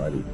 Alrighty.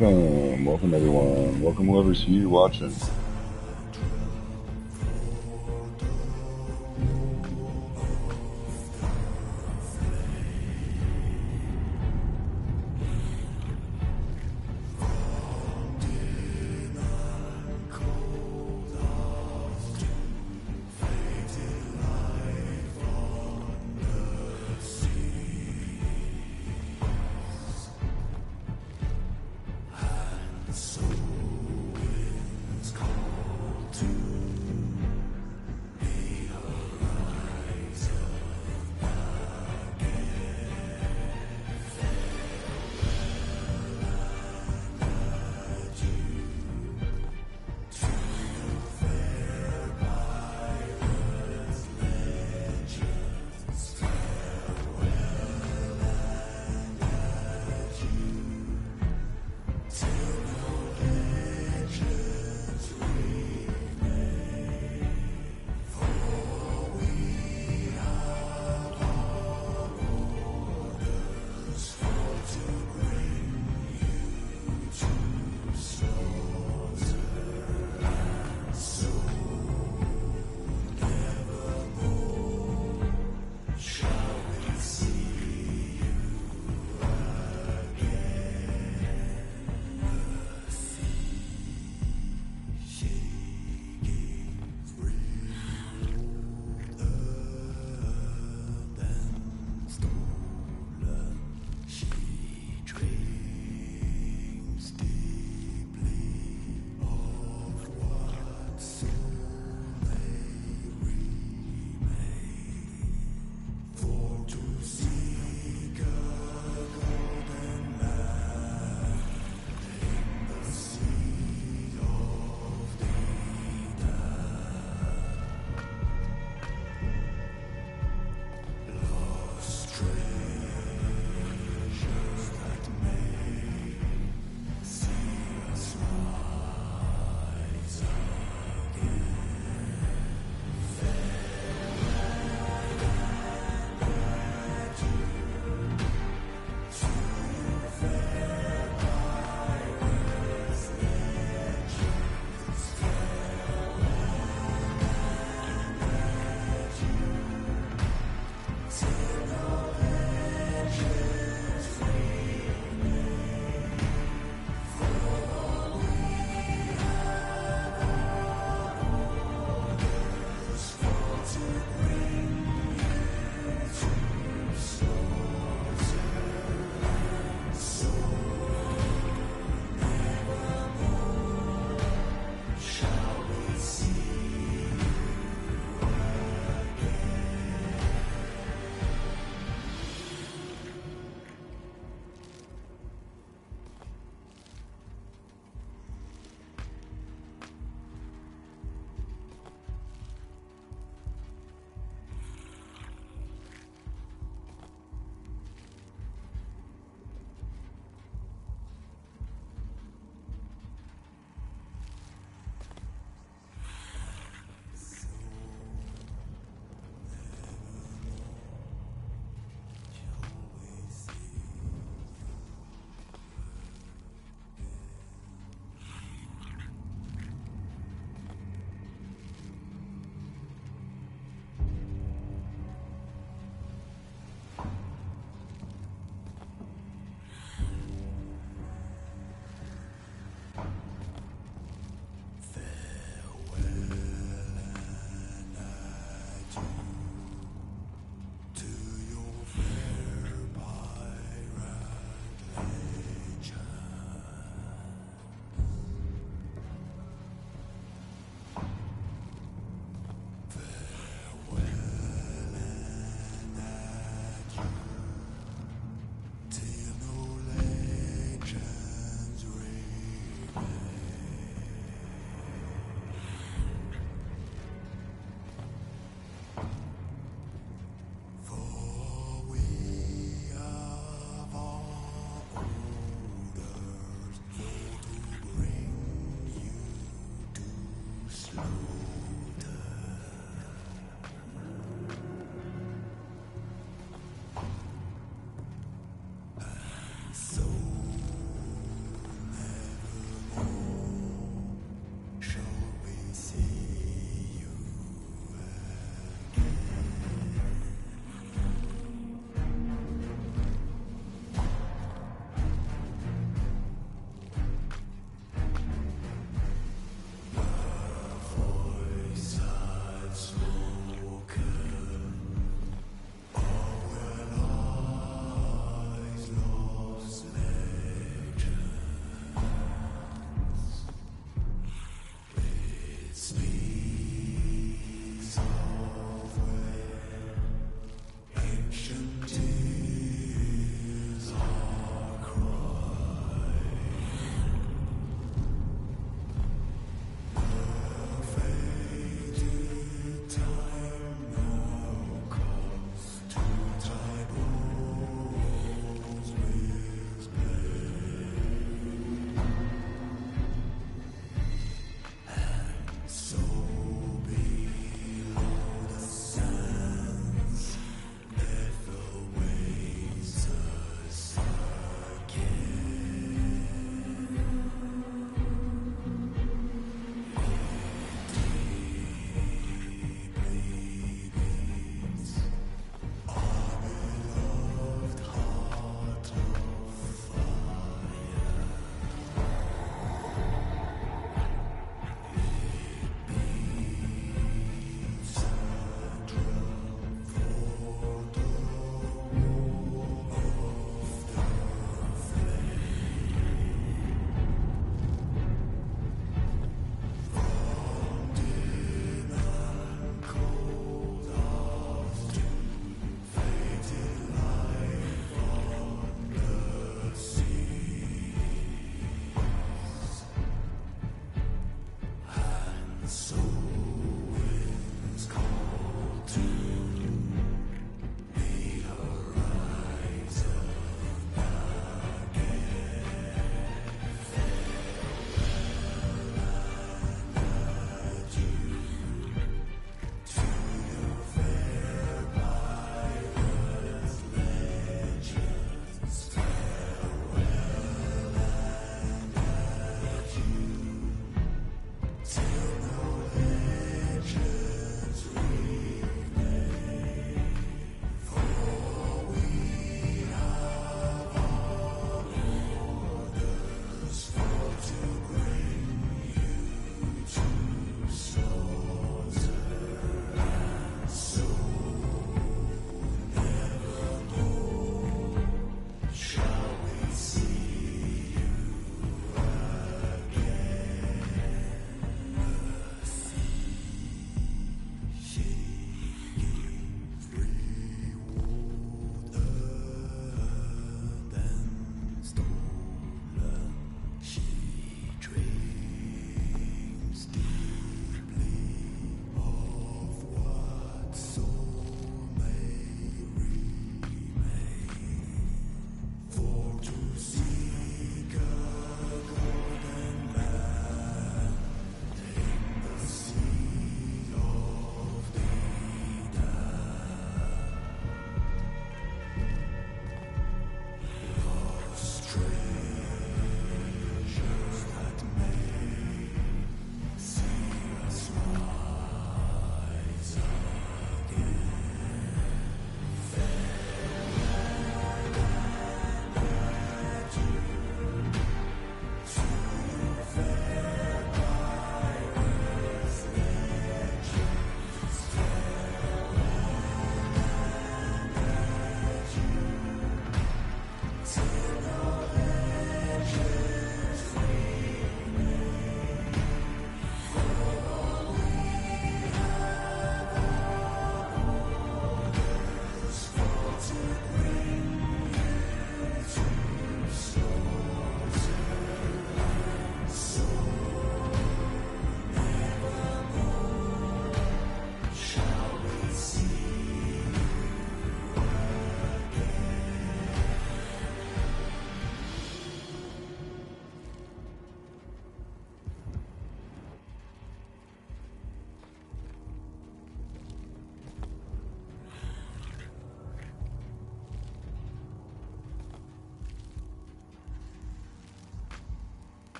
Welcome everyone. Welcome whoever's here watching.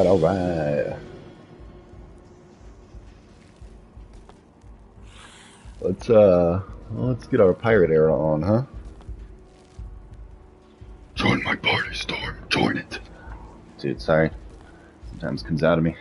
alright. Let's get our pirate era on, huh? Join my party, Storm. Join it. Dude, sorry. Sometimes it comes out of me.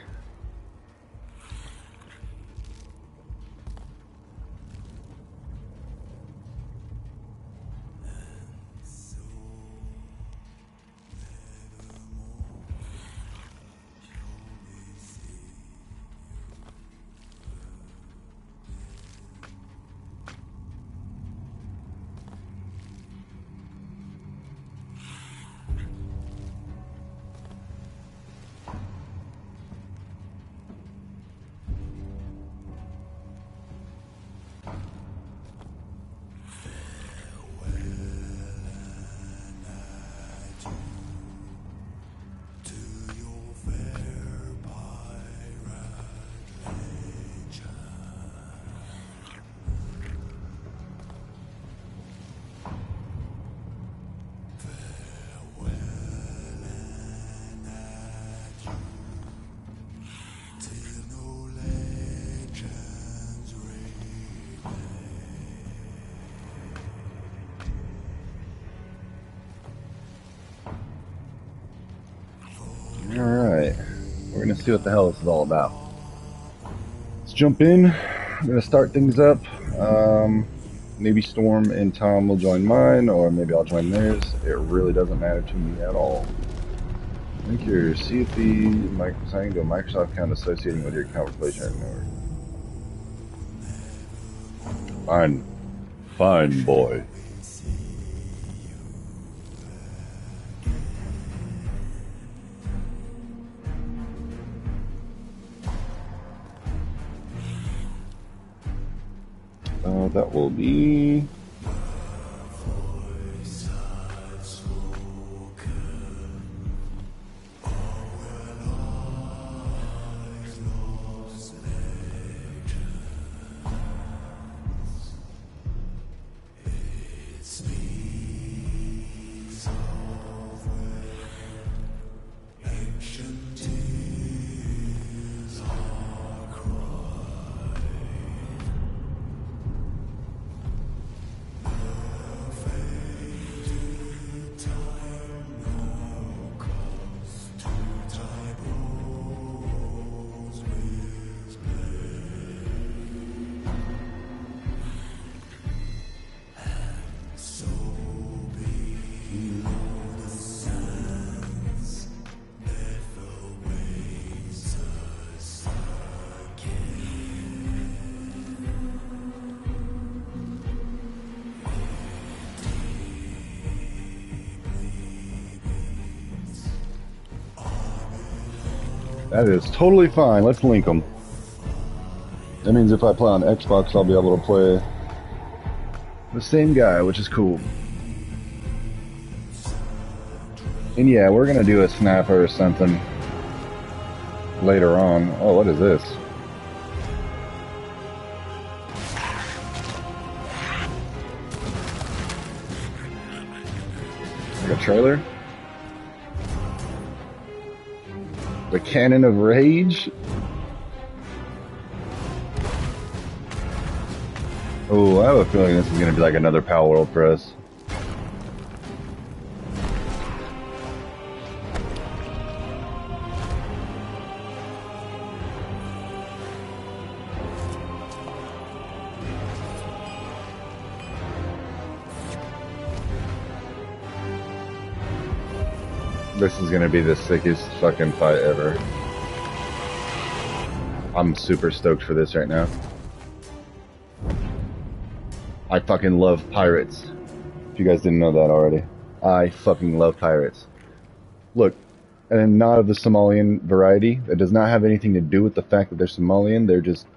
Alright, we're gonna see what the hell this is all about. Let's jump in. I'm gonna start things up. Maybe Storm and Tom will join mine, or maybe I'll join theirs. It really doesn't matter to me at all. Link your CFP signing to a Microsoft account associating with your account for PlayStation Network. Fine. Fine, boy. That will be... That is totally fine. Let's link them. That means if I play on Xbox, I'll be able to play the same guy, which is cool. And yeah, we're gonna do a snapper or something later on. Oh, what is this? Like a trailer? The Cannon of Rage? Oh, I have a feeling this is going to be like another Pal World Press. This is going to be the sickest fucking fight ever. I'm super stoked for this right now. I fucking love pirates. If you guys didn't know that already. I fucking love pirates. Look, and not of the Somalian variety. That does not have anything to do with the fact that they're Somalian. They're just...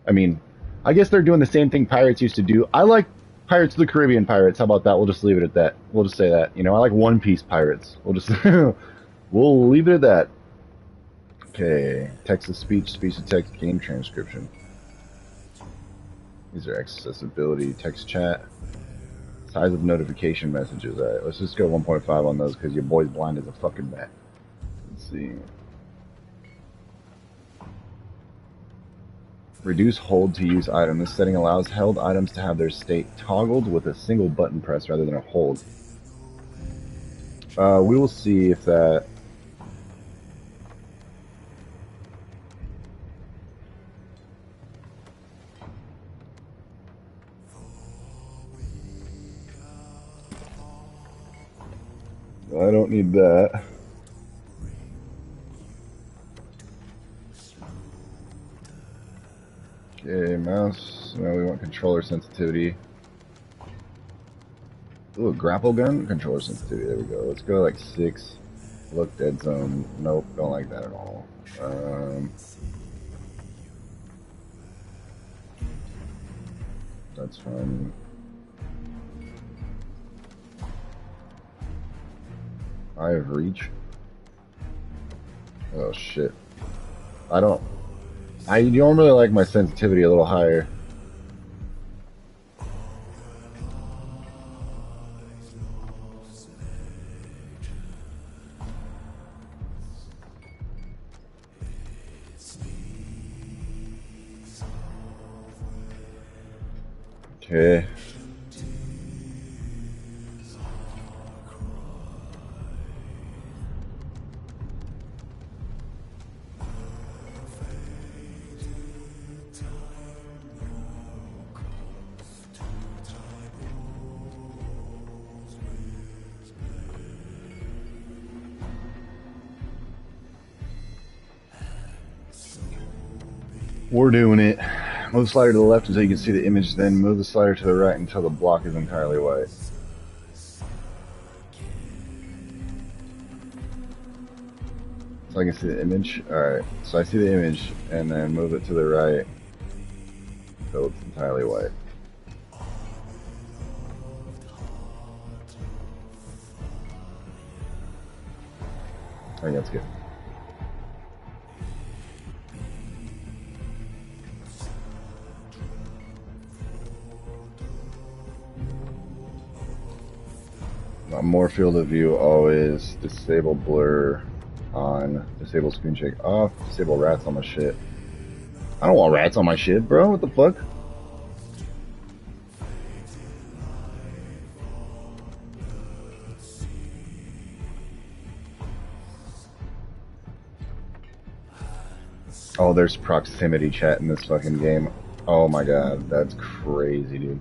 I mean, I guess they're doing the same thing pirates used to do. I like Pirates of the Caribbean pirates. How about that? We'll just leave it at that. We'll just say that. You know, I like One Piece pirates. We'll just... we'll leave it at that. Okay. Text to speech, speech to text, game transcription. These are accessibility, text chat. Size of notification messages. Alright, let's just go 1.5 on those because your boy's blind as a fucking bat. Let's see. Reduce hold to use item. This setting allows held items to have their state toggled with a single button press rather than a hold. We will see if that... I don't need that. Okay, mouse. Now we want controller sensitivity. Ooh, a grapple gun? Controller sensitivity. There we go. Let's go like 6. Look, dead zone. Nope, don't like that at all. That's fine. I have reach. Oh shit. I normally like my sensitivity a little higher. Okay. We're doing it. Move the slider to the left until you can see the image, then move the slider to the right until the block is entirely white. So I can see the image? Alright, so I see the image, and then move it to the right until it's entirely white. I think that's good. More field of view always. Disable blur on. Disable screen shake off. Disable rats on my shit. I don't want rats on my shit, bro. What the fuck? Oh, there's proximity chat in this fucking game. Oh my god, that's crazy, dude.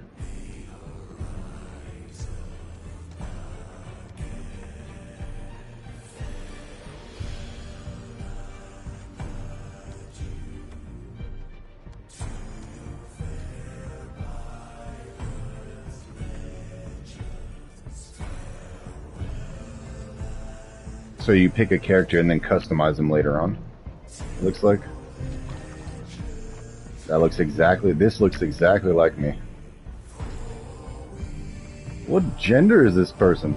So you pick a character and then customize them later on, it looks like. That looks exactly, this looks exactly like me. What gender is this person?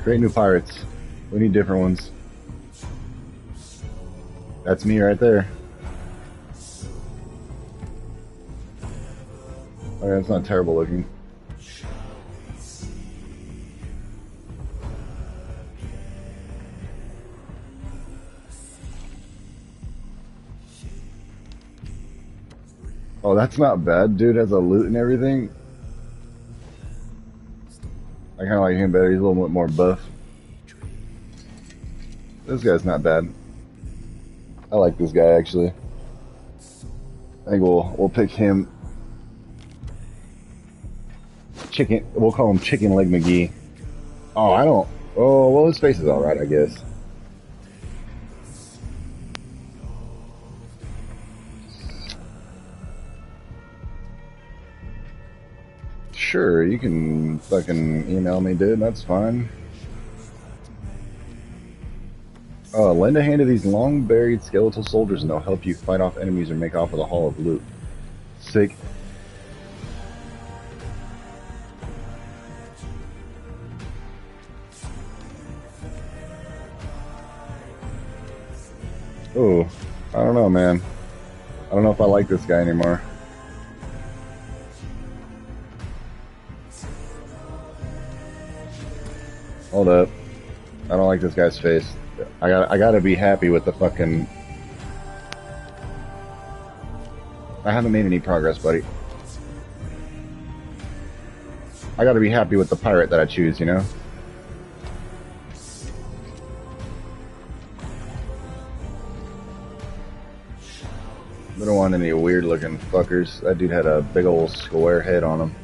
Create new pirates. We need different ones. That's me right there. Okay, that's not terrible looking. Oh, that's not bad. Dude has a loot and everything. I kind of like him better. He's a little bit more buff. This guy's not bad. I like this guy, actually. I think we'll pick him. Chicken. We'll call him Chicken Leg McGee. Oh, I don't. Oh, well, his face is alright, I guess. Sure, you can fucking email me, dude. That's fine. Lend a hand to these long-buried skeletal soldiers and they'll help you fight off enemies or make off with a haul of loot. Sick. Oh, I don't know, man. I don't know if I like this guy anymore. Hold up. I don't like this guy's face. I gotta be happy with the fucking... I haven't made any progress, buddy. I gotta be happy with the pirate that I choose, you know? I don't want any weird looking fuckers. That dude had a big old square head on him.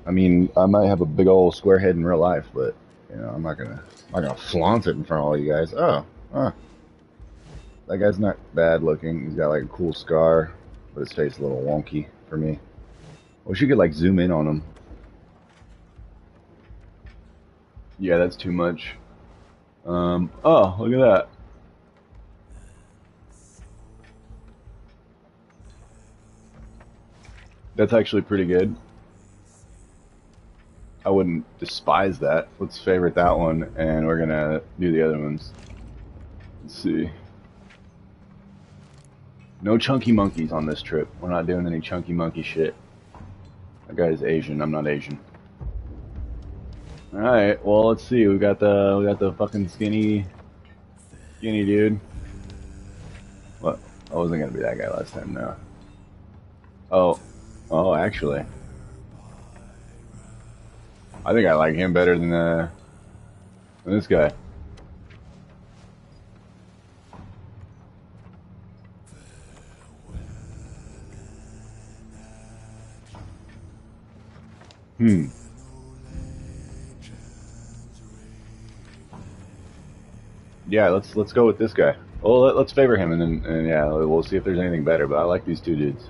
I mean, I might have a big old square head in real life, but you know, I'm not gonna flaunt it in front of all you guys. Oh, that guy's not bad looking. He's got like a cool scar, but his face is a little wonky for me. Wish you could like zoom in on him. Yeah, that's too much. Oh, look at that. That's actually pretty good. I wouldn't despise that. Let's favorite that one, and we're gonna do the other ones. Let's see. No chunky monkeys on this trip. We're not doing any chunky monkey shit. That guy's Asian. I'm not Asian. All right. Well, let's see. We got the fucking skinny dude. What? I wasn't gonna be that guy last time. No. Oh, actually. I think I like him better than this guy. Yeah, let's go with this guy. Well, let's favor him, and yeah, we'll see if there's anything better. But I like these two dudes.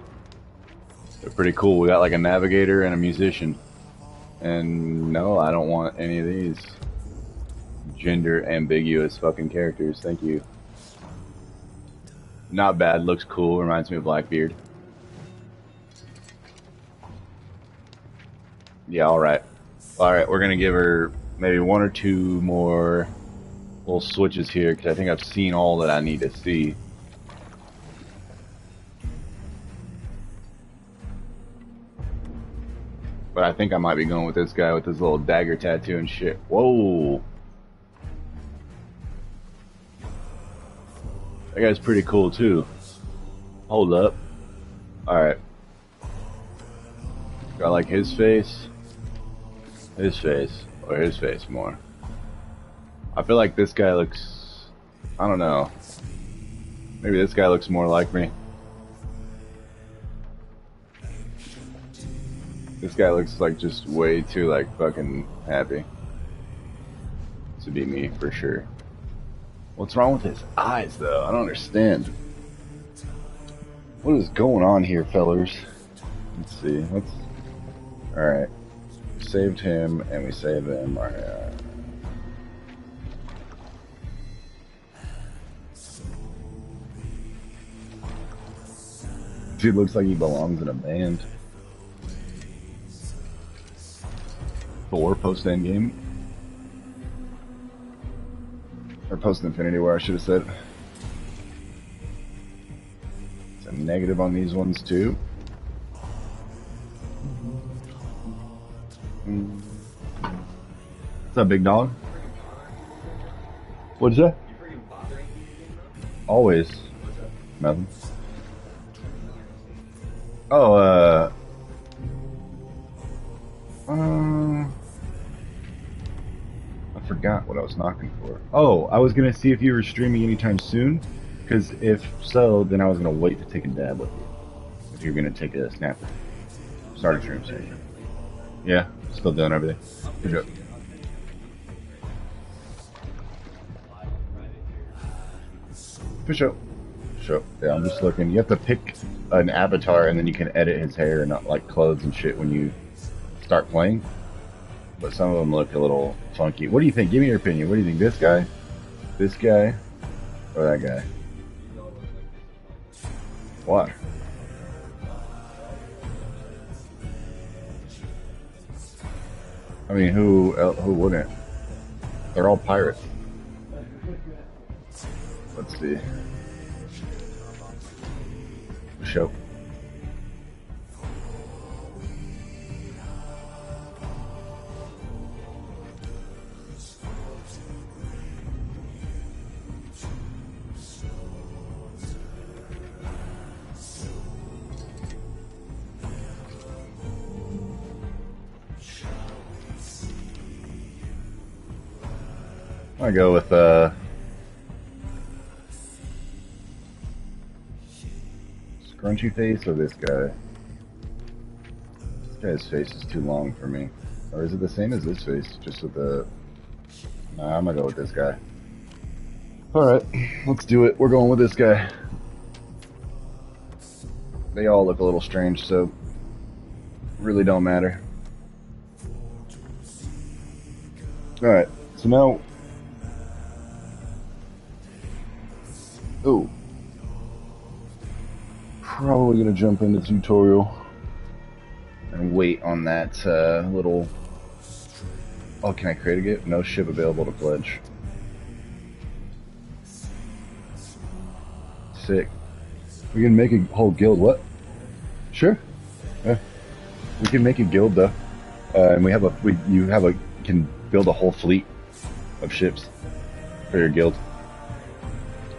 They're pretty cool. We got like a navigator and a musician. And no, I don't want any of these gender ambiguous fucking characters. Thank you. Not bad. Looks cool. Reminds me of Blackbeard. Yeah, alright. Alright, we're gonna give her maybe one or two more little switches here, because I think I've seen all that I need to see. But I think I might be going with this guy with his little dagger tattoo and shit. Whoa! That guy's pretty cool too. Hold up. Alright. Do I like his face? His face. Or his face more? I feel like this guy looks... I don't know. Maybe this guy looks more like me. This guy looks like just way too like fucking happy to be me for sure. What's wrong with his eyes though? I don't understand. What is going on here, fellers? Let's see. Alright. We saved him and we saved them. Alright. Dude looks like he belongs in a band. Thor post Endgame. Or post Infinity War, I should have said. It's a negative on these ones too. What's up, big dog? What's that? Always. Nothing. Oh, I forgot what I was knocking for. Oh, I was gonna see if you were streaming anytime soon, because if so, then I was gonna wait to take a dab with you. If you're gonna take a snap. Start a stream soon. Yeah, still doing everything. Good job. For sure. Sure. Yeah, I'm just looking. You have to pick an avatar, and then you can edit his hair and not like clothes and shit when you start playing. But some of them look a little funky. What do you think? Give me your opinion. What do you think? This guy, or that guy? Why? I mean, who wouldn't? They're all pirates. Let's see. Show. I go with scrunchy face or this guy. This guy's face is too long for me. Or is it the same as this face? Just with the... Nah, I'm gonna go with this guy. Alright, let's do it. We're going with this guy. They all look a little strange, so really don't matter. Alright, so now... Oh. Probably gonna jump into tutorial and wait on that little... Oh, can I create a gift? No ship available to pledge. Sick. We can make a whole guild. What? Sure. Yeah. We can make a guild though, and you can build a whole fleet of ships for your guild.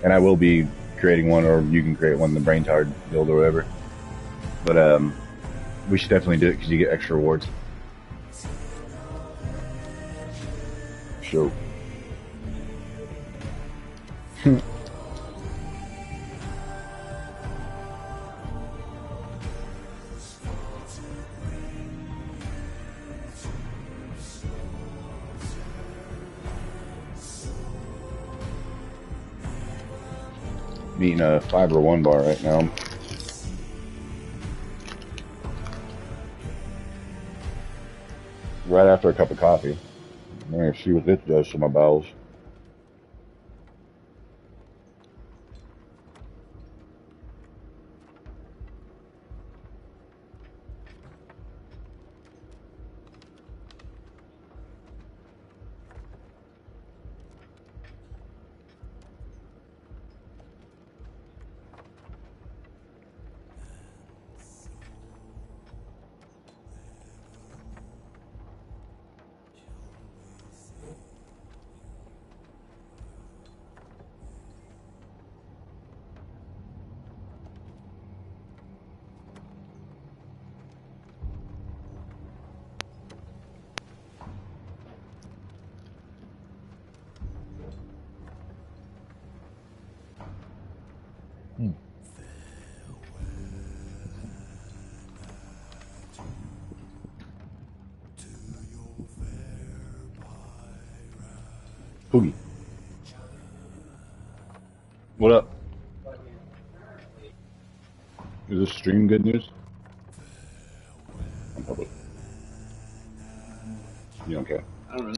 And I will be creating one, or you can create one, the Braintard guild or whatever. But we should definitely do it because you get extra rewards. Sure. I'm eating a Fiber One bar right now. Right after a cup of coffee. I'm gonna see what this does to my bowels. Boogie. What up? Is this stream good news? I'm public. You don't care. I don't really.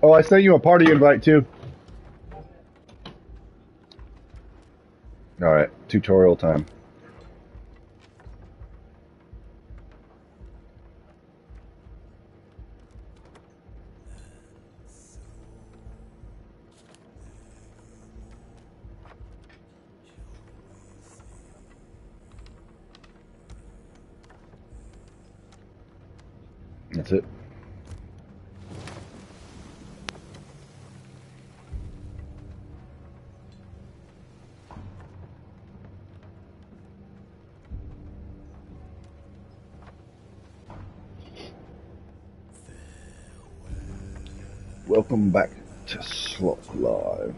Oh, I sent you a party invite too. Alright, tutorial time. That's it. Welcome back to Slot Live.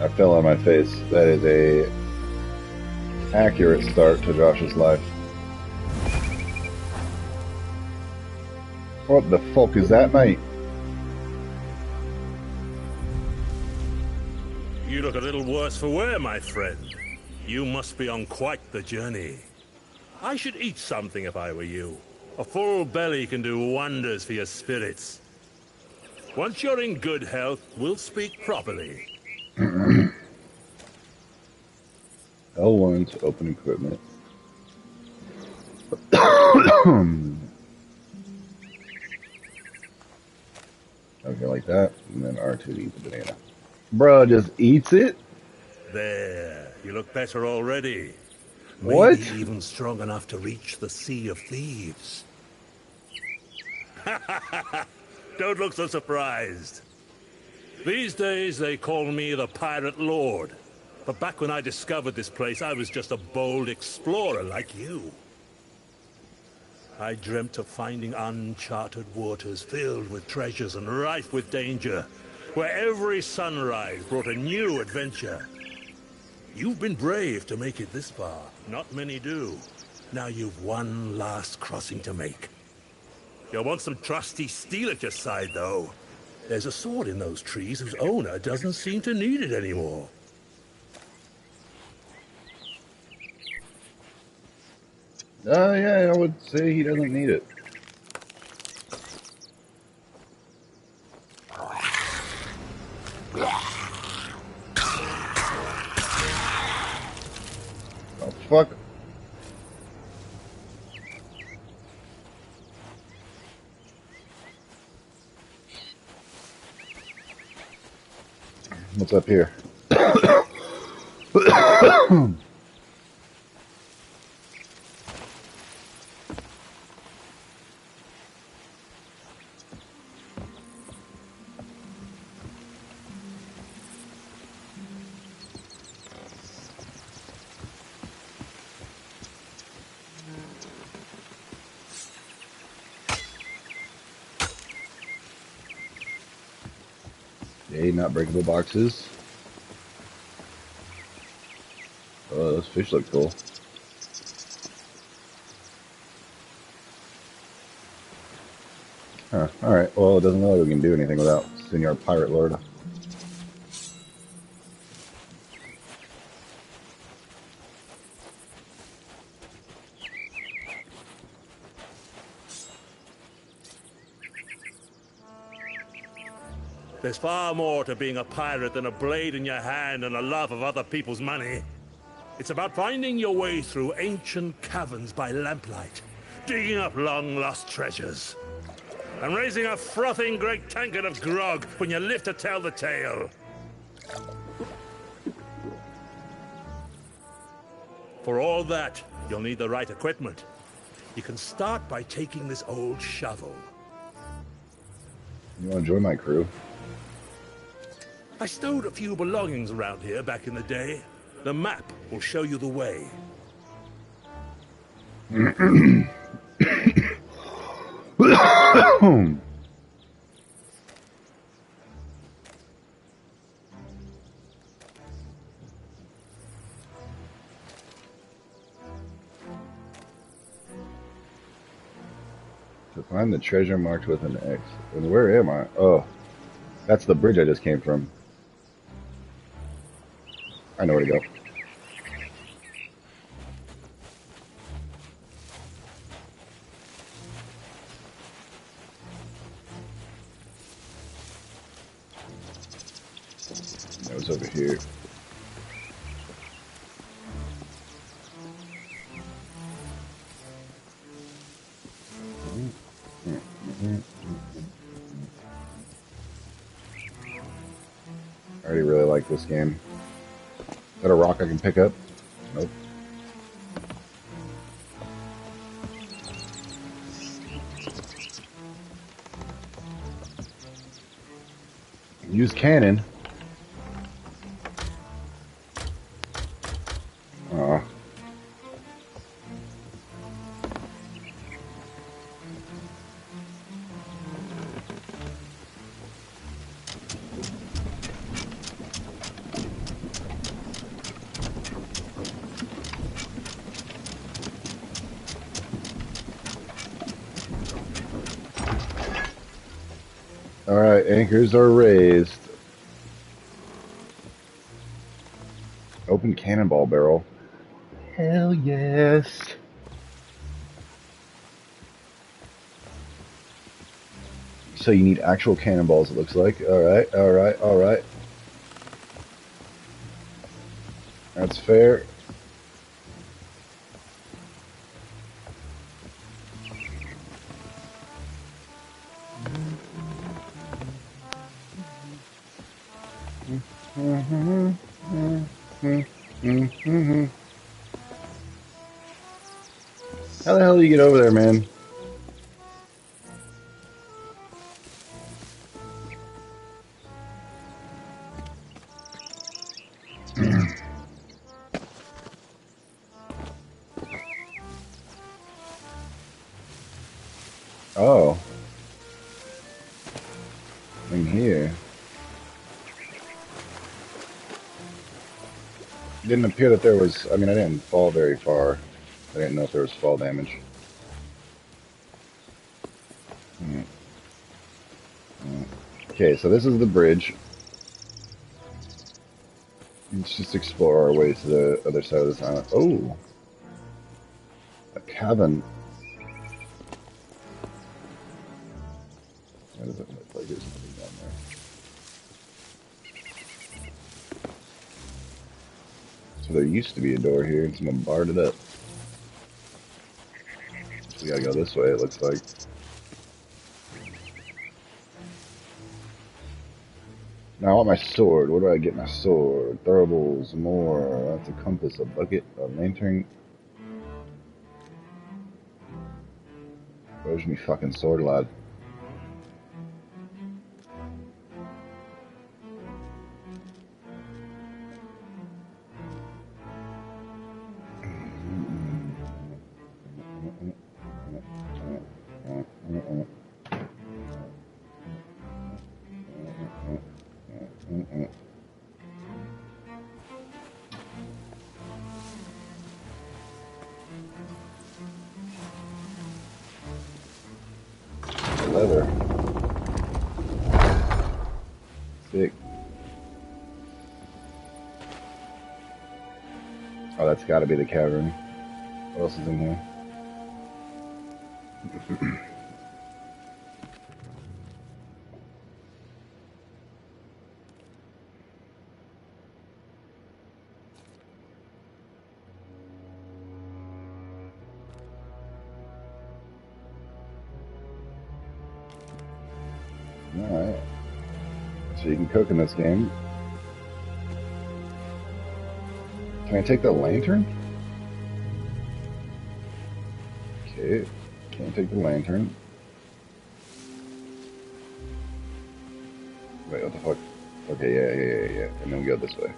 I fell on my face. That is a accurate start to Josh's life. What the fuck is that, mate? You look a little worse for wear, my friend. You must be on quite the journey. I should eat something if I were you. A full belly can do wonders for your spirits. Once you're in good health, we'll speak properly. L1 to open equipment. Okay, like that. And then R2 to eat the banana. Bruh, just eats it? There, you look better already. What? Maybe even strong enough to reach the Sea of Thieves. Don't look so surprised. These days they call me the Pirate Lord. But back when I discovered this place, I was just a bold explorer like you. I dreamt of finding uncharted waters filled with treasures and rife with danger, where every sunrise brought a new adventure. You've been brave to make it this far. Not many do. Now you've one last crossing to make. You'll want some trusty steel at your side, though. There's a sword in those trees whose owner doesn't seem to need it anymore. Yeah, I would say he doesn't need it. Oh, fuck. What's up here? Yay, not breakable boxes. Oh, those fish look cool. Huh, alright. Well, it doesn't look like we can do anything without Senor Pirate Lord. There's far more to being a pirate than a blade in your hand and a love of other people's money. It's about finding your way through ancient caverns by lamplight, digging up long-lost treasures, and raising a frothing great tankard of grog when you live to tell the tale. For all that, you'll need the right equipment. You can start by taking this old shovel. You want to join my crew? I stowed a few belongings around here back in the day. The map will show you the way. To find the treasure marked with an X. And where am I? Oh, that's the bridge I just came from. I know where to go. That was over here. I already really like this game. Is that a rock I can pick up? Nope. Use cannon. Aw. Alright, anchors are raised. Open cannonball barrel. Hell yes. So you need actual cannonballs, it looks like. Alright, alright, alright. That's fair. How the hell do you get over there, man? Oh. In here. It didn't appear that there was... I mean, I didn't fall very far. I didn't know if there was fall damage. Okay, so this is the bridge. Let's just explore our way to the other side of this island. Oh! A cabin. That doesn't look like there's something down there. So there used to be a door here, and someone barred it up. So we gotta go this way, it looks like. Now I want my sword. Where do I get my sword? Throwables, more. That's a compass, a bucket, a lantern. Where's me fucking sword, lad? Leather. Sick. Oh, that's gotta be the cavern. What else is in here? Alright. So you can cook in this game. Can I take the lantern? Okay. Can't take the lantern. Wait, what the fuck? Okay, yeah. And then we go this way.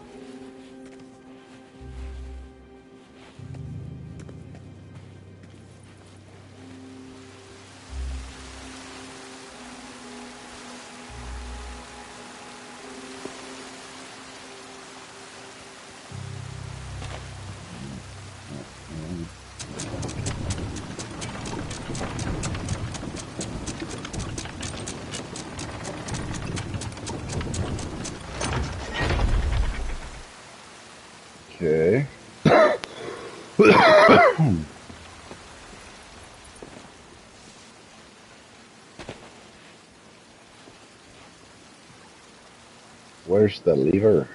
Where's the lever?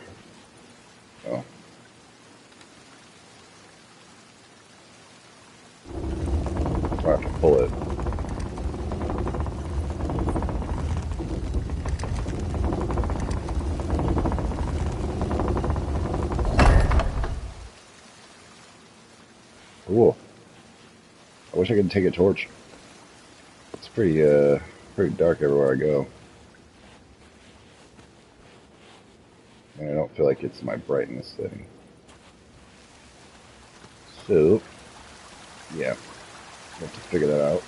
Oh. I have to pull it. Cool. I wish I could take a torch. It's pretty dark everywhere I go. And I don't feel like it's my brightness setting. So, yeah, we'll have to figure that out.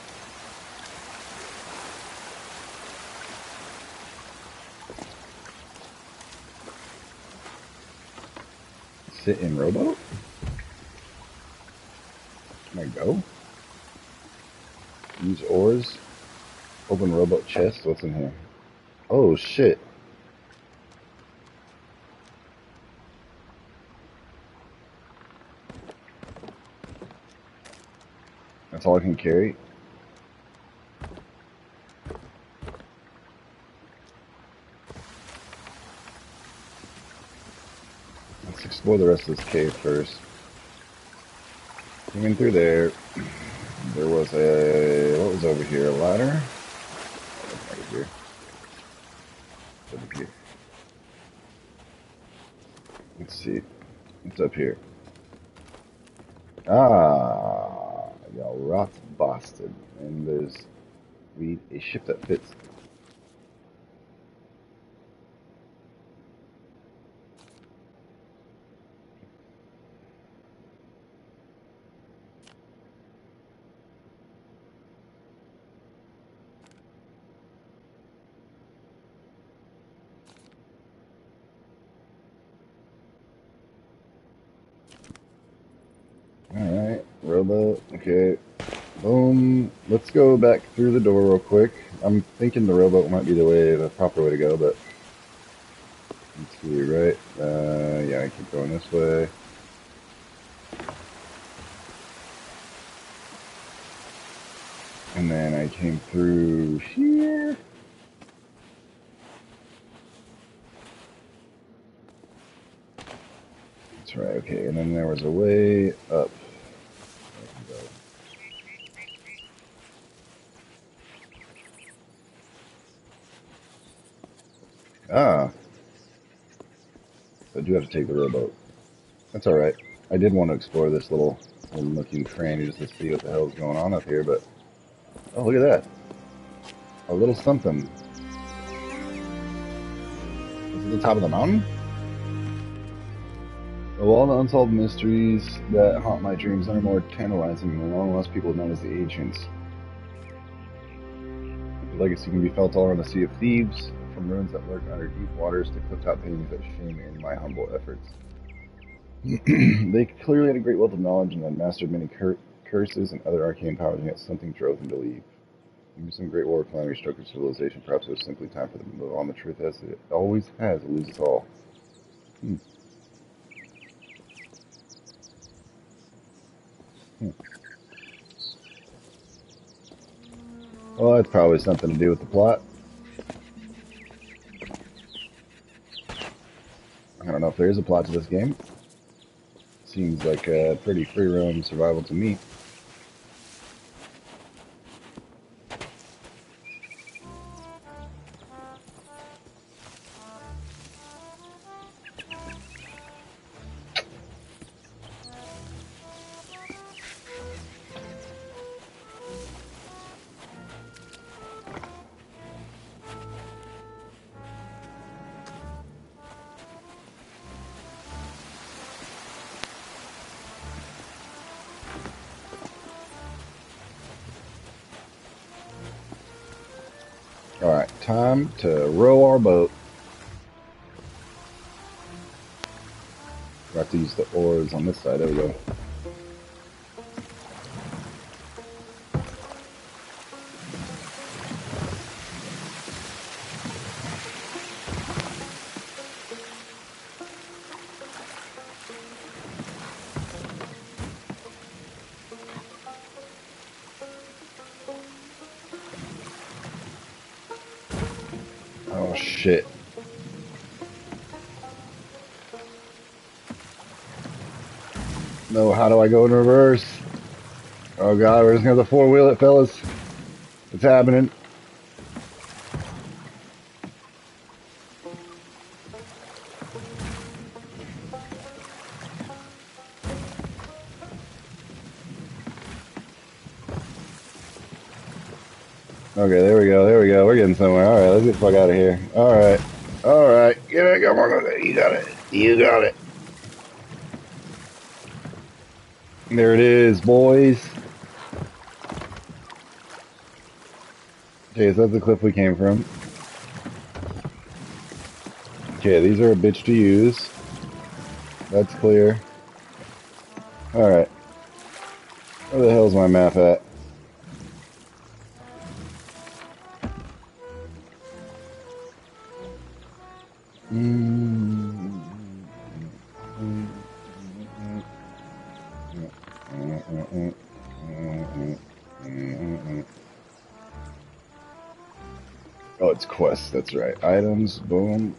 Sit in rowboat? Can I go? Use oars. Open rowboat chest. What's in here? Oh shit. That's all I can carry? Let's explore the rest of this cave first. Coming through there. There was what was over here? A ladder? Oh, over here. Over here. Let's see. What's up here? Ah, y'all rot bastard. And there's a ship that fits. Alright, rowboat, okay. Boom. Let's go back through the door real quick. I'm thinking the rowboat might be the proper way to go, but let's see, right? Yeah, I keep going this way. And then I came through here. That's right, okay. And then there was a way up. Ah, I do have to take the rowboat. That's alright. I did want to explore this little looking cranny just to see what the hell is going on up here, but... Oh, look at that. A little something. Is it the top of the mountain? Of all the unsolved mysteries that haunt my dreams, none are more tantalizing than the long lost people known as the Ancients. The legacy can be felt all around the Sea of Thieves, from ruins that lurk under deep waters to clifftop paintings that shame in my humble efforts. They clearly had a great wealth of knowledge and had mastered many curses and other arcane powers, and yet something drove them to leave. Maybe some great war calamity struck their civilization. Perhaps it was simply time for them to move on. The truth as it always has, it loses all. Well, that's probably something to do with the plot. I don't know if there is a plot to this game. Seems like a pretty free roam survival to me. Alright, time to row our boat. We have to use the oars on this side. There we go. Oh shit. No, how do I go in reverse? Oh god, we're just gonna have to four-wheel it, fellas. It's happening. Okay, there we go, there we go. We're getting somewhere. Alright, let's get the fuck out of here. Alright. Alright. Get it, come on. You got it. You got it. There it is, boys. Okay, so that's the cliff we came from. Okay, these are a bitch to use. That's clear. Alright. Where the hell's my map at? Oh, it's quests, that's right. Items, boom.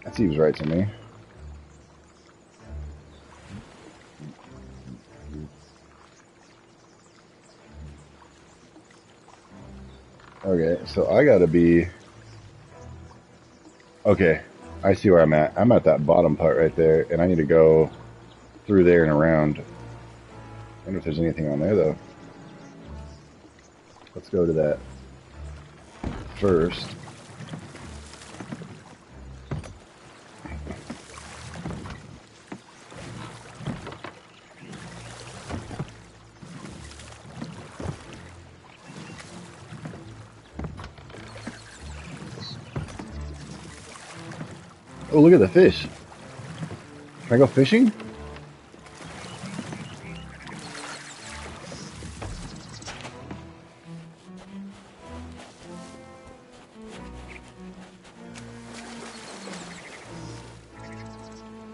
That seems right to me. Okay, so I gotta be... Okay, I see where I'm at. I'm at that bottom part right there, and I need to go through there and around. I wonder if there's anything on there, though. Let's go to that first. Oh, look at the fish. Can I go fishing? Is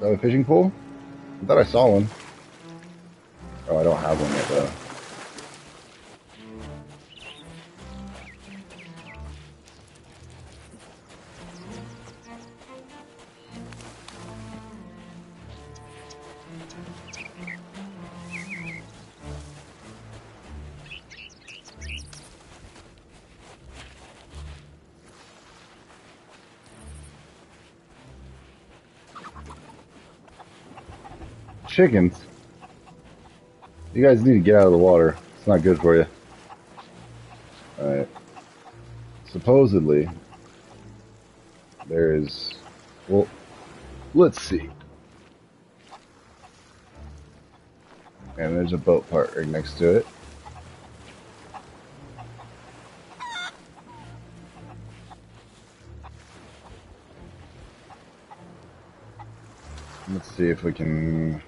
that a fishing pole? I thought I saw one. Oh, I don't have one yet, though. Chickens? You guys need to get out of the water. It's not good for you. Alright. Supposedly, there is... Well, let's see. And there's a boat part right next to it. Let's see if we can...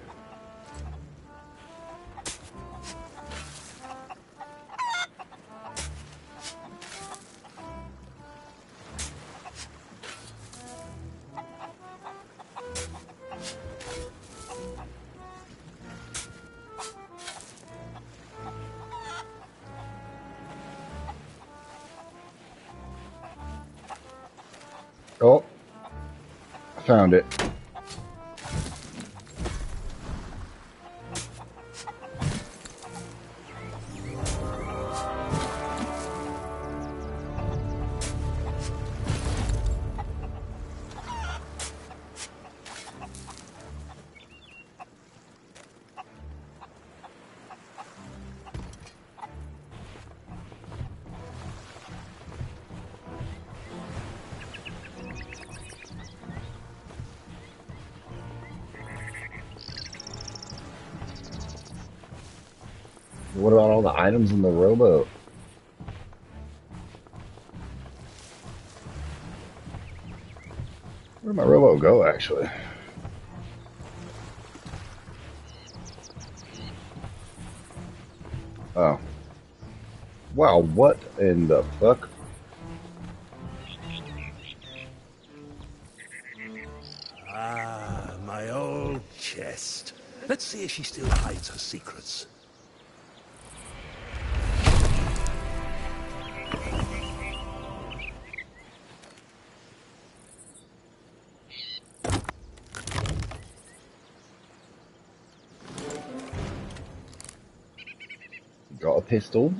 Oh, I found it. What about all the items in the rowboat? Where'd my rowboat go, actually? Oh. Wow, what in the fuck? Ah, my old chest. Let's see if she still hides her secrets. Got a pistol.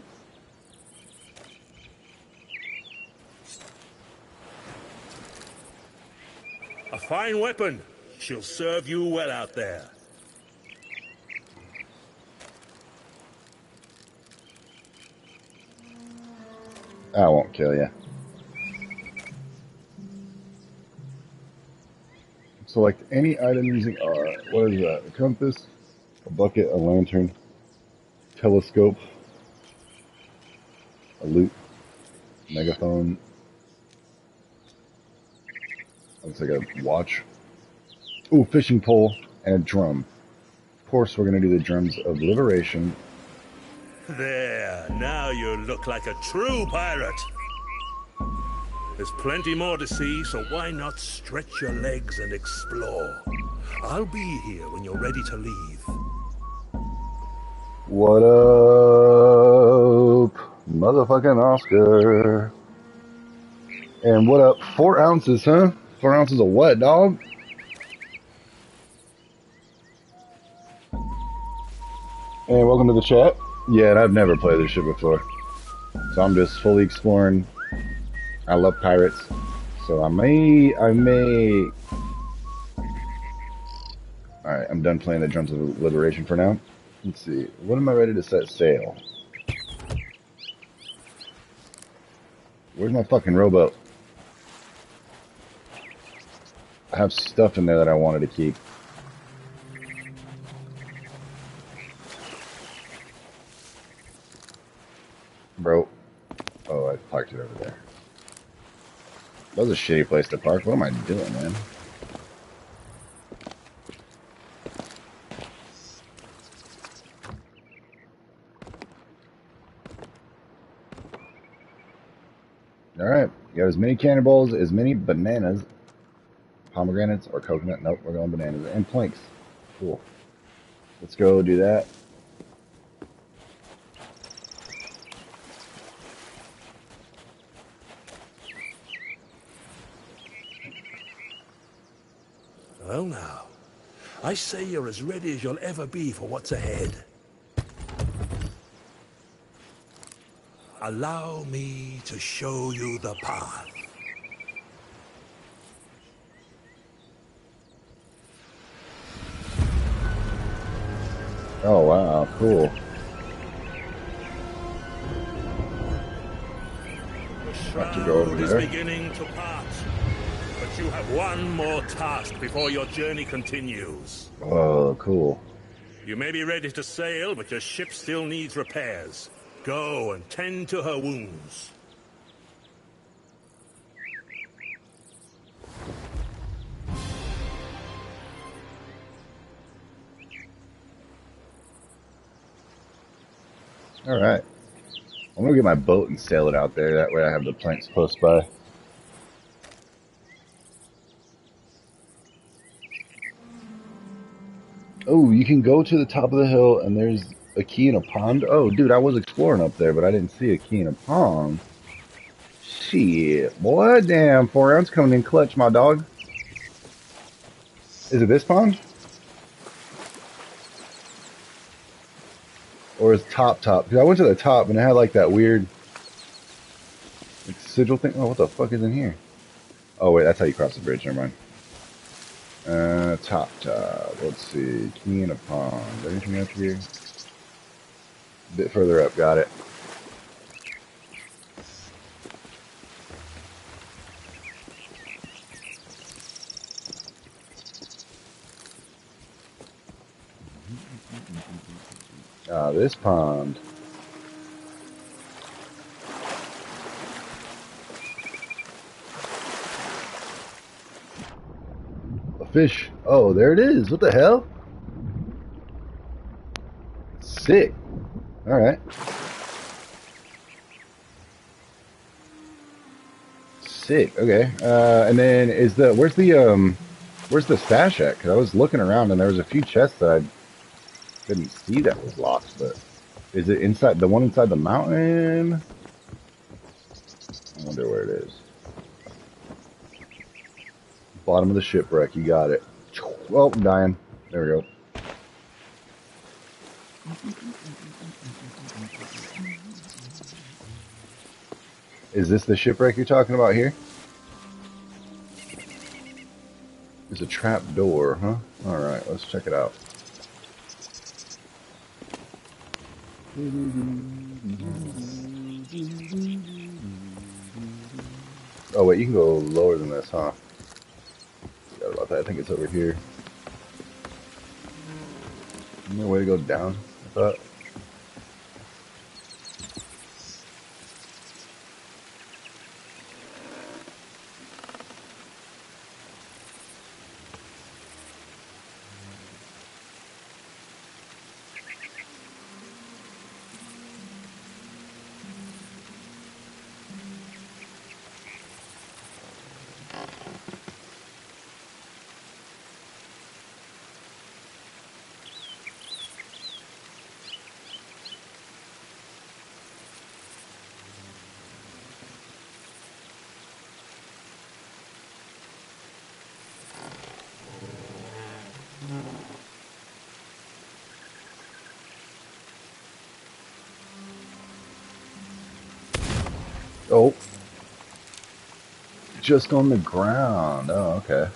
A fine weapon. She'll serve you well out there. I won't kill you. Select any item using R. What is that? A compass, a bucket, a lantern, telescope, a loot, megaphone. Looks like a watch. Ooh, fishing pole and a drum. Of course, we're gonna do the drums of liberation. There, now you look like a true pirate. There's plenty more to see, so why not stretch your legs and explore? I'll be here when you're ready to leave. What up, motherfucking Oscar? And what up, 4 ounces, huh? 4 ounces of what, dog? And welcome to the chat. Yeah, and I've never played this shit before. So I'm just fully exploring. I love pirates. So I may... Alright, I'm done playing the Drums of Liberation for now. Let's see. When am I ready to set sail? Where's my fucking rowboat? I have stuff in there that I wanted to keep. Bro. Oh, I parked it over there. That was a shitty place to park. What am I doing, man? Alright. You got as many cannonballs, as many bananas, pomegranates, or coconut. Nope, we're going bananas. And planks. Cool. Let's go do that. Well now, I say you're as ready as you'll ever be for what's ahead. Allow me to show you the path. Oh, wow, cool. The Have to go over shroud is there. beginning to part, but you have one more task before your journey continues. Oh, cool. You may be ready to sail, but your ship still needs repairs. Go and tend to her wounds. Alright. I'm gonna get my boat and sail it out there. That way I have the planks close by. Oh, you can go to the top of the hill and there's a key in a pond. Oh, dude, I was exploring up there, but I didn't see a key in a pond. Shit, boy, damn, 4 ounce coming in clutch, my dog. Is it this pond? Or is top? Because I went to the top and it had like that weird like, sigil thing. Oh, what the fuck is in here? Oh, wait, that's how you cross the bridge. Never mind. Top. Let's see. Key in a pond. Is there anything up here? A bit further up. Got it. This pond. A fish. Oh, there it is. What the hell? Sick. Alright. Sick. Okay. And then where's the stash at? Because I was looking around and there was a few chests that I couldn't see that was locked, but is it inside the one inside the mountain? I wonder where it is. Bottom of the shipwreck, you got it. Oh, I'm dying. There we go. Is this the shipwreck you're talking about here? There's a trap door, huh? Alright, let's check it out. Oh wait, you can go lower than this, huh? Forgot about that. I think it's over here. Isn't there a way to go down? I thought. Oh. Just on the ground. Oh, okay.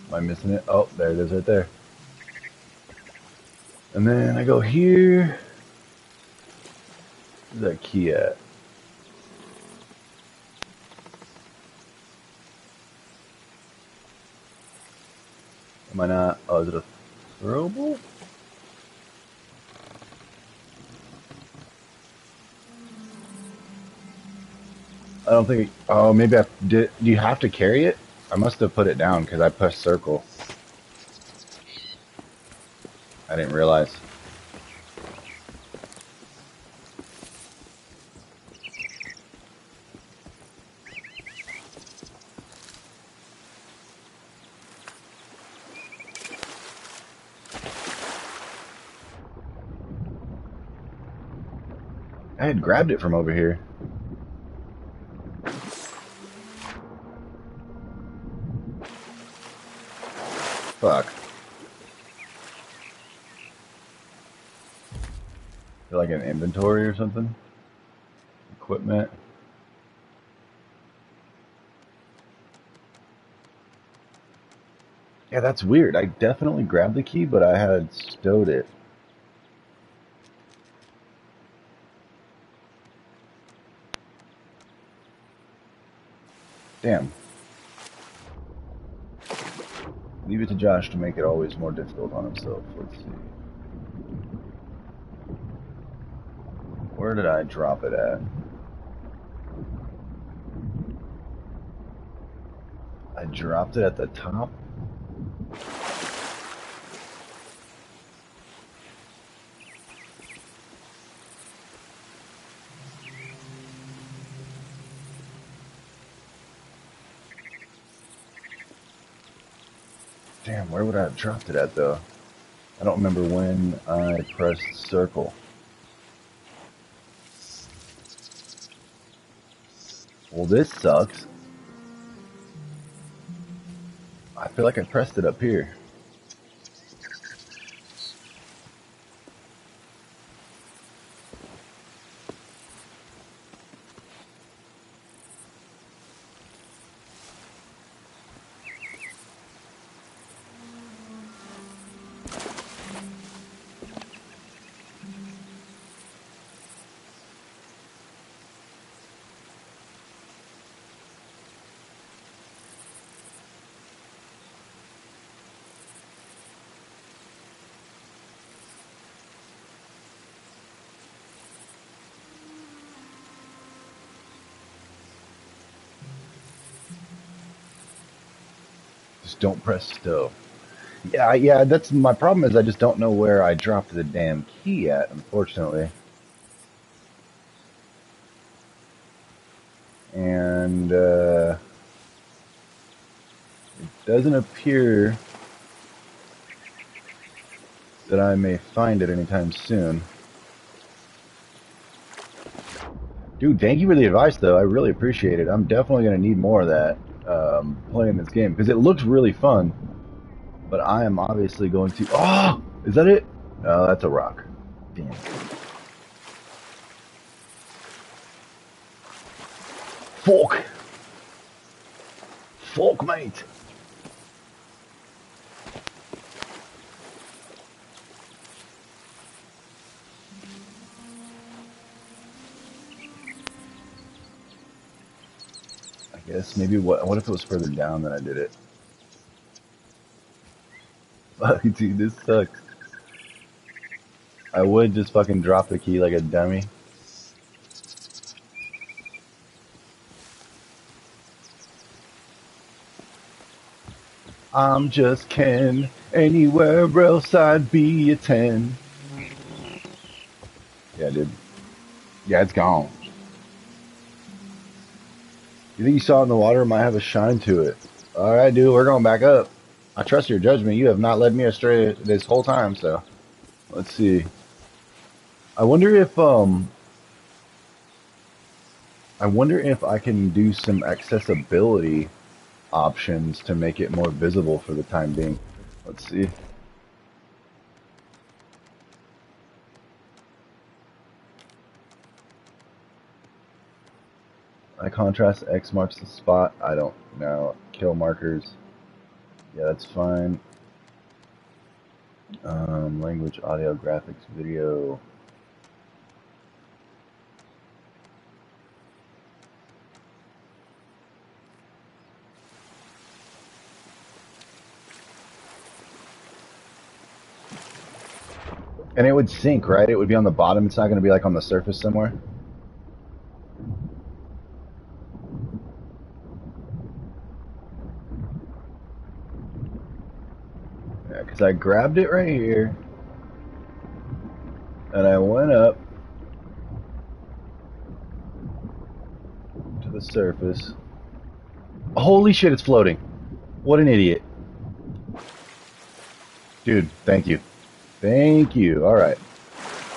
Am I missing it? Oh, there it is right there. And then I go here. Where's that key at? Am I not? Oh, is it a throwable? I don't think. Oh, maybe I did. Do you have to carry it? I must have put it down because I pushed circle. I didn't realize. I had grabbed it from over here. Fuck. Feel like an inventory or something? Equipment. Yeah, that's weird. I definitely grabbed the key, but I had stowed it. Damn. Leave it to Josh to make it always more difficult on himself. Let's see. Where did I drop it at? I dropped it at the top. Damn, where would I have dropped it at though? I don't remember when I pressed circle. Well, this sucks. I feel like I pressed it up here. Just don't press stow. Yeah, that's my problem is I just don't know where I dropped the damn key at, unfortunately. And it doesn't appear that I may find it anytime soon. Dude, thank you for the advice, though. I really appreciate it. I'm definitely going to need more of that playing this game because it looks really fun. But I am obviously going to. Oh, is that it? Oh, that's a rock. Damn. Fuck. Fuck, mate. I guess maybe what if it was further down than I did it? Fuck, dude, this sucks. I would just fucking drop the key like a dummy. I'm just Ken. Anywhere else I'd be a 10. Yeah, dude. Yeah, it's gone. You think you saw it in the water? It might have a shine to it. Alright, dude, we're going back up. I trust your judgment. You have not led me astray this whole time, so. Let's see. I wonder if I can do some accessibility options to make it more visible for the time being. Let's see. I contrast X marks the spot. I don't know. Kill markers. Yeah, that's fine. Language, audio, graphics, video. And it would sync, right? It would be on the bottom. It's not going to be like on the surface somewhere. Yeah, because I grabbed it right here. And I went up to the surface. Holy shit, it's floating. What an idiot. Dude, thank you. Thank you. Alright.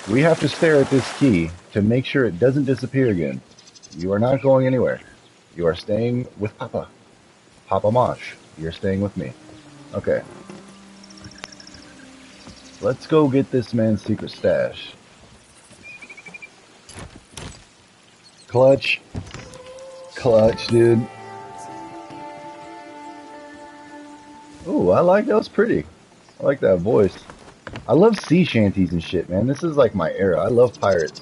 We have to stare at this key to make sure it doesn't disappear again. You are not going anywhere. You are staying with Papa. Papa Mosh. You're staying with me. Okay. Let's go get this man's secret stash. Clutch. Clutch, dude. Ooh, I like that. Was pretty. I like that voice. I love sea shanties and shit, man. This is like my era. I love pirates.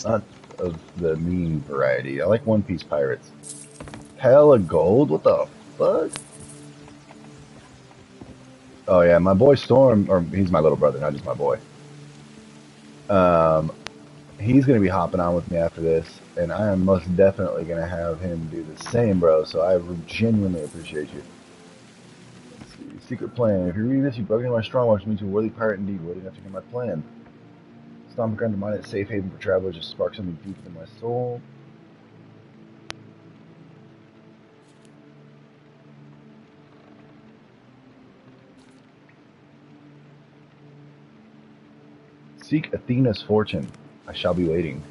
Not of the mean variety. I like One Piece pirates. Hella gold? What the fuck? Oh yeah, my boy Storm, or he's my little brother, not just my boy. He's gonna be hopping on with me after this, and I am most definitely gonna have him do the same, bro. So I genuinely appreciate you. Let's see. Secret plan. If you read this, you broke into my stronghold, which means you're a worthy pirate indeed. Worthy enough to hear my plan. Stomp ground to mine at safe haven for travelers. Just spark something deep in my soul. Seek Athena's fortune. I shall be waiting.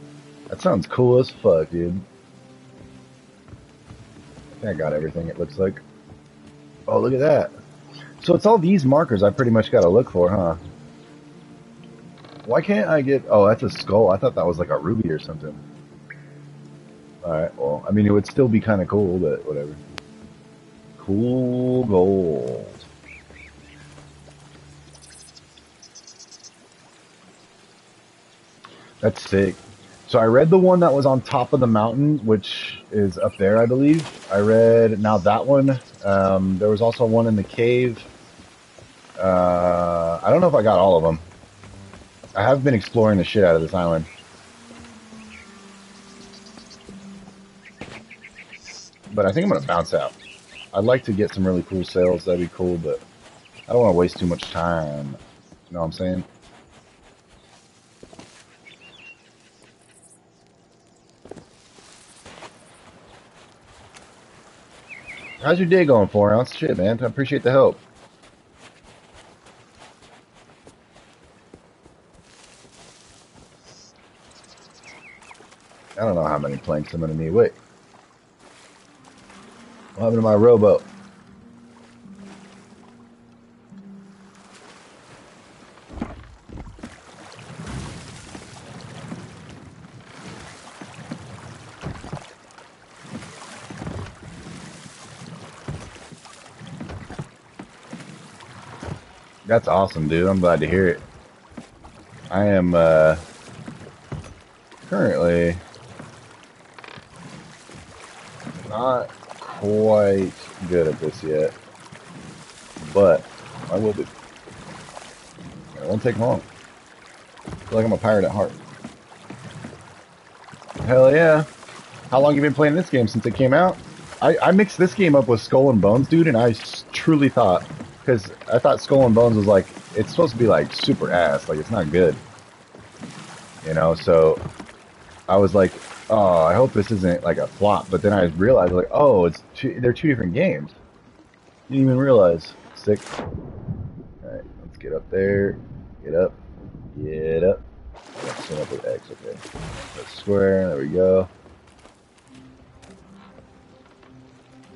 That sounds cool as fuck, dude. I think I got everything, it looks like. Oh, look at that. So it's all these markers I pretty much got to look for, huh? Why can't I get... Oh, that's a skull. I thought that was like a ruby or something. Alright, well, I mean, it would still be kind of cool, but whatever. Cool gold. That's sick. So I read the one that was on top of the mountain, which is up there, I believe. I read now that one. There was also one in the cave. I don't know if I got all of them. I have been exploring the shit out of this island. But I think I'm going to bounce out. I'd like to get some really cool sails. That'd be cool, but I don't want to waste too much time. You know what I'm saying? How's your day going, 4 ounce? Shit, man. I appreciate the help. I don't know how many planks I'm gonna need. Wait. What happened to my rowboat? That's awesome, dude. I'm glad to hear it. I am currently not quite good at this yet, but I will be. It won't take long. I feel like I'm a pirate at heart. Hell yeah. How long you been playing this game since it came out? I mixed this game up with Skull and Bones, dude, and I truly thought, because I thought Skull and Bones was like, it's supposed to be like super ass, like it's not good, you know, so I was like, oh, I hope this isn't like a flop, but then I realized, like, oh, they're two different games. Didn't even realize. Sick. Alright, let's get up there. Get up. Get up. Let's swim up with X, okay. Press square, there we go.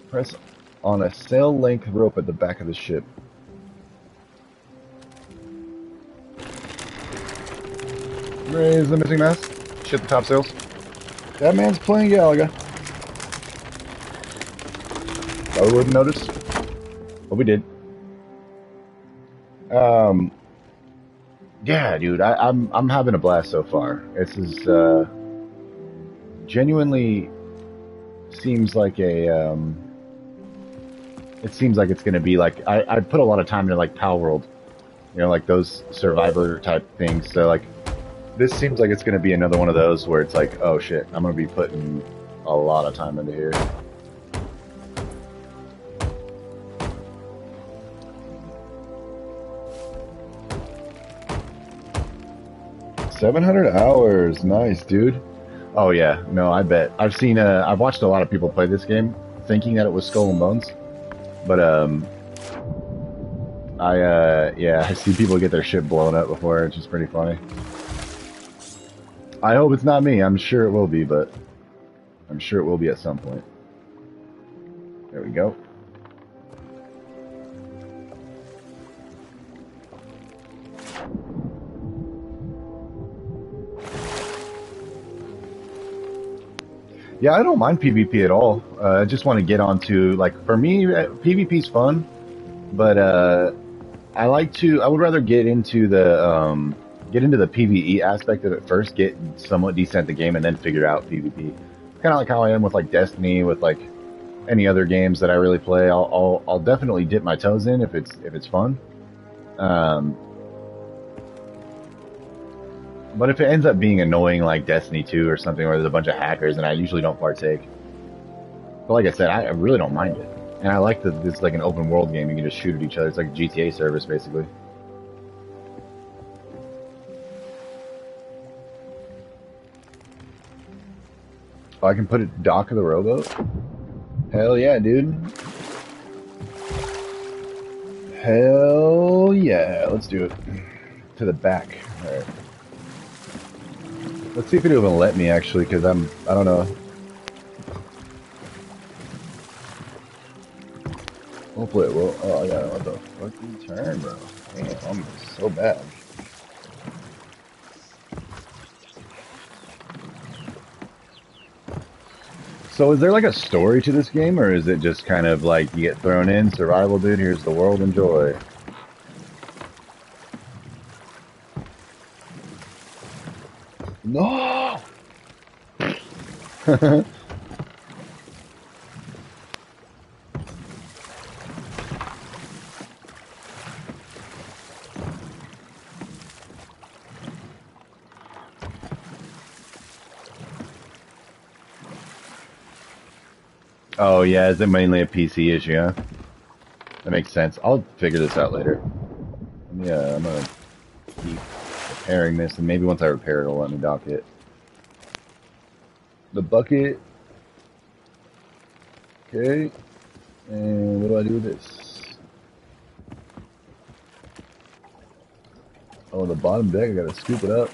Press on a sail length rope at the back of the ship. Raise the missing mast. Shit the top sails. That man's playing Galaga. I wouldn't notice. But we did. Yeah, dude, I'm having a blast so far. This is genuinely seems like a it seems like it's gonna be like I put a lot of time into like Pal World, you know, like those survivor type things. So like this seems like it's gonna be another one of those where it's like, oh shit, I'm gonna be putting a lot of time into here. 700 hours, nice, dude. Oh yeah, no, I bet. I've watched a lot of people play this game, thinking that it was Skull and Bones, but yeah, I see people get their shit blown up before. It's just pretty funny. I hope it's not me. I'm sure it will be, but I'm sure it will be at some point. There we go. Yeah, I don't mind PvP at all. I just want to get onto, like, for me, PvP's fun, but I would rather get into the PvE aspect of it first, get somewhat decent at the game, and then figure out PvP. Kind of like how I am with like Destiny, with like any other games that I really play. I'll definitely dip my toes in if it's fun. But if it ends up being annoying like Destiny 2 or something where there's a bunch of hackers, and I usually don't partake. But like I said, I really don't mind it. And I like that it's like an open world game. You can just shoot at each other. It's like a GTA service, basically. Oh, I can put it dock of the rowboat? Hell yeah, dude. Hell yeah. Let's do it. To the back. Alright. Let's see if it'll even let me, actually, because I don't know. Hopefully it will. Oh, I got what the fucking turn, bro. Damn, I'm so bad. So is there like a story to this game, or is it just kind of like you get thrown in, survival, dude, here's the world, enjoy? No! Oh yeah, is it mainly a PC issue, huh? That makes sense. I'll figure this out later. Yeah, I'm gonna keep repairing this, and maybe once I repair it, it'll let me dock it. The bucket. Okay. And what do I do with this? Oh, the bottom deck, I gotta scoop it up.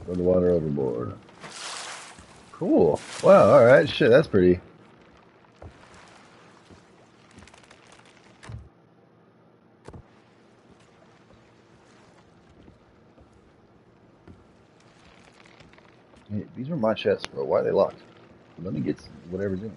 Throw the water overboard. Cool. Wow, alright, shit, that's pretty. Hey, these are my chests, bro. Why are they locked? Let me get whatever's in them.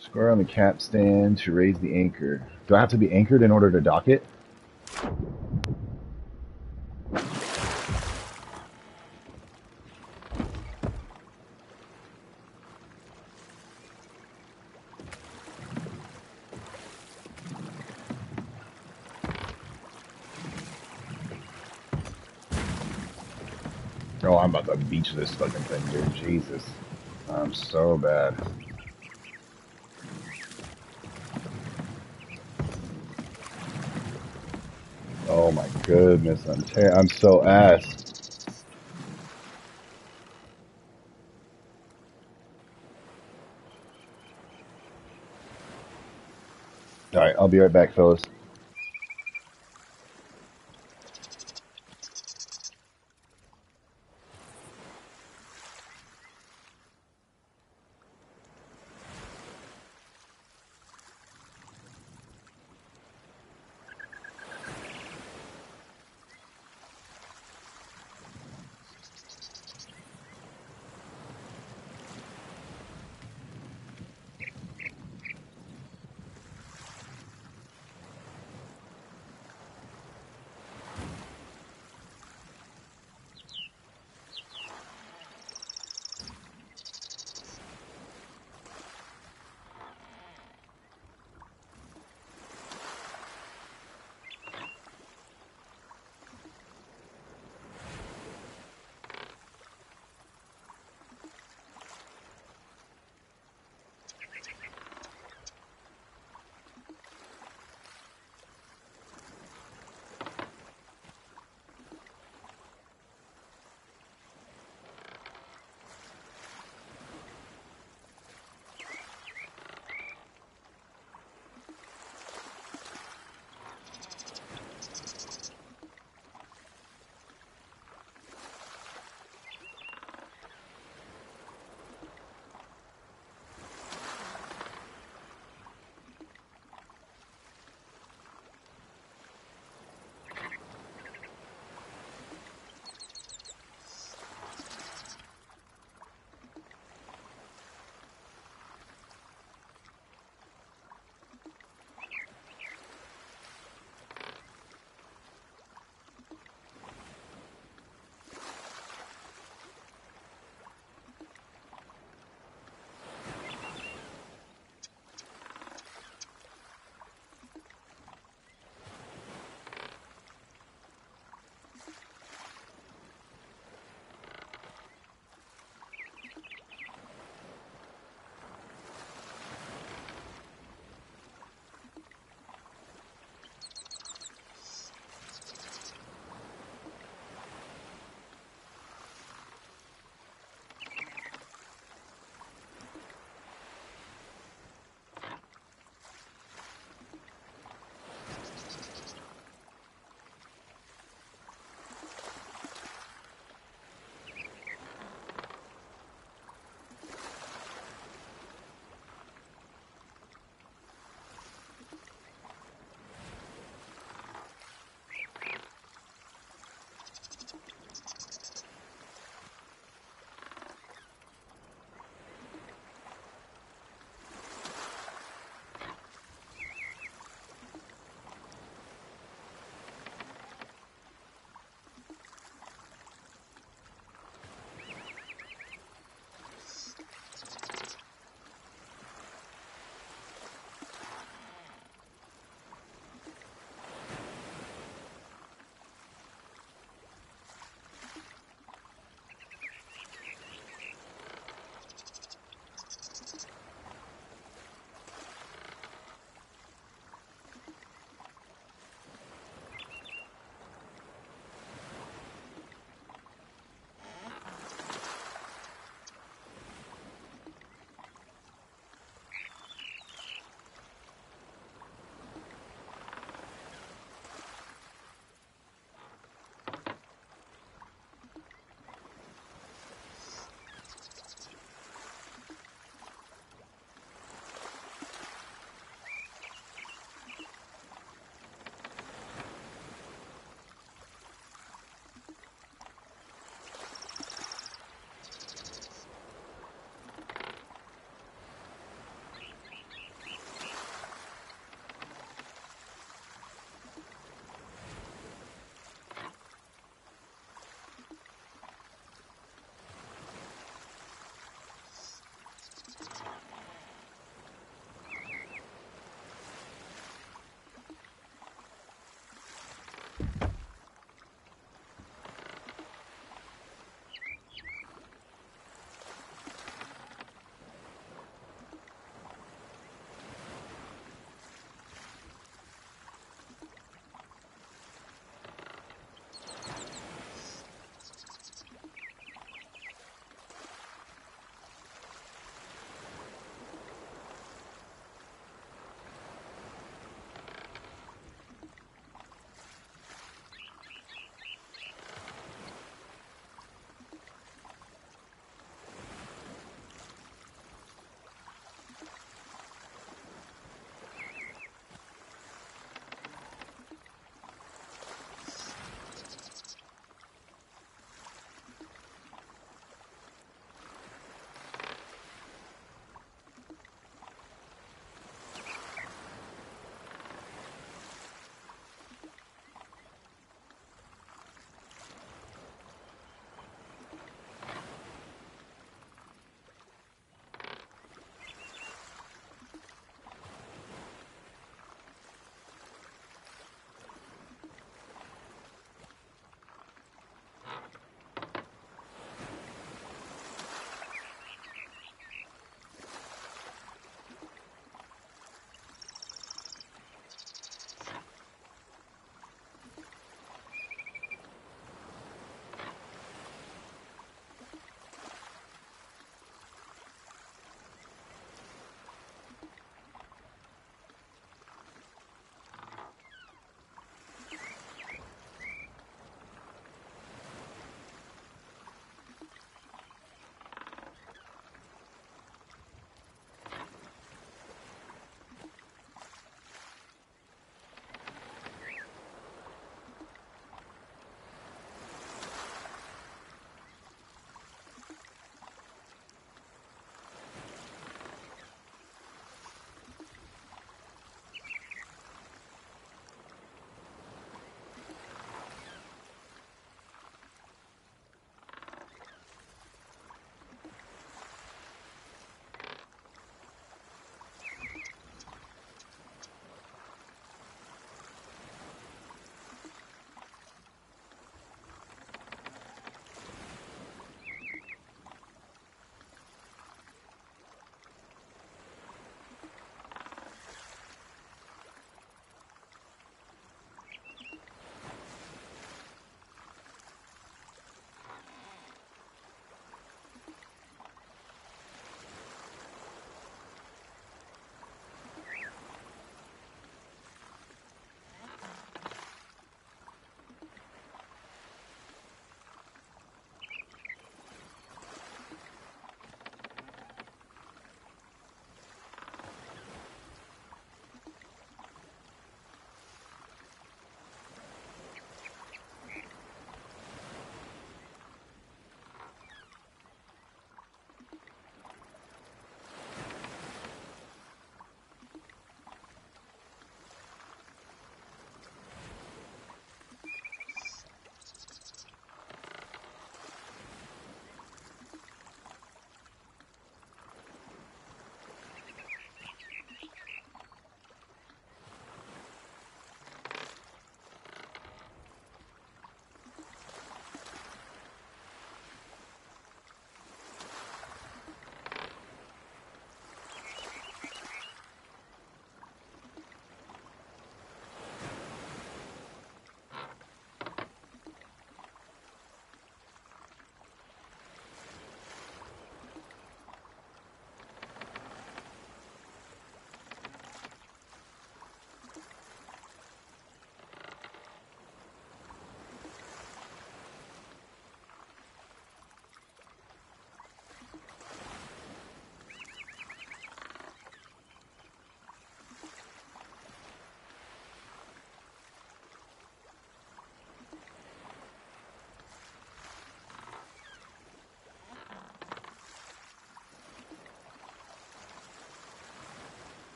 Square on the capstan to raise the anchor. Do I have to be anchored in order to dock it? Oh, I'm about to beach this fucking thing, dude. Jesus. I'm so bad. Oh my goodness, I'm so ass. Alright, I'll be right back, fellas.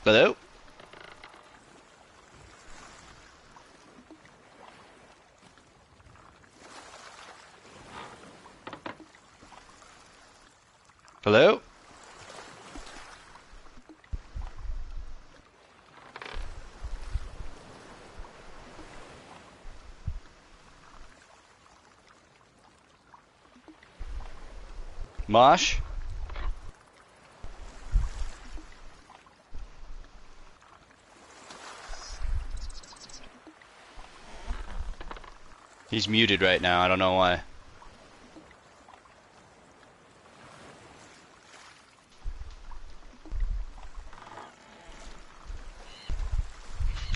Hello? Hello? Mosh? He's muted right now, I don't know why.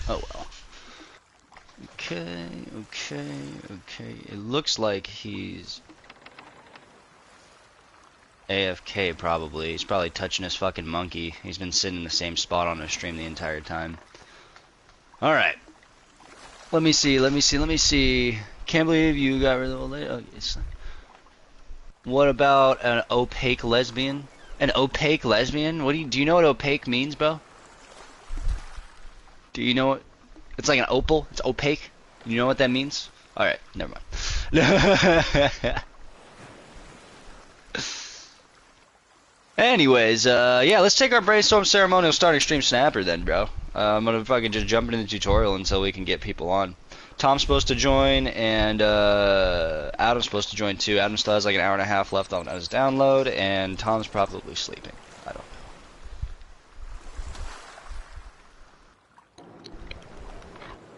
Oh well. Okay. It looks like he's AFK probably. He's probably touching his fucking monkey. He's been sitting in the same spot on his stream the entire time. Alright. Let me see. Can't believe you got rid of the old lady. Oh, what about an opaque lesbian? An opaque lesbian? Do you know what opaque means, bro? Do you know what? It's like an opal. It's opaque. You know what that means? Alright, never mind. Anyways, yeah, let's take our brainstorm ceremonial starting stream snapper then, bro. I'm gonna fucking just jump into the tutorial until we can get people on. Tom's supposed to join, and Adam's supposed to join too. Adam still has like an hour and a half left on his download, and Tom's probably sleeping. I don't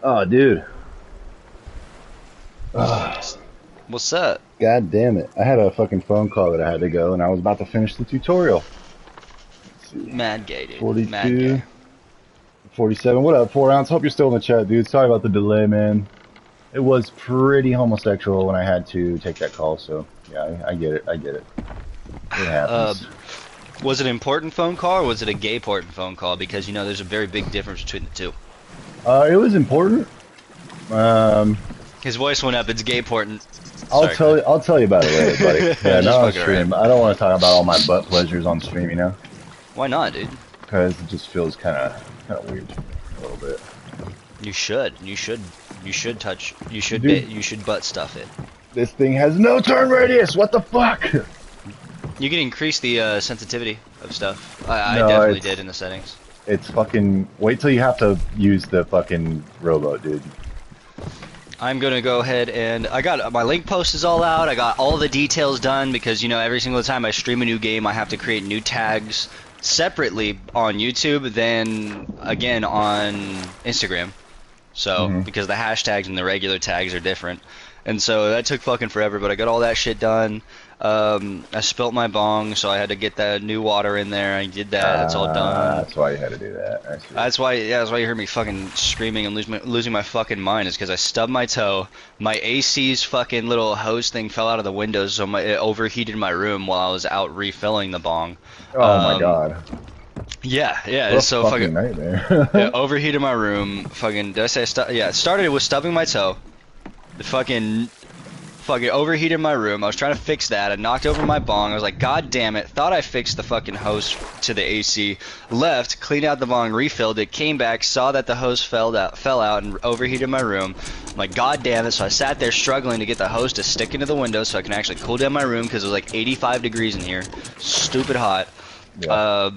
know. Oh, dude. What's up? God damn it. I had a fucking phone call that I had to go, and I was about to finish the tutorial. Mad gay, dude. 42, Mad gay. 47. What up, 4 ounce? Hope you're still in the chat, dude. Sorry about the delay, man. It was pretty homosexual when I had to take that call, so yeah, I get it. It happens. Was it an important phone call, or was it a gay important phone call? Because, you know, there's a very big difference between the two. It was important. His voice went up. It's gay important. I'll tell you about it later, buddy. Yeah, not on stream. Around. I don't want to talk about all my butt pleasures on stream, you know? Why not, dude? Because it just feels kind of weird a little bit. You should butt stuff it. This thing has no turn radius. What the fuck? You can increase the sensitivity of stuff. I definitely did in the settings. It's fucking. Wait till you have to use the fucking rowboat, dude. I'm gonna go ahead and I got my link post is all out. I got all the details done because, you know, every single time I stream a new game, I have to create new tags separately on YouTube, then again on Instagram. So because the hashtags and the regular tags are different, and so that took fucking forever. But I got all that shit done. I spilt my bong, so I had to get that new water in there. I did that. That's all done. That's why you had to do that. That's why you heard me fucking screaming and losing my fucking mind. Is because I stubbed my toe. My AC's fucking little hose thing fell out of the windows, so it overheated my room while I was out refilling the bong. Oh my god. Yeah. What a so fucking nightmare. yeah, overheated my room. Fucking. Did I say it started with stubbing my toe. The fucking overheated my room. I was trying to fix that. I knocked over my bong. I was like, God damn it. Thought I fixed the fucking hose to the AC. Left, cleaned out the bong, refilled it, came back, saw that the hose fell out and overheated my room. I'm like, God damn it. So I sat there struggling to get the hose to stick into the window so I can actually cool down my room because it was like 85 degrees in here. Stupid hot. Yeah.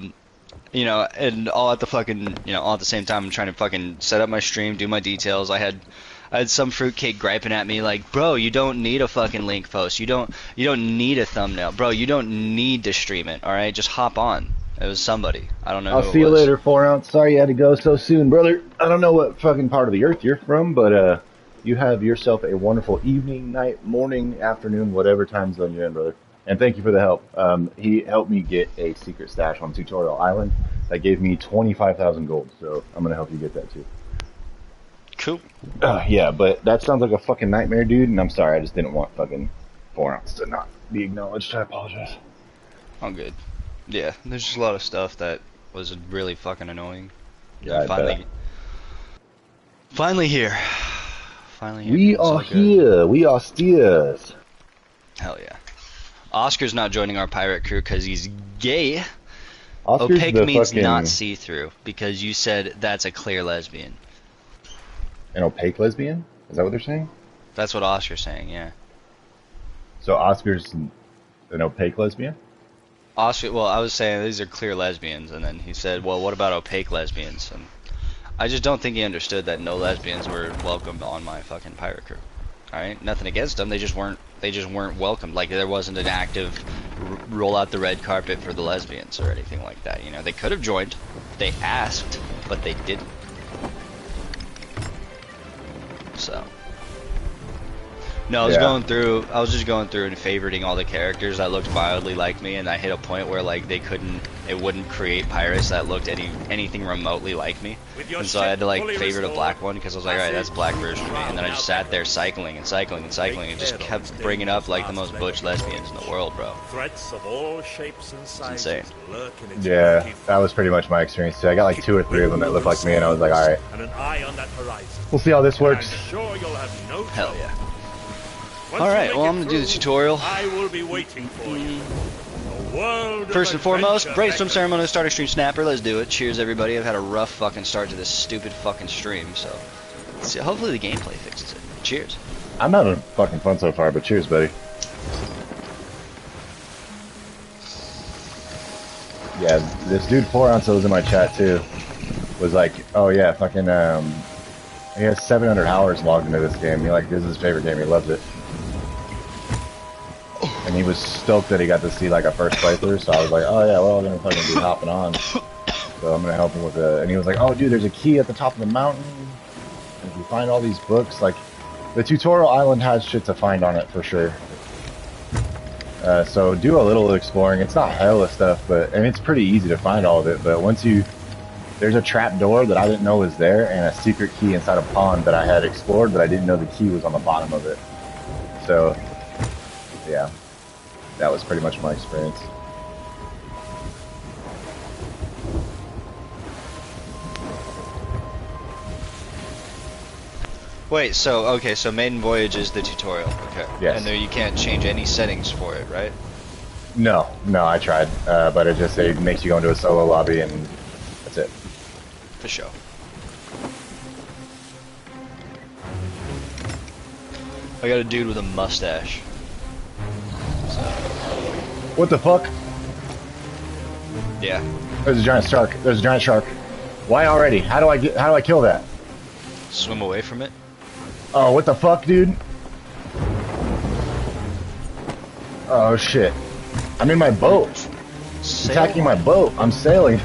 You know, and all at the same time I'm trying to fucking set up my stream, do my details. I had some fruitcake griping at me like, bro, you don't need a fucking link post. You don't need a thumbnail. Bro, you don't need to stream it, alright? Just hop on. It was somebody. I don't know who it was. I'll see you later, 4 ounce. Sorry you had to go so soon, brother. I don't know what fucking part of the earth you're from, but you have yourself a wonderful evening, night, morning, afternoon, whatever time zone you're in, brother. And thank you for the help. He helped me get a secret stash on Tutorial Island that gave me 25,000 gold, so I'm gonna help you get that too. Cool. Yeah, but that sounds like a fucking nightmare, dude, and I'm sorry, I just didn't want fucking 4 ounce to not be acknowledged. I apologize. I'm good. Yeah, there's just a lot of stuff that was really fucking annoying. Yeah, finally here. We are here. We are steers. Hell yeah. Oscar's not joining our pirate crew because he's gay. Oscar's Opaque the means fucking not see-through because you said that's a clear lesbian. an opaque lesbian. Is that what they're saying? That's what Oscar's saying, yeah. So Oscar's an opaque lesbian. Oscar, well, I was saying these are clear lesbians, and then he said, well, what about opaque lesbians? And I just don't think he understood that no lesbians were welcomed on my fucking pirate crew. All right, nothing against them. They just weren't welcomed. Like there wasn't an active roll out the red carpet for the lesbians or anything like that. You know, they could have joined. They asked, but they didn't. So. No, I was just going through and favoriting all the characters that looked mildly like me, and I hit a point where like it wouldn't create pirates that looked anything remotely like me, and so I had to like favorite a black one because I was like, alright, that's black version of me, and then I just sat there cycling and just kept bringing up like the most butch lesbians in the world, bro. Threats of all shapes and sizes insane. lurk in its Yeah, that was pretty much my experience too. I got like 2 or 3 of them that looked like me, and I was like, alright, and an eye on that horizon. we'll see how this works. I'm sure you'll have no Hell trouble. yeah. Once Alright, you well, make I'm it gonna do the through, tutorial. I will be waiting for you. A world of First and foremost, adventure brainstorm beckons. ceremony, start stream snapper. Let's do it. Cheers, everybody. I've had a rough fucking start to this stupid fucking stream, so let's see. Hopefully the gameplay fixes it. Cheers. I'm having fucking fun so far, but cheers, buddy. Yeah, this dude 4ounce was in my chat too. Was like, oh yeah, fucking he has 700 hours logged into this game. This is his favorite game. He loves it. And he was stoked that he got to see like a first playthrough. So I was like, oh yeah, well I'm gonna fucking be hopping on. So I'm gonna help him with it. And he was like, oh dude, there's a key at the top of the mountain. And if you find all these books, like the tutorial island has shit to find on it for sure. So do a little exploring. It's not hella stuff, and it's pretty easy to find all of it. But there's a trap door that I didn't know was there, and a secret key inside a pond that I had explored, but I didn't know the key was on the bottom of it. So, yeah, that was pretty much my experience. Wait, so Maiden Voyage is the tutorial, okay? Yes. And there you can't change any settings for it, right? No, I tried, but it makes you go into a solo lobby, and that's it. For sure. I got a dude with a mustache. So, What the fuck? yeah. There's a giant shark. Why already? How do I kill that? Swim away from it. Oh, what the fuck, dude? Oh shit. I'm in my boat. Attacking my boat. I'm sailing.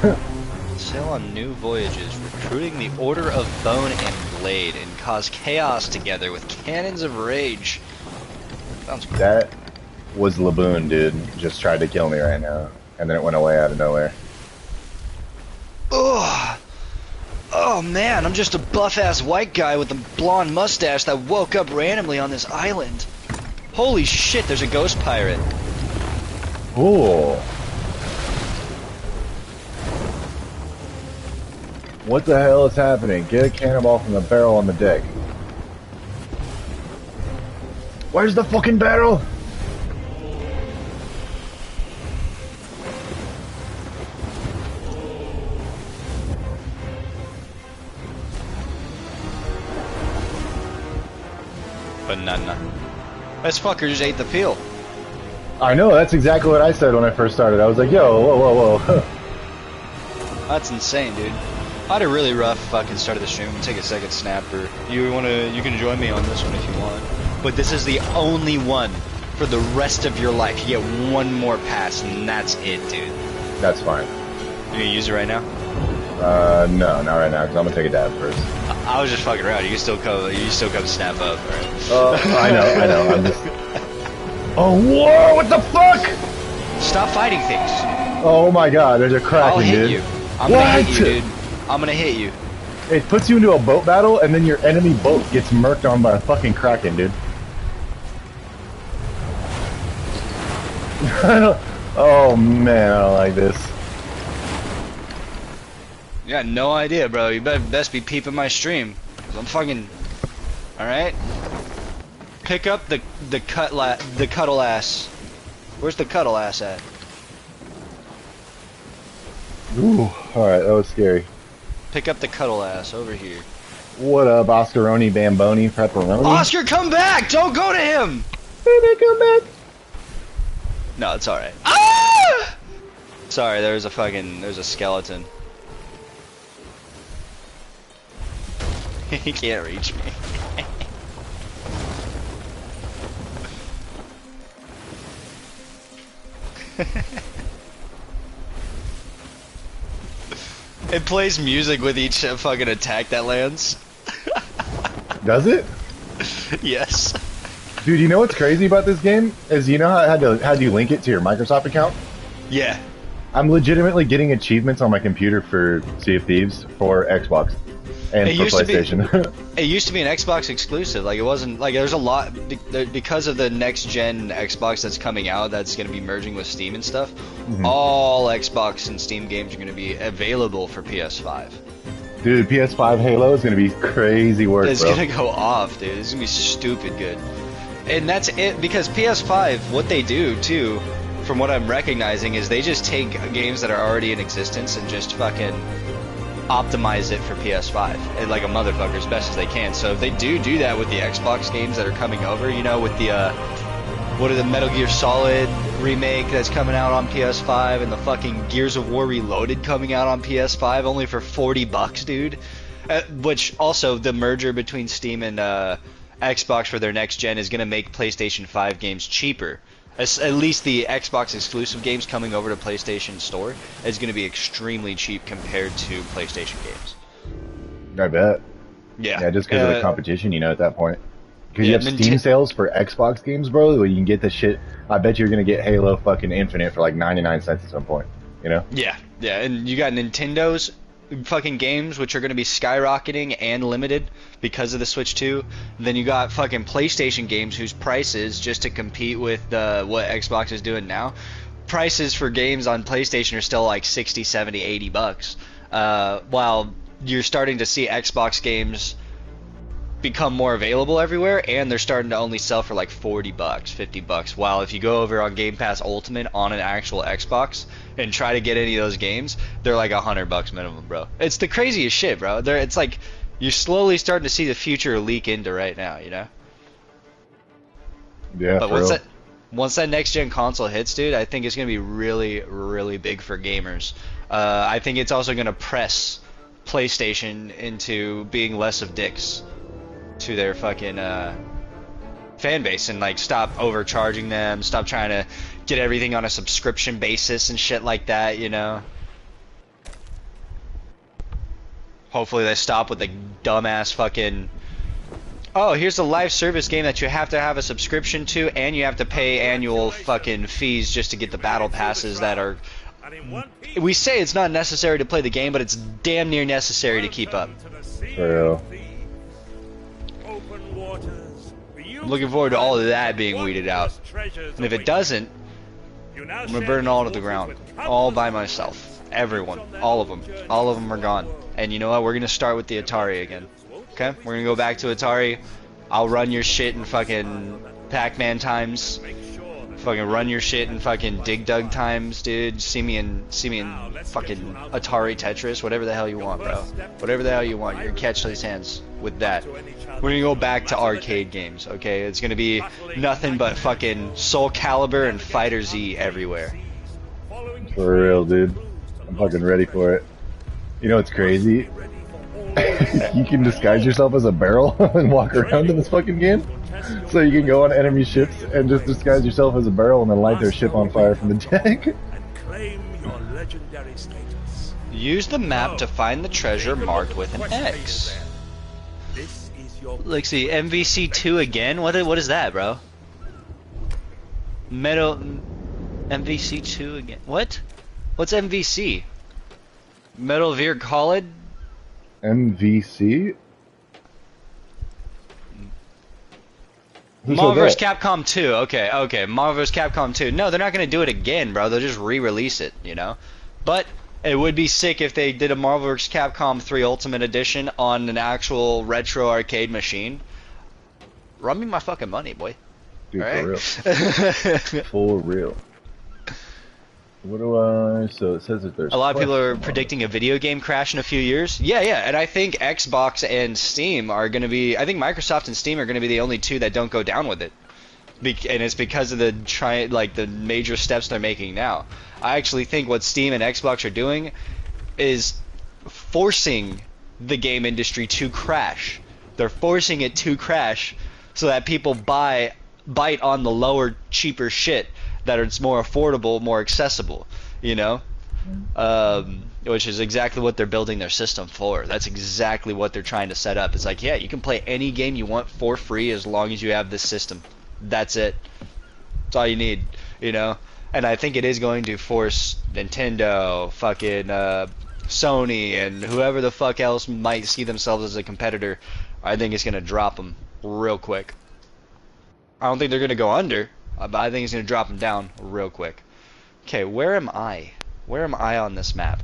Sail on new voyages, recruiting the Order of Bone and Blade, and cause chaos together with cannons of rage. Sounds cool. That was Laboon, dude. Just tried to kill me right now. And then it went away out of nowhere. Ugh. Oh man, I'm just a buff-ass white guy with a blonde mustache that woke up randomly on this island. Holy shit, there's a ghost pirate. Cool. What the hell is happening? Get a cannonball from the barrel on the deck. Where's the fucking barrel? Banana. This fucker just ate the peel. I know, that's exactly what I said when I first started. I was like, yo, whoa. That's insane, dude. I had a really rough fucking start of the stream. Take a second snapper. You can join me on this one if you want. But this is the only one for the rest of your life. You get one more pass, and that's it, dude. That's fine. You gonna use it right now? No, not right now, because I'm gonna take a dab first. I was just fucking around. You can still come snap up, right? I know. I'm just. Oh, whoa! What the fuck? Stop fighting things. Oh my god, there's a kraken, I'll hit dude. you. I'm gonna hit you, dude. I'm gonna hit you. It puts you into a boat battle, and then your enemy boat gets murked on by a fucking kraken, dude. Oh man, I don't like this. You got no idea, bro. You best be peeping my stream. 'Cause I'm fucking. All right. Pick up the cuddle ass. Where's the cuddle ass at? Ooh, alright, that was scary. Pick up the cuddle ass over here. What up, Oscaroni, Bamboni, Pepperoni? Oscar, come back! Don't go to him! Hey, they come back! No, it's alright. Ah! Sorry, there's a skeleton. He can't reach me. It plays music with each fucking attack that lands. Does it? Yes. Dude, you know what's crazy about this game? Is you know how do you link it to your Microsoft account? Yeah. I'm legitimately getting achievements on my computer for Sea of Thieves for Xbox and It for used to be- PlayStation. It used to be an Xbox exclusive. Like, it wasn't like there's a lot because of the next gen Xbox that's coming out. That's going to be merging with Steam and stuff. All Xbox and Steam games are going to be available for PS5. Dude, PS5 Halo is gonna be crazy work, It's bro. gonna go off, dude. It's gonna be stupid good. And that's it because PS5, what they do too, from what I'm recognizing, is they just take games that are already in existence and just fucking optimize it for PS5 and like a motherfucker as best as they can. So if they do that with the Xbox games that are coming over, you know, with the what are the Metal Gear Solid remake that's coming out on PS5 and the fucking Gears of War Reloaded coming out on PS5 only for $40, dude. Which also the merger between Steam and Xbox for their next gen is going to make PlayStation 5 games cheaper. At least the Xbox exclusive games coming over to PlayStation Store is going to be extremely cheap compared to PlayStation games. I bet. Yeah. Yeah, just because of the competition, you know, at that point. Because Yeah, you have Steam sales for Xbox games, bro, where you can get the shit. I bet you're gonna get Halo fucking Infinite for like 99 cents at some point. You know? Yeah, and you got Nintendo's fucking games, which are going to be skyrocketing and limited because of the Switch 2. Then you got fucking PlayStation games whose prices, just to compete with what Xbox is doing now, prices for games on PlayStation are still like 60, 70, 80 bucks. While you're starting to see Xbox games become more available everywhere, and they're starting to only sell for like 40 bucks, 50 bucks. While if you go over on Game Pass Ultimate on an actual Xbox and try to get any of those games, they're like 100 bucks minimum, bro. It's the craziest shit, bro. It's like you're slowly starting to see the future leak into right now, you know? Yeah, But for real. once that next gen console hits, dude, I think it's gonna be really, really big for gamers. I think it's also gonna press PlayStation into being less of dicks to their fucking fan base and like stop overcharging them, stop trying to get everything on a subscription basis and shit like that, you know. Hopefully they stop with the dumbass fucking, oh, here's a live service game that you have to have a subscription to and you have to pay annual fucking fees just to get the battle passes that are, we say it's not necessary to play the game, but it's damn near necessary to keep up. For real. I'm looking forward to all of that being weeded out. And if it doesn't, I'm gonna burn it all to the ground. All by myself. Everyone. All of them. All of them are gone. And you know what? We're gonna start with the Atari again. Okay? We're gonna go back to Atari. I'll run your shit in fucking Pac-Man times. Fucking run your shit in fucking Dig Dug times, dude. See me in fucking Atari Tetris, whatever the hell you want, bro. Whatever the hell you want. You're gonna catch these hands with that. We're gonna go back to arcade games, okay? It's gonna be nothing but fucking Soul Calibur and Fighter Z everywhere. For real, dude. I'm fucking ready for it. You know what's crazy? You can disguise yourself as a barrel and walk around in this fucking game. So you can go on enemy ships and just disguise yourself as a barrel and then light their ship on fire from the deck. Use the map to find the treasure marked with an X. Let's see, MVC2 again? What is that, bro? Metal MVC2 again. What? What's MVC? Metal Gear Solid? MVC? Who Marvel vs. said that? Capcom 2. Okay. Marvel vs. Capcom 2. No, they're not going to do it again, bro. They'll just re-release it, you know? But it would be sick if they did a Marvel vs. Capcom 3 Ultimate Edition on an actual retro arcade machine. Run me my fucking money, boy. Dude, All right? for real. For real. What do I? So it says that there's A lot of people are question on predicting a video game crash in a few years. Yeah, yeah, and I think Xbox and Steam are going to be. I think Microsoft and Steam are going to be the only two that don't go down with it, and it's because of the major steps they're making now. I actually think what Steam and Xbox are doing is forcing the game industry to crash. They're forcing it to crash so that people bite on the lower, cheaper shit that it's more affordable, more accessible. You know. Which is exactly what they're building their system for. That's exactly what they're trying to set up. It's like, yeah, you can play any game you want for free as long as you have this system. That's it. That's all you need, you know? And I think it is going to force Nintendo, fucking Sony, and whoever the fuck else might see themselves as a competitor. I think it's going to drop them real quick. I don't think they're going to go under, but I think it's going to drop them down real quick. Okay, where am I? Where am I on this map?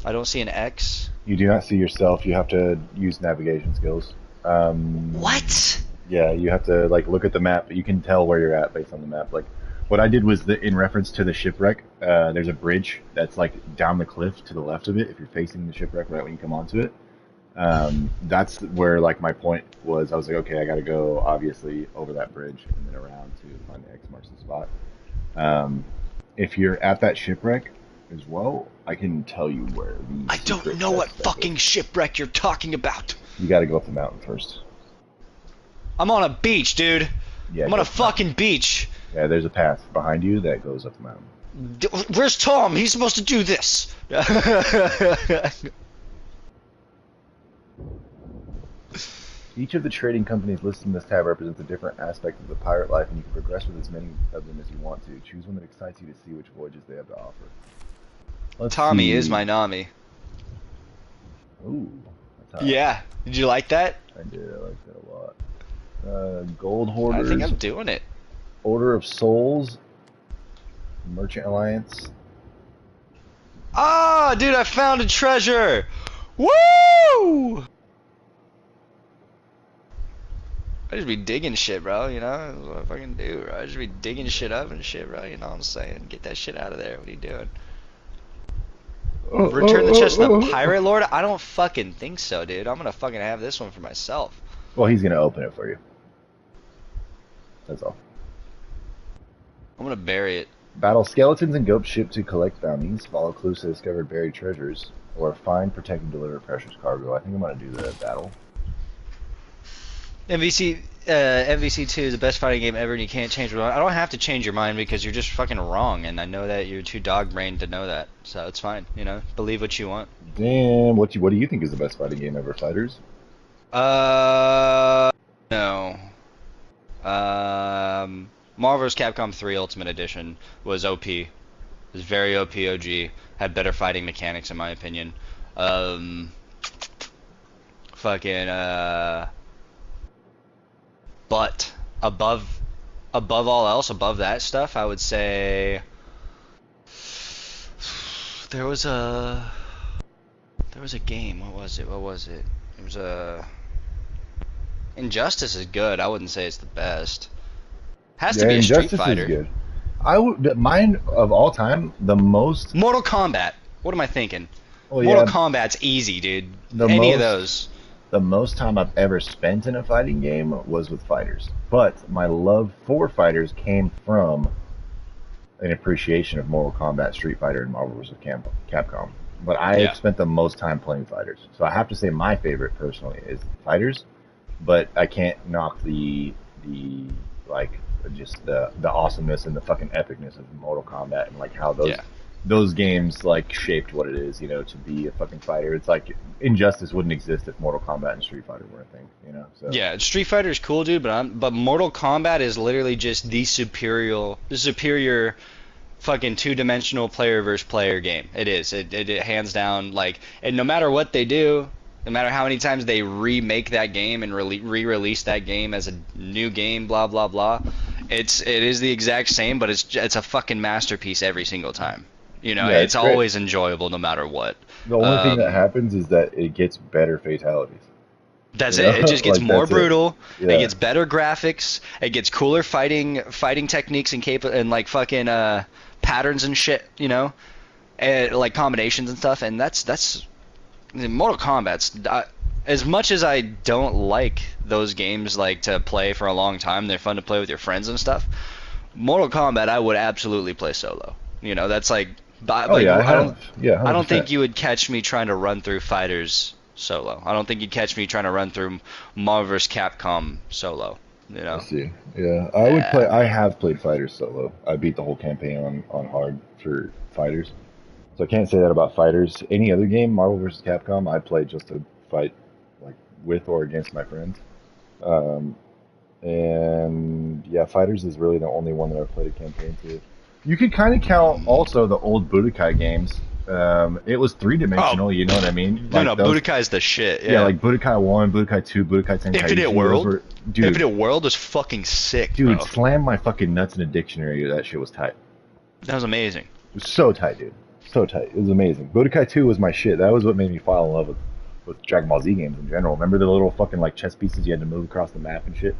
I don't see an X. You do not see yourself. You have to use navigation skills. What? Yeah, you have to like look at the map. You can tell where you're at based on the map. Like, what I did was in reference to the shipwreck. There's a bridge that's like down the cliff to the left of it. If you're facing the shipwreck right when you come onto it, that's where like my point was. I was like, okay, I got to go obviously over that bridge and then around to find the X marks the spot. If you're at that shipwreck as well, I can tell you where the. I don't know what fucking shipwreck you're talking about. You got to go up the mountain first. I'm on a beach, dude. Yeah, I'm on a fucking beach. Yeah, there's a path behind you that goes up the mountain. Where's Tom? He's supposed to do this. Each of the trading companies listed in this tab represents a different aspect of the pirate life, and you can progress with as many of them as you want to. Choose one that excites you to see which voyages they have to offer. Tommy is my Nami. Ooh. Yeah. Did you like that? I did. I liked that a lot. Gold Hoarders. I think I'm doing it. Order of Souls. Merchant Alliance. Ah, dude, I found a treasure. Woo! I just be digging shit, bro, you know? That's what I fucking do, bro. I just be digging shit up and shit, bro, you know what I'm saying? Get that shit out of there. What are you doing? Return the chest to the Pirate Lord? I don't fucking think so, dude. I'm gonna fucking have this one for myself. Well, he's gonna open it for you. That's all. I'm gonna bury it. Battle skeletons and goat ship to collect bounties. Follow clues to discover buried treasures. Or find, protect, and deliver precious cargo. I think I'm gonna do the battle. MVC2 is the best fighting game ever, and you can't change your mind. I don't have to change your mind because you're just fucking wrong, and I know that you're too dog-brained to know that. So it's fine, you know. Believe what you want. Damn, what do you think is the best fighting game ever, Fighters? No. Marvel vs. Capcom 3 Ultimate Edition was OP. It was very OP OG. Had better fighting mechanics in my opinion. But above all else, above that stuff, I would say there was a game. What was it? It was a Injustice is good. I wouldn't say it's the best. Has to be a Street Fighter. Is good. Mine of all time, the most. Mortal Kombat. What am I thinking? Well, Mortal Kombat's easy, dude. Any of those. The most time I've ever spent in a fighting game was with fighters. But my love for fighters came from an appreciation of Mortal Kombat, Street Fighter, and Marvel vs. Capcom. But I spent the most time playing fighters. So I have to say my favorite personally is fighters. But I can't knock the awesomeness and the fucking epicness of Mortal Kombat and like how those games like shaped what it is, you know, to be a fucking fighter. It's like Injustice wouldn't exist if Mortal Kombat and Street Fighter were a thing, you know. So yeah, Street Fighter is cool, dude, but Mortal Kombat is literally just the superior fucking two-dimensional player versus player game. It is. It hands down, like, and no matter what they do, no matter how many times they remake that game and re-release that game as a new game, blah blah blah, it is the exact same, but it's a fucking masterpiece every single time. You know, it's always enjoyable no matter what. The only thing that happens is that it gets better fatalities. That's it. It just gets more brutal. It gets better graphics. It gets cooler fighting techniques and like fucking patterns and shit, you know, and like combinations and stuff. And that's Mortal Kombat's. As much as I don't like those games, like to play for a long time, they're fun to play with your friends and stuff. Mortal Kombat, I would absolutely play solo. You know, that's like, Oh yeah, I have. Yeah, I don't 100%. think you would catch me trying to run through Fighters solo. I don't think you'd catch me trying to run through Marvel vs. Capcom solo. You I know, see. Yeah, I would play. I have played Fighters solo. I beat the whole campaign on hard for Fighters. So I can't say that about Fighters. Any other game, Marvel vs. Capcom, I play just to fight like with or against my friends. Um, and yeah, Fighters is really the only one that I've played a campaign to. You could kind of count also the old Budokai games. It was three-dimensional, you know what I mean? no, Like no, those, Budokai's the shit. yeah, like Budokai 1, Budokai 2, Budokai Tenkaichi. Infinite those World. were- dude, Infinite World was fucking sick, dude, bro. slam my fucking nuts in a dictionary. That shit was tight. That was amazing. It was so tight, dude. So tight. It was amazing. Budokai 2 was my shit. That was what made me fall in love with Dragon Ball Z games in general. Remember the little fucking like chess pieces you had to move across the map and shit?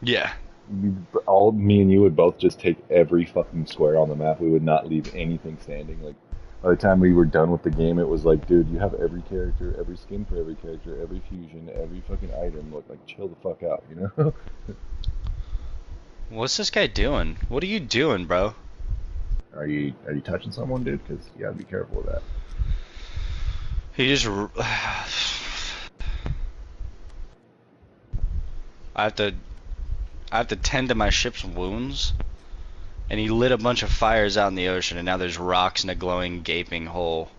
Yeah. Me and you would both just take every fucking square on the map. We would not leave anything standing. Like by the time we were done with the game, it was like, dude, you have every character, every skin for every character, every fusion, every fucking item. Look, like chill the fuck out, you know? What's this guy doing? What are you doing, bro? Are you touching someone, dude? Because you gotta be careful with that. He just. I have to tend to my ship's wounds, and he lit a bunch of fires out in the ocean, and now there's rocks in a glowing, gaping hole.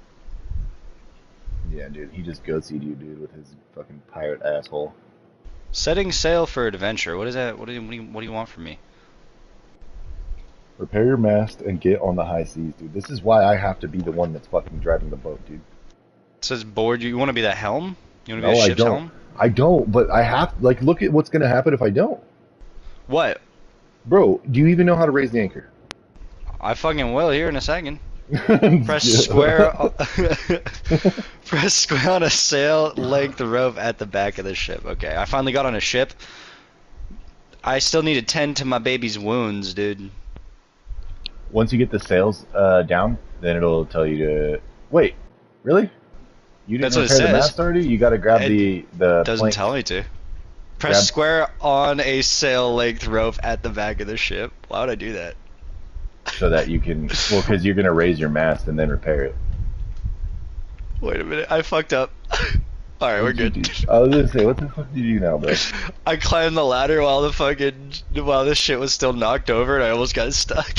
Yeah, dude, he just ghosted you, dude, with his fucking pirate asshole. Setting sail for adventure. What is that? What do you want from me? Repair your mast and get on the high seas, dude. This is why I have to be the one that's fucking driving the boat, dude. It says board. You want to be the helm? You want to No, be the I ship's don't. helm? I don't, but I have. Like, look at what's gonna happen if I don't. What? Bro, do you even know how to raise the anchor? I fucking will here in a second. Press Yeah. square. Press square on a sail length rope at the back of the ship. Okay, I finally got on a ship. I still need to tend to my baby's wounds, dude. Once you get the sails down, then it'll tell you to wait. Really? You didn't That's what it repair the says. mast already? You got to grab the Doesn't plank. tell me to. Press Grab- square on a sail length rope at the back of the ship. Why would I do that? so that you can. Well, because you're gonna raise your mast and then repair it. Wait a minute, I fucked up. Alright, we're What did you good. do? I was gonna say, what the fuck did you do now, bro? I climbed the ladder while the shit was still knocked over and I almost got stuck.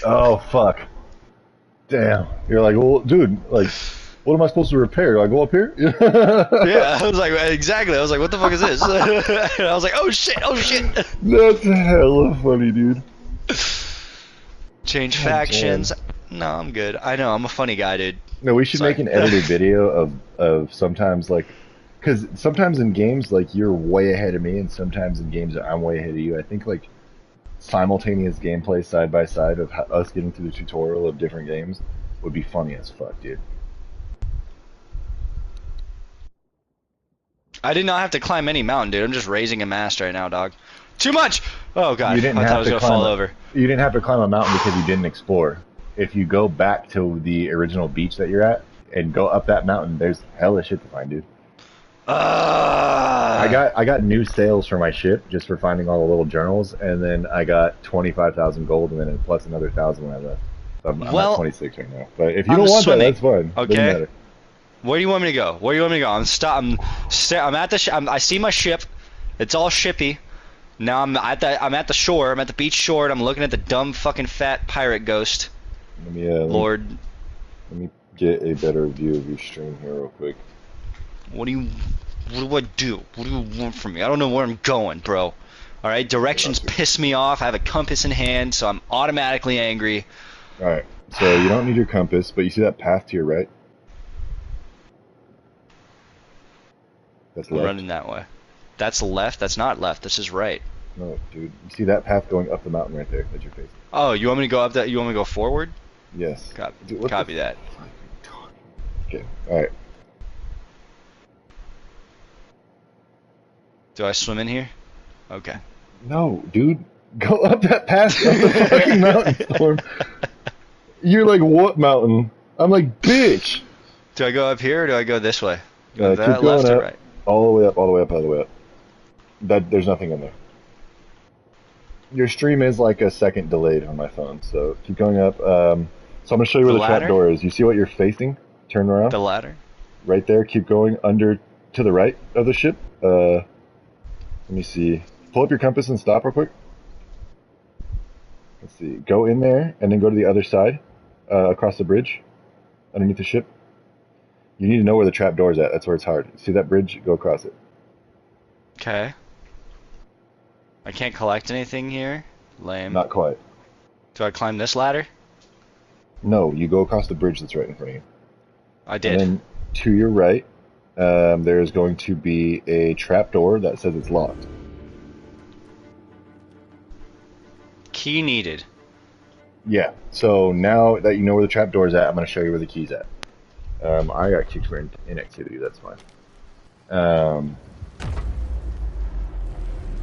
Oh fuck! Damn. You're like, well, dude, like, what am I supposed to repair? Do I go up here? Yeah, I was like, exactly. I was like, what the fuck is this? And I was like, oh shit, oh shit. That's hella funny, dude. Change God factions. No, I'm good. I know, I'm a funny guy, dude. No, we should Sorry. make an edited video of sometimes like, because sometimes in games like you're way ahead of me, and sometimes in games I'm way ahead of you. I think like simultaneous gameplay side by side of us getting through the tutorial of different games would be funny as fuck, dude. I did not have to climb any mountain, dude. I'm just raising a mast right now, dog. Too much! Oh god, You didn't I thought I have was to gonna climb fall a- over. You didn't have to climb a mountain because you didn't explore. If you go back to the original beach that you're at and go up that mountain, there's hella shit to find, dude. I got new sails for my ship just for finding all the little journals, and then I got 25,000 gold, and then plus another 1,000 when I left. So I'm Well, at 26 right now. But if you I'm don't want swimming, that, that's fine. okay? Doesn't matter. Where do you want me to go? Where do you want me to go? I'm at the I see my ship. It's all shippy. Now I'm at the shore. I'm at the beach shore, and I'm looking at the dumb fucking fat pirate ghost. Let me Lord, let me get a better view of your stream here real quick. what do I do? What do you want from me? I don't know where I'm going, bro. All right, directions Gotcha. piss me off. I have a compass in hand, so I'm automatically angry. All right, so you don't need your compass, but you see that path to your right? That's I'm left. running that way. That's left. That's not left. This is right. No, dude. You see that path going up the mountain right there that you're facing? Oh, you want me to go up that? You want me to go forward? Yes. Copy, Dude, what the copy that. fuck are you talking? Okay. All right. Do I swim in here? Okay. No, dude. Go up that path up the fucking mountain, Storm. You're like, what mountain? I'm like, bitch. Do I go up here or do I go this way? Go Keep that going left or up, right? all the way up, all the way up, all the way up. There's nothing in there. Your stream is like a second delayed on my phone, so keep going up. So I'm gonna show you where The the trap ladder? door is. You see what you're facing? Turn around. The ladder? Right there. Keep going under to the right of the ship. Let me see. Pull up your compass and stop real quick. Let's see. Go in there and then go to the other side, across the bridge, underneath the ship. You need to know where the trap door is at. That's where it's hard. See that bridge? Go across it. Okay. I can't collect anything here? Lame. Not quite. Do I climb this ladder? No, you go across the bridge that's right in front of you. I did. And then to your right, there is going to be a trap door that says it's locked. Key needed. Yeah. So now that you know where the trap door is at, I'm going to show you where the key's at. I got kicked for inactivity. That's fine.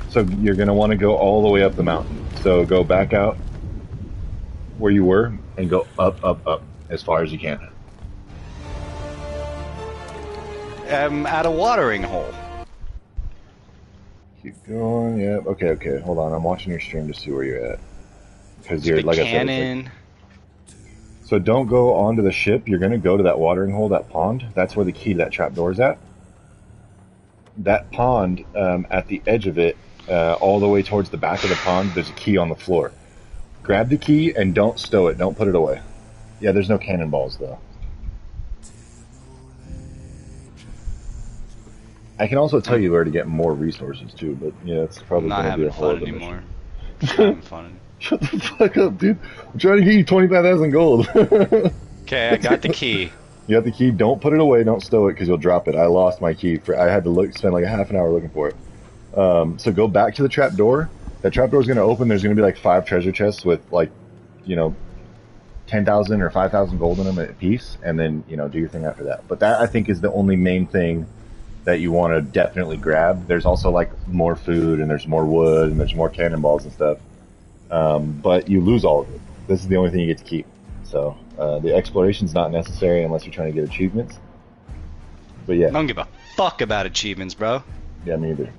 So you're going to want to go all the way up the mountain. So go back out where you were and go up, up, up as far as you can. At a watering hole. Keep going. Yep. Okay. Okay. Hold on. I'm watching your stream to see where you're at. Because you're like cannon. I said. Like, so don't go onto the ship. You're gonna go to that watering hole, that pond. That's where the key to that trap door is at. That pond, at the edge of it, all the way towards the back of the pond, there's a key on the floor. Grab the key and don't stow it. Don't put it away. Yeah, there's no cannonballs though. I can also tell you where to get more resources too, but yeah, it's probably not gonna be having a whole fun other anymore. mission. Not having fun. Shut the fuck up, dude. I'm trying to get you 25,000 gold. Okay, I got the key. You got the key. Don't put it away. Don't stow it because you'll drop it. I lost my key. I had to spend like a half an hour looking for it. So go back to the trap door. That trap door is going to open. There's going to be like 5 treasure chests with like, 10,000 or 5,000 gold in them a piece, and then do your thing after that. But that I think is the only main thing that you want to definitely grab. There's also like more food and there's more wood and there's more cannonballs and stuff. But you lose all of it. This is the only thing you get to keep. So the exploration's not necessary unless you're trying to get achievements. But yeah. I don't give a fuck about achievements, bro. Yeah, me either.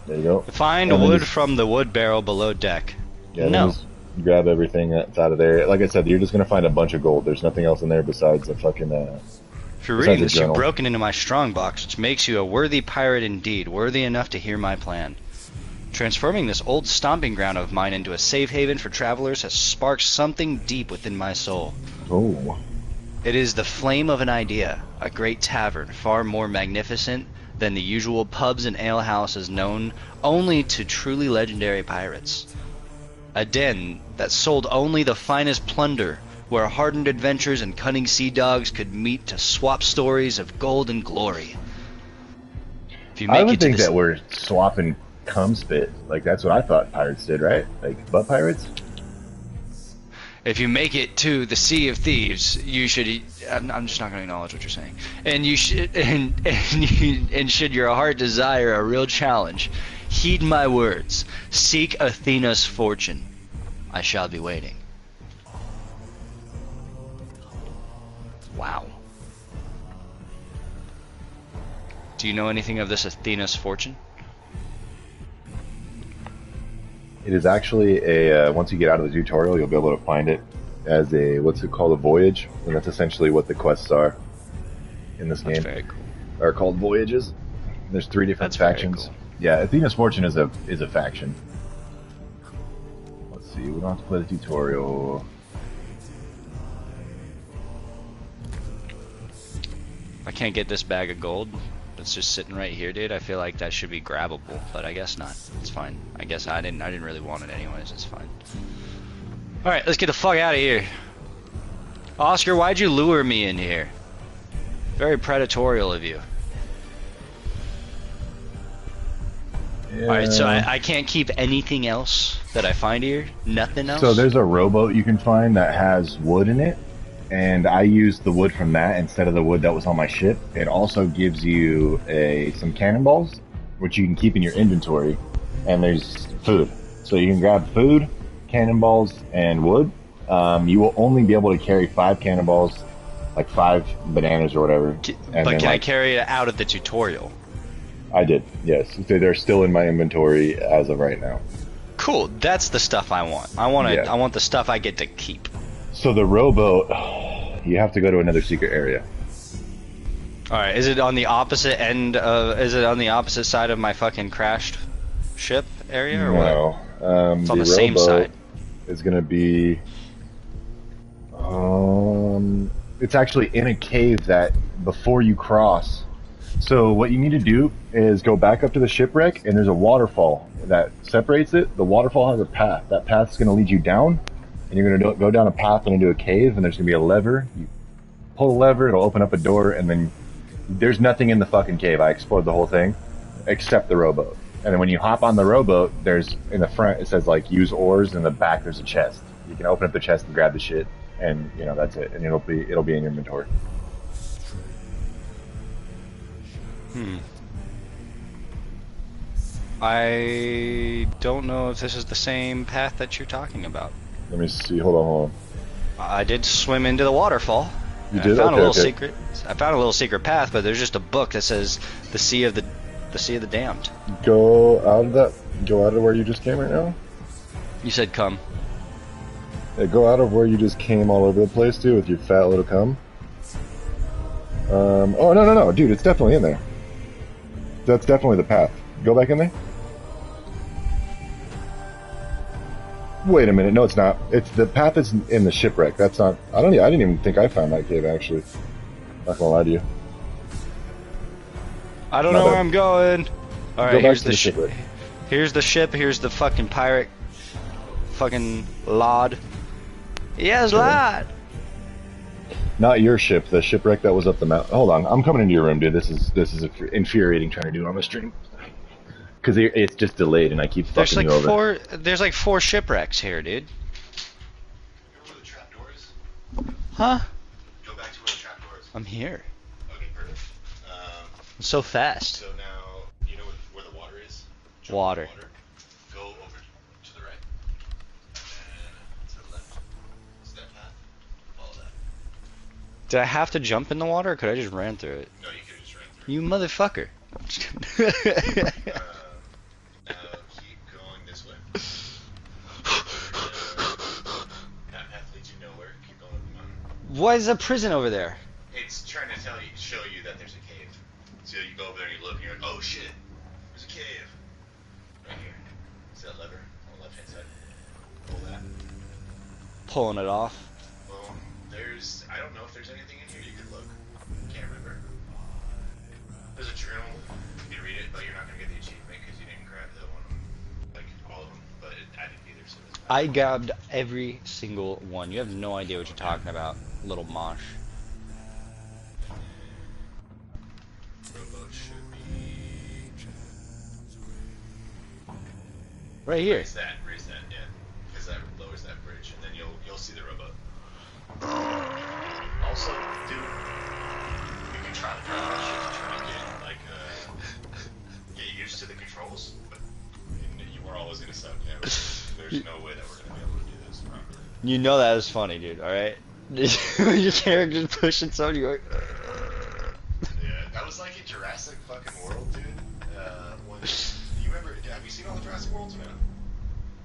There you go. Find wood from the wood barrel below deck. Yeah, no. Just grab everything that's out of there. Like I said, you're just gonna find a bunch of gold. There's nothing else in there besides a fucking. If you're reading this, you've broken into my strongbox, which makes you a worthy pirate indeed, worthy enough to hear my plan. Transforming this old stomping ground of mine into a safe haven for travelers has sparked something deep within my soul. Oh. It is the flame of an idea, a great tavern, far more magnificent than the usual pubs and alehouses known only to truly legendary pirates. A den that sold only the finest plunder, where hardened adventurers and cunning sea dogs could meet to swap stories of gold and glory. If you make I would it to think this... that we're swapping cum spit. Like that's what I thought pirates did, right? Like butt pirates. If you make it to the Sea of Thieves, you should. I'm just not going to acknowledge what you're saying. And you should, and should your heart desire a real challenge, heed my words. Seek Athena's fortune. I shall be waiting. Wow. Do you know anything of this Athena's fortune? It is actually a once you get out of the tutorial, you'll be able to find it as a what's it called, a voyage, and that's essentially what the quests are in this game. That's very cool. Are called voyages. There's 3 different That's very factions. cool. Yeah, Athena's Fortune is a faction. Let's see, we don't have to play the tutorial. I can't get this bag of gold that's just sitting right here, dude. I feel like that should be grabbable, but I guess not. It's fine. I guess I didn't really want it anyways. It's fine. All right, let's get the fuck out of here. Oscar, why'd you lure me in here? Very predatorial of you. Yeah. Alright, so I can't keep anything else that I find here? Nothing else? So there's a rowboat you can find that has wood in it, and I used the wood from that instead of the wood that was on my ship. It also gives you some cannonballs, which you can keep in your inventory, and there's food. So you can grab food, cannonballs, and wood. You will only be able to carry 5 cannonballs, like 5 bananas or whatever. And But then, can I like, carry it out of the tutorial? I did, yes. They're still in my inventory as of right now. Cool. That's the stuff I want. I Yeah. want the stuff I get to keep. So the rowboat, you have to go to another secret area. All right. Is it on the opposite end of? Is it on the opposite side of my fucking crashed ship area or what? No, It's on the the same rowboat side. is going to be. It's actually in a cave that before you cross. So what you need to do is go back up to the shipwreck, and there's a waterfall that separates it. The waterfall has a path. That path's going to lead you down, and you're going to go down a path and into a cave, and there's going to be a lever. You pull the lever, it'll open up a door, and then there's nothing in the fucking cave. I explored the whole thing, except the rowboat. And then when you hop on the rowboat, there's in the front it says like use oars, and in the back there's a chest. You can open up the chest and grab the shit, and you know that's it. And it'll be in your inventory. I don't know if this is the same path that you're talking about. Let me see. Hold on. I did swim into the waterfall. You I did? found a Okay, little okay. secret. I found a little secret path, but there's just a book that says the sea of the damned. Go out of that. Go out of where you just came right now. You said come. Yeah, go out of where you just came all over the place, dude, with your fat little cum. Oh no, dude, it's definitely in there. That's definitely the path. Go back in there. Wait a minute, no, it's not. It's the path is in the shipwreck. That's not. I didn't even think I found that cave actually. Not gonna lie to you. I don't My know bad. where I'm going. All right, Go back here's to the the ship. shipwreck. Here's the ship. Here's the fucking pirate. Fucking lord. Yes, Okay. lord. Not your ship. The shipwreck that was up the mountain. Hold on, I'm coming into your room, dude. This is infuriating trying to do it on the stream because it's just delayed and I keep There's fucking like you over. four. There's like 4 shipwrecks here, dude. Go where the trap door is. Huh? Go back to where the trap door is. I'm here. Okay, perfect. I'm so fast. So now, you know where the water is? Jump Water. in the water. Go over to the right. And then to the left. Is that path? Follow that. Did I have to jump in the water, or could I just ran through it? No, you can just run through. You motherfucker. Now keep going this way. That path leads you nowhere. Keep going up the mountain. Why is a prison over there? It's trying to show you that there's a cave. So you go over there and you look and you're like, oh shit, there's a cave. Right here. See that lever on the left hand side? Pull that. Pulling it off. Well, I don't know if there's anything in here you could look. Can't remember. There's a journal. You can read it, but you're not going to get the achievement because you didn't grab the one, like all of them. But I didn't either, so it's I grabbed every single one. You have no idea what you're talking about, little mosh. rowboat should be... Right here. Raise that, yeah. Because that lowers that bridge, and then you'll see the rowboat. Also, dude, you can try to drive that shit to try to get, like, get used to the controls, but you are always gonna suck, yeah. There's no way that we're gonna be able to do this properly. You know that was funny, dude, alright? Your character's pushing something, you're like... Yeah, that was like in Jurassic fucking World, dude. When, you remember, have you seen all the Jurassic Worlds or no?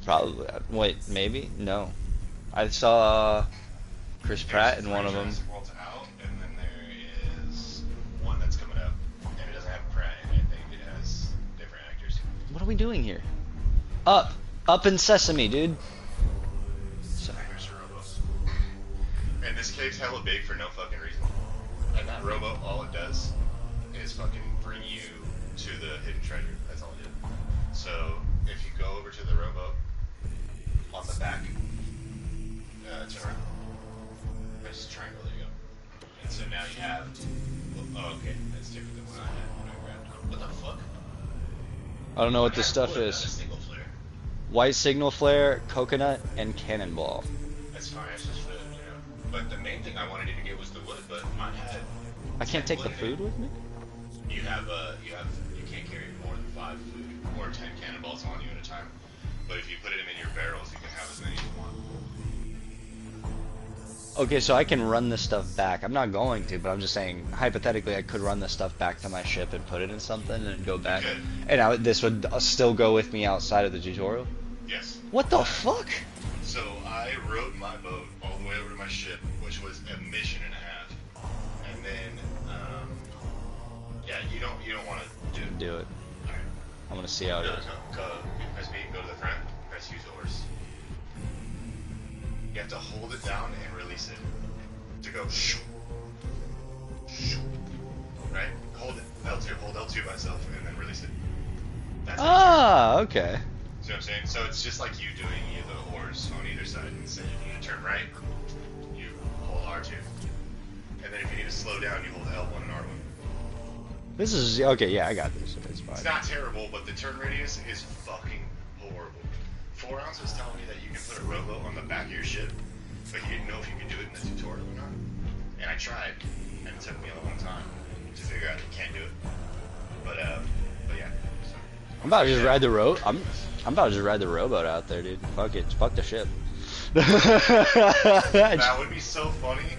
Probably. Wait, maybe? No. I saw Chris Pratt in one of them. Jurassic World's out, and then there is one that's coming up, and it doesn't have Pratt in it. I think it has different actors. What are we doing here? Up! Up in Sesame, dude. Sorry. There's your rowboat. And this cave's hella big for no fucking reason. And that rowboat, all it does is fucking bring you to the hidden treasure. That's all it did. So, if you go over to the rowboat, on the back, turn around. Press triangle, there you go. And so now you have... Oh, okay. That's different than what I had when I grabbed. What the fuck? I don't know what this stuff Not a is. single flare. White signal flare, coconut, and cannonball. That's fine, it's just food, you know. But the main thing I wanted you to get was the wood, but mine had... I can't take the food with me? You can't carry more than 5 food or 10 cannonballs on you at a time. But if you put them in your barrels, you can have as many as you want. Okay, so I can run this stuff back. I'm not going to, but I'm just saying, hypothetically, I could run this stuff back to my ship and put it in something and go back. Good. And this would still go with me outside of the tutorial? Yes. What the fuck? So I rode my boat all the way over to my ship, which was a mission and a half. And then, yeah, you don't want to do it. Do it. Alright. I want to see how it No, is. go to the front, press use oars. You have to hold it down and release it to go shoo, shoo, right? Hold L2 by itself and then release it. That's Ah, okay. See what I'm saying? So it's just like you doing the oars on either side. So if you need to turn right, you hold R2. And then if you need to slow down, you hold L1 and R1. This is, okay, yeah, I got this. It's fine. It's not terrible, but the turn radius is fucking horrible. 4 ounce was telling me that you can put a rowboat on the back of your ship, but he didn't know if you could do it in the tutorial or not. And I tried, and it took me a long time to figure out you can't do it. But yeah. So. I'm about to just ride the row. I'm about to just ride the rowboat out there, dude. Fuck it. Fuck the ship. That would be so funny.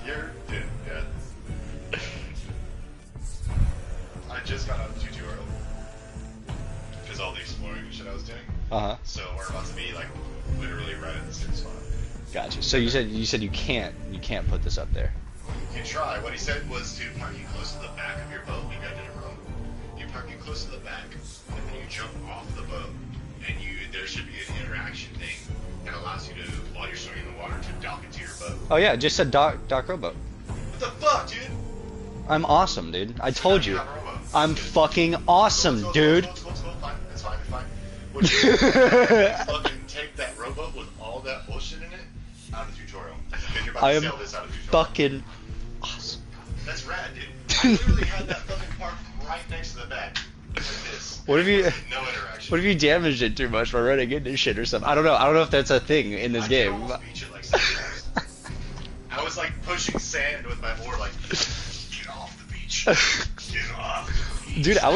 Dude, yeah. I just got out of the tutorial because all the exploring and shit I was doing. Uh-huh. So we're about to be like literally right at the same spot. Gotcha. So you said you can't put this up there. You can try. What he said was to park you close to the back of your boat. You got it wrong. You park you close to the back, and then you jump off the boat, and there should be an interaction thing that allows you to, while you're swimming in the water, to dock into your boat. Oh yeah, it just said dock rowboat. What the fuck, dude? I'm awesome, dude. I told you. Have a rowboat. I'm fucking awesome, Cool, dude. Fine. It's fine. What you do is fucking take that rowboat with all that bullshit in it out of the tutorial. Because you're about I to am sail this out of the tutorial. fucking awesome. That's rad, dude. I literally had that fucking park right next to the back. Like this. What if you- No interaction. What if you damaged it too much by running into shit or something? I don't know if that's a thing in this I game. could almost beach it like 7 times. I was like pushing sand with my oar, like, get off the beach. Get off the beach. Dude, I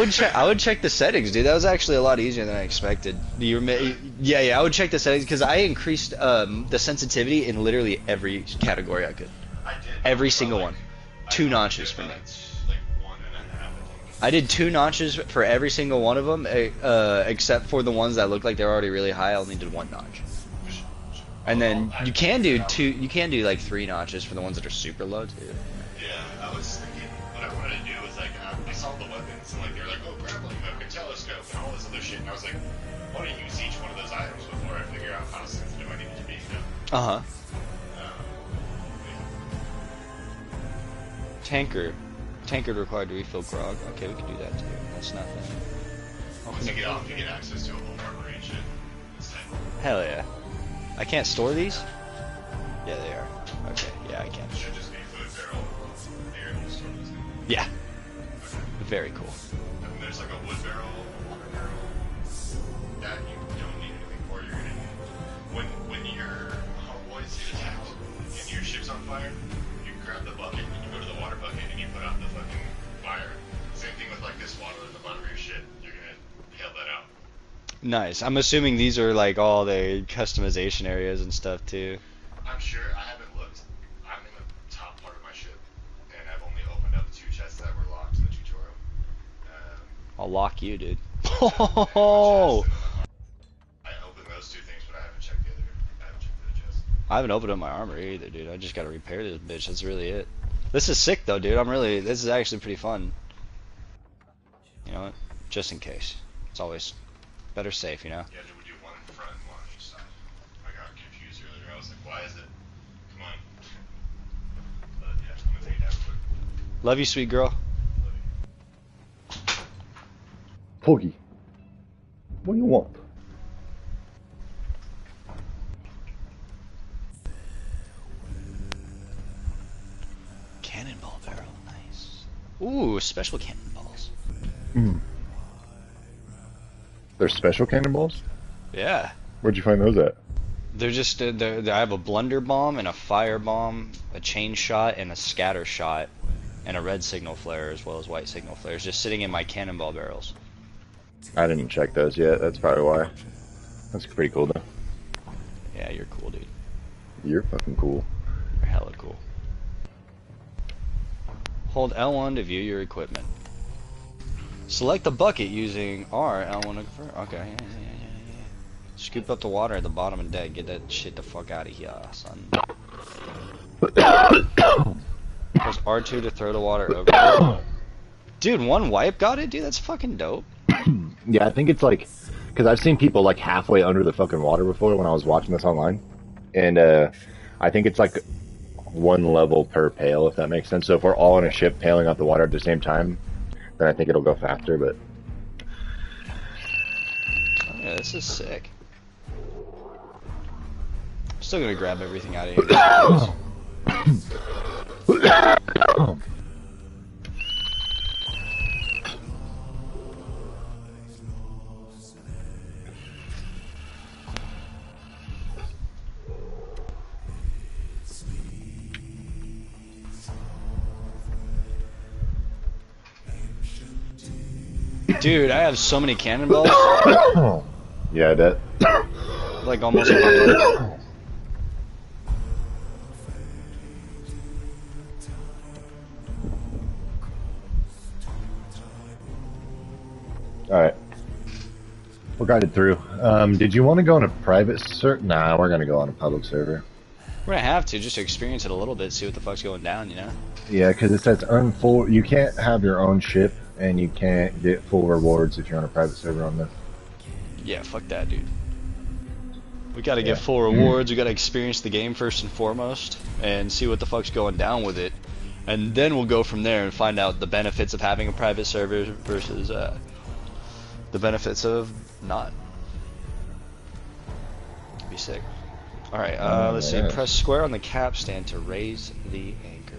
would check the settings, dude. That was actually a lot easier than I expected. Yeah, I would check the settings because I increased the sensitivity in literally every category I could. I did. Every single Like, one. 2 notches for me. Like 1.5, I think. I did 2 notches for every single one of them, except for the ones that looked like they were already really high. I only did 1 notch. And then you can do like 3 notches for the ones that are super low too. Yeah, I was thinking what I wanted to do was like I saw the weapons and like they were like, oh, grab like a telescope and all this other shit, and I was like, I want to use each one of those items before I figure out how sensitive I need it to be. You know? Uh huh. Yeah. Tankard required to refill grog. Okay, we can do that too. That's nothing. Once you get off, you get access to a whole armory and shit. It's tight. Hell yeah. I can't store these? Yeah, they are. Okay, yeah, I can. It should just be food barrel. Here, you store this in. Yeah. Okay. Very cool. And then there's like a wood barrel, water barrel. That you don't need anything for. You're gonna when your homeboys get attacked and your ship's on fire, you grab the bucket and you go to the water bucket and you put out the fucking fire. Same thing with like this water at the bottom of your ship. You're gonna hail that out. Nice. I'm assuming these are like all the customization areas and stuff too. I'm sure I haven't looked. I'm in the top part of my ship, and I've only opened up 2 chests that were locked in the tutorial. I'll lock you, dude. Oh! I opened those 2 things, but I haven't checked the other. I haven't checked the other chest. I haven't opened up my armory either, dude. I just gotta repair this bitch. That's really it. This is sick though, dude. This is actually pretty fun. You know what? Just in case. It's always better safe, you know? Yeah, we do one in front and one on each side. I got confused earlier. I was like, why is it? Come on. But yeah, I'm gonna take it out real quick. Love you, sweet girl. Love you. Poggy, what do you want? Cannonball barrel, nice. Ooh, special cannonballs. Mm. There's special cannonballs? Yeah. Where'd you find those at? They're just, I have a blunder bomb and a fire bomb, a chain shot and a scatter shot, and a red signal flare as well as white signal flares, just sitting in my cannonball barrels. I didn't check those yet. That's probably why. That's pretty cool though. Yeah, you're cool, dude. You're fucking cool. Hold L1 to view your equipment. Select the bucket using R, L1 to convert. Okay, yeah. Scoop up the water at the bottom of the deck. Get that shit the fuck out of here, son. Press R2 to throw the water over. Dude, one wipe got it? Dude, that's fucking dope. Yeah, I think it's like, because I've seen people like halfway under the fucking water before when I was watching this online. And I think it's like one level per pail, if that makes sense. So if we're all in a ship pailing out the water at the same time, then I think it'll go faster, but... Oh, yeah, this is sick. I'm still gonna grab everything out of here. Dude, I have so many cannonballs. Yeah, I bet. Like almost 100. Alright. We're guided through. Did you want to go on a private server? Nah, we're gonna go on a public server. We're gonna have to, just to experience it a little bit, see what the fuck's going down, you know? Yeah, because it says earn full... You can't have your own ship, and you can't get full rewards if you're on a private server on this. Yeah, fuck that, dude. We gotta get full rewards, we gotta experience the game first and foremost, and see what the fuck's going down with it. And then we'll go from there and find out the benefits of having a private server versus the benefits of not. Be sick. Alright, let's see. Press square on the capstan to raise the anchor.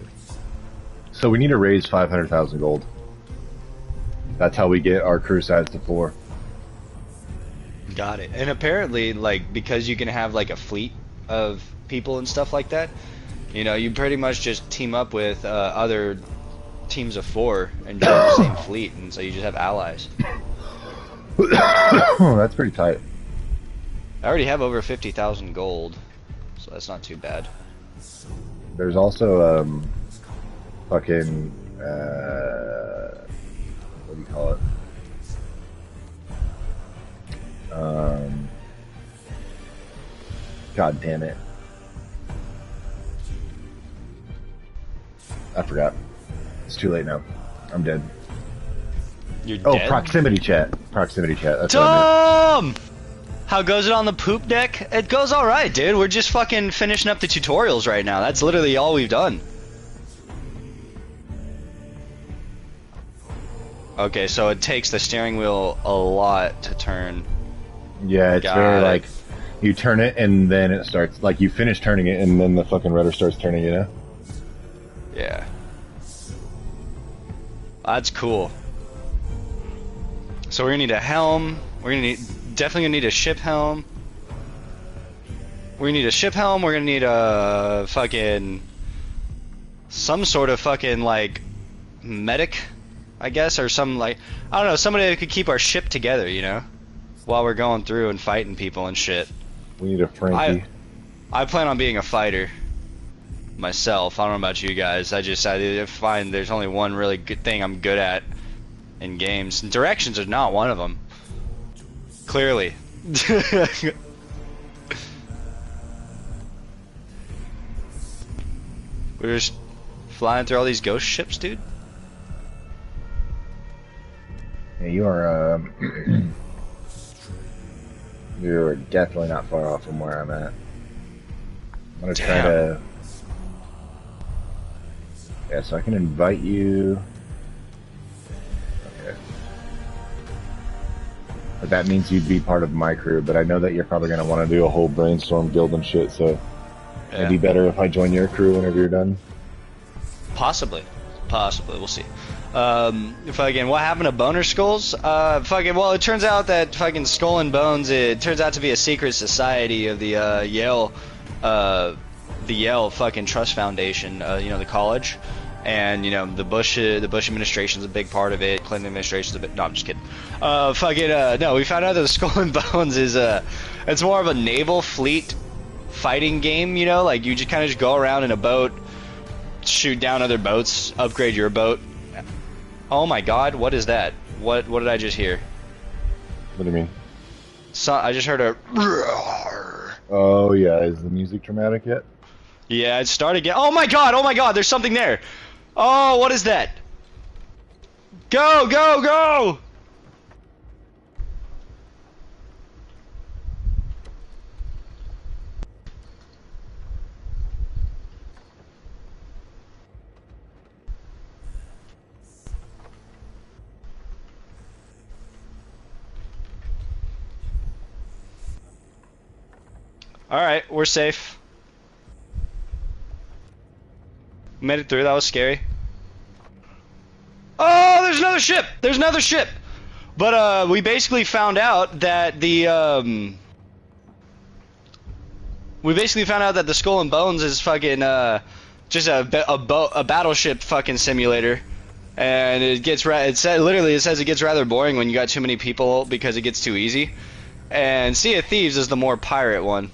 So we need to raise 500,000 gold. That's how we get our crew size to 4. Got it. And apparently, like, because you can have like a fleet of people and stuff like that, you know, you pretty much just team up with other teams of 4 and join the same fleet, and so you just have allies. Oh, that's pretty tight. I already have over 50,000 gold, so that's not too bad. There's also fucking what do you call it? God damn it. I forgot. It's too late now. I'm dead. You're dead? Proximity chat. Proximity chat. That's what I meant. Tom! How goes it on the poop deck? It goes alright, dude. We're just fucking finishing up the tutorials right now. That's literally all we've done. Okay, so it takes the steering wheel a lot to turn. Yeah, it's very like, you turn it and then it starts, like you finish turning it and then the fucking rudder starts turning, you know? Yeah. That's cool. So we're gonna need a helm. We're gonna need, definitely gonna need a ship helm. We're gonna need a ship helm. We're gonna need a fucking, some sort of fucking like medic, I guess, or some like, I don't know, somebody that could keep our ship together, you know, while we're going through and fighting people and shit. We need a Frankie. I plan on being a fighter myself. I don't know about you guys. I find there's only one really good thing I'm good at in games, and directions are not one of them. Clearly. We're just flying through all these ghost ships, dude. Yeah, you are, you're definitely not far off from where I'm at. I'm gonna try to... Yeah, so I can invite you... Okay. But that means you'd be part of my crew, but I know that you're probably gonna want to do a whole brainstorm guild and shit, so... Yeah. It'd be better if I join your crew whenever you're done. Possibly. Possibly. We'll see. Fucking, what happened to Boner Skulls? Fucking, well, it turns out that fucking Skull and Bones, it turns out to be a secret society of the Yale fucking Trust Foundation, you know, the college. And, you know, the Bush administration's a big part of it. Clinton administration's a bit, no, I'm just kidding. No, we found out that the Skull and Bones is, it's more of a naval fleet fighting game, you know, like you just kind of just go around in a boat, shoot down other boats, upgrade your boat. Oh my god, what is that? What did I just hear? What do you mean? So, I just heard a... Oh yeah, is the music dramatic yet? Yeah, it started again. Oh my god, there's something there. Oh, what is that? Go, go, go! Alright, we're safe. Made it through, that was scary. Oh, there's another ship! There's another ship! But, we basically found out that the, we basically found out that the Skull and Bones is fucking, just a battleship fucking simulator. And it gets, literally it says it gets rather boring when you got too many people because it gets too easy. And Sea of Thieves is the more pirate one.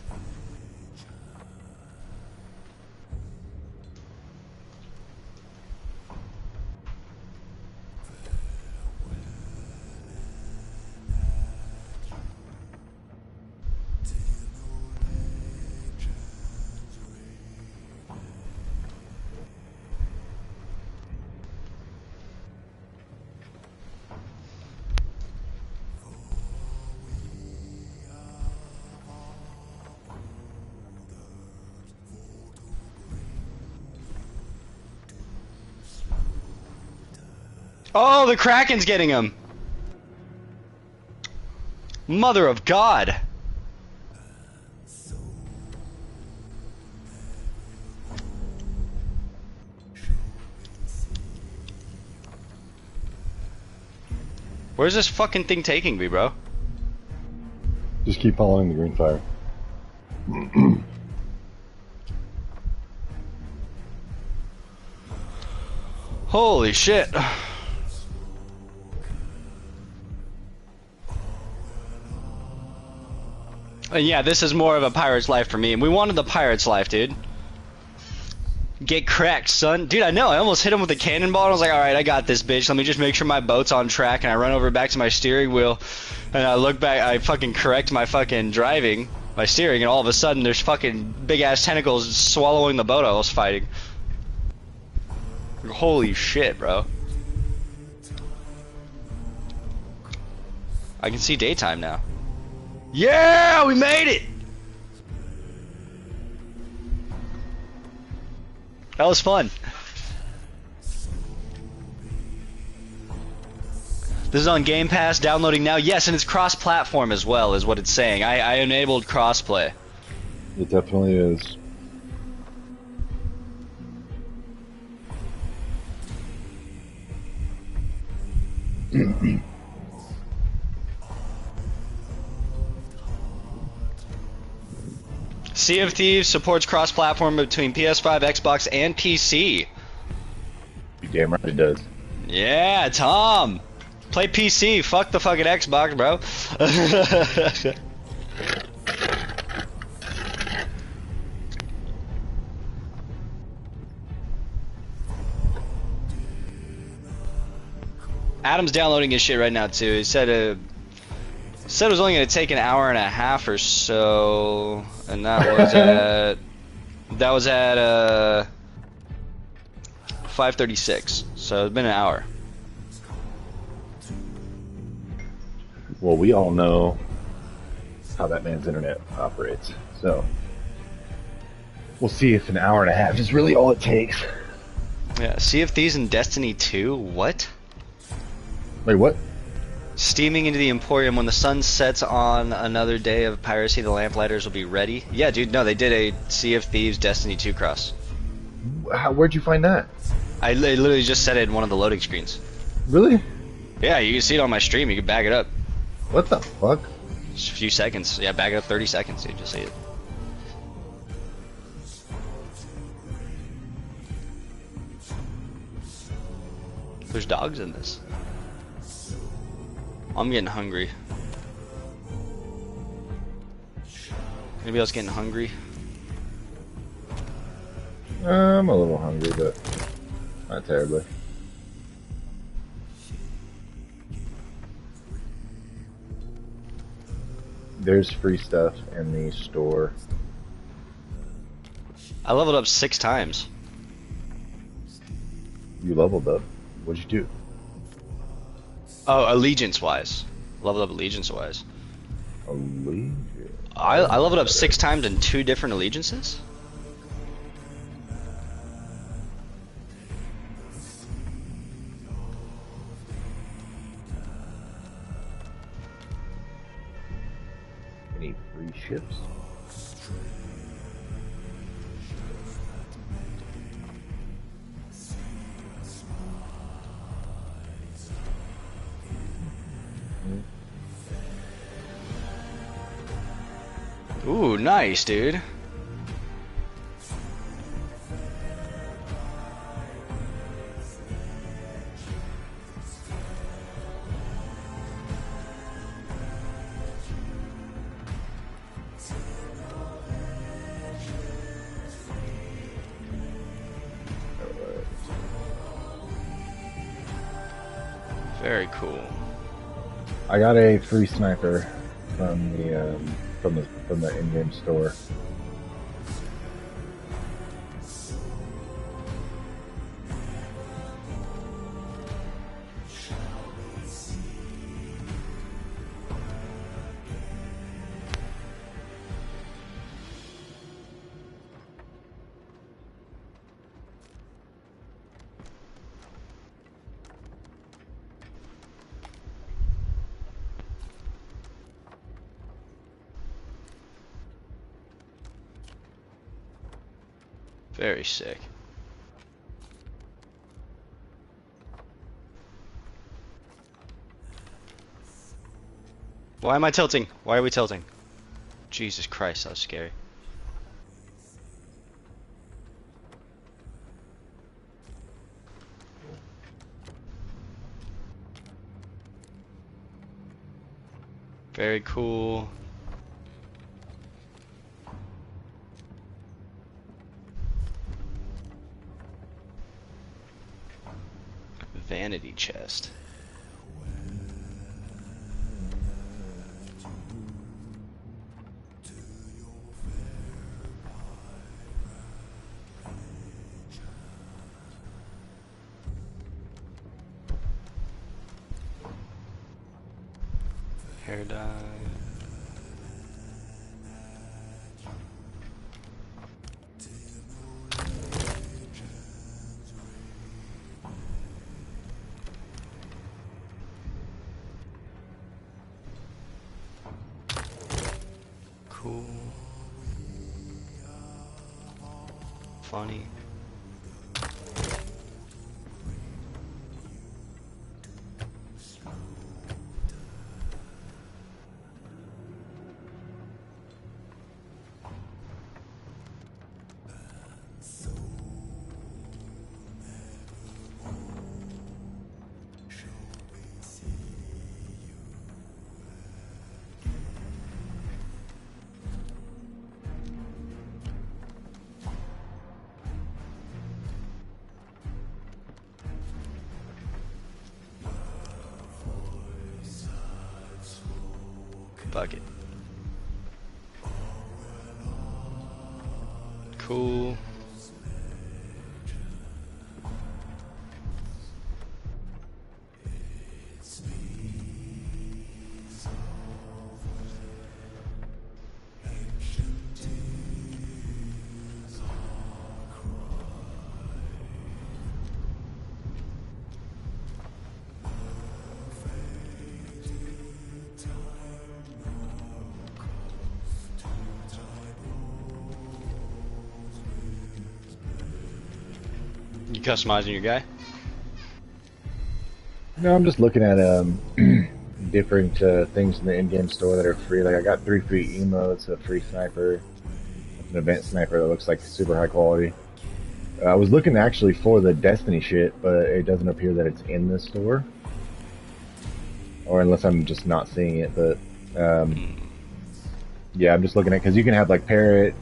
Oh, the Kraken's getting him! Mother of God! Where's this fucking thing taking me, bro? Just keep following the green fire. Holy shit. And yeah, this is more of a pirate's life for me. And we wanted the pirate's life, dude. Get cracked, son. Dude, I know. I almost hit him with a cannonball. And I was like, alright, I got this, bitch. Let me just make sure my boat's on track. And I run over back to my steering wheel. And I look back. I fucking correct my fucking driving. My steering. And all of a sudden, there's fucking big-ass tentacles swallowing the boat I was fighting. Holy shit, bro. I can see daytime now. Yeah, we made it! That was fun. This is on Game Pass, downloading now. Yes, and it's cross-platform as well, is what it's saying. I enabled crossplay. It definitely is. Sea of Thieves supports cross-platform between PS5, Xbox, and PC. You damn right it does. Yeah, Tom. Play PC. Fuck the fucking Xbox, bro. Adam's downloading his shit right now too. He said it was only going to take an hour and a half or so, and that was at 5:36. So it's been an hour. Well, we all know how that man's internet operates, so we'll see if an hour and a half is really all it takes. Yeah, Sea of Thieves and Destiny 2. What? Wait, what? Steaming into the Emporium when the sun sets on another day of piracy, the Lamplighters will be ready. Yeah, dude, no, they did a Sea of Thieves Destiny 2 cross. Where'd you find that? I literally just said it in one of the loading screens. Really? Yeah, you can see it on my stream. You can back it up. What the fuck? Just a few seconds. Yeah, back it up 30 seconds, dude. You'll see it. There's dogs in this. I'm getting hungry. Anybody else getting hungry? I'm a little hungry, but not terribly. There's free stuff in the store. I leveled up 6 times. You leveled up. What'd you do? Oh, allegiance-wise. Leveled up allegiance-wise. Allegiance. I leveled up 6 times in 2 different allegiances? Any free ships? Ooh, nice, dude. Very cool. I got a free sniper from the in-game store. Very sick. Why am I tilting? Why are we tilting? Jesus Christ, that was scary. Very cool. Vanity chest. Hair dye. Cool. Funny. Bucket. Cool. You customizing your guy? No, I'm just looking at different things in the in-game store that are free. Like I got 3 free emotes, a free sniper, an event sniper that looks like super high quality. I was looking actually for the Destiny shit, but it doesn't appear that it's in the store, or unless I'm just not seeing it. But yeah, I'm just looking at because you can have like Parrot,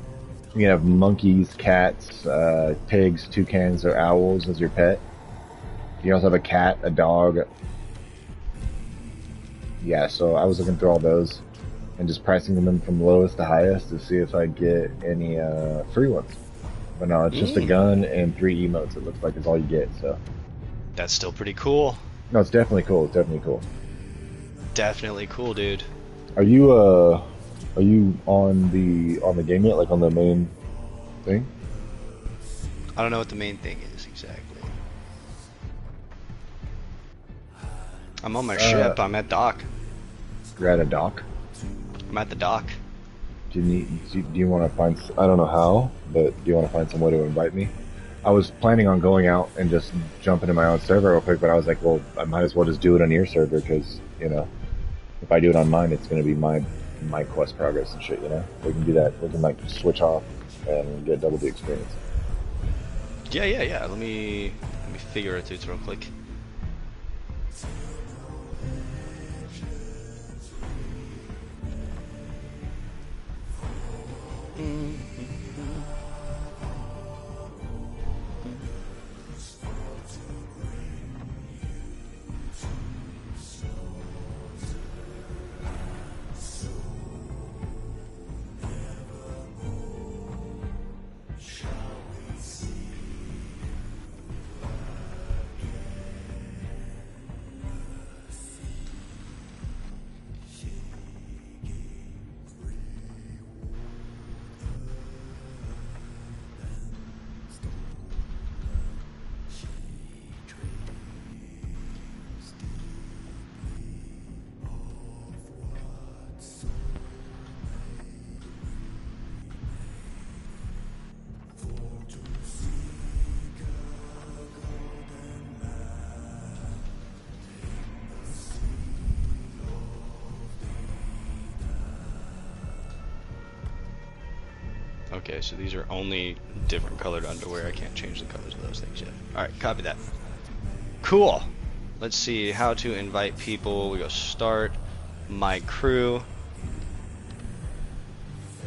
You can have monkeys, cats, pigs, toucans, or owls as your pet. You can also have a cat, a dog. Yeah, so I was looking through all those and just pricing them from lowest to highest to see if I get any free ones. But no, it's just a gun and 3 emotes. It looks like is all you get. So That's still pretty cool. no, it's definitely cool. It's definitely cool. Definitely cool, dude. Are you on the game yet? Like on the main thing? I don't know what the main thing is exactly. I'm on my ship. I'm at dock. You're at a dock. I'm at the dock. Do you want to find? I don't know how, but do you want to find some way to invite me? I was planning on going out and just jumping in my own server real quick, but I was like, well, I might as well just do it on your server because if I do it on mine, it's going to be my quest progress and shit. We can do that. We can like switch off and get double the experience. Yeah. Let me figure it out real quick. Okay, so these are only different colored underwear. I can't change the colors of those things yet. Alright, copy that. Cool. Let's see how to invite people. We go start, my crew,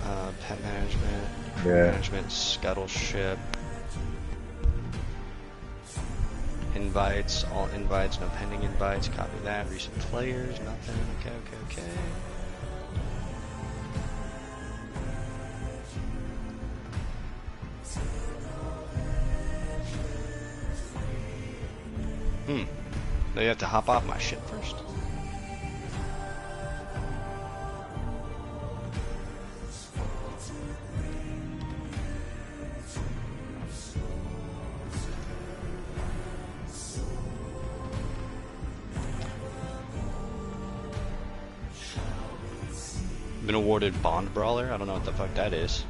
pet management, crew management, scuttle ship, invites, all invites, no pending invites. Copy that. Recent players, nothing. Okay. Now you have to hop off my ship first. Been awarded Bond Brawler. I don't know what the fuck that is.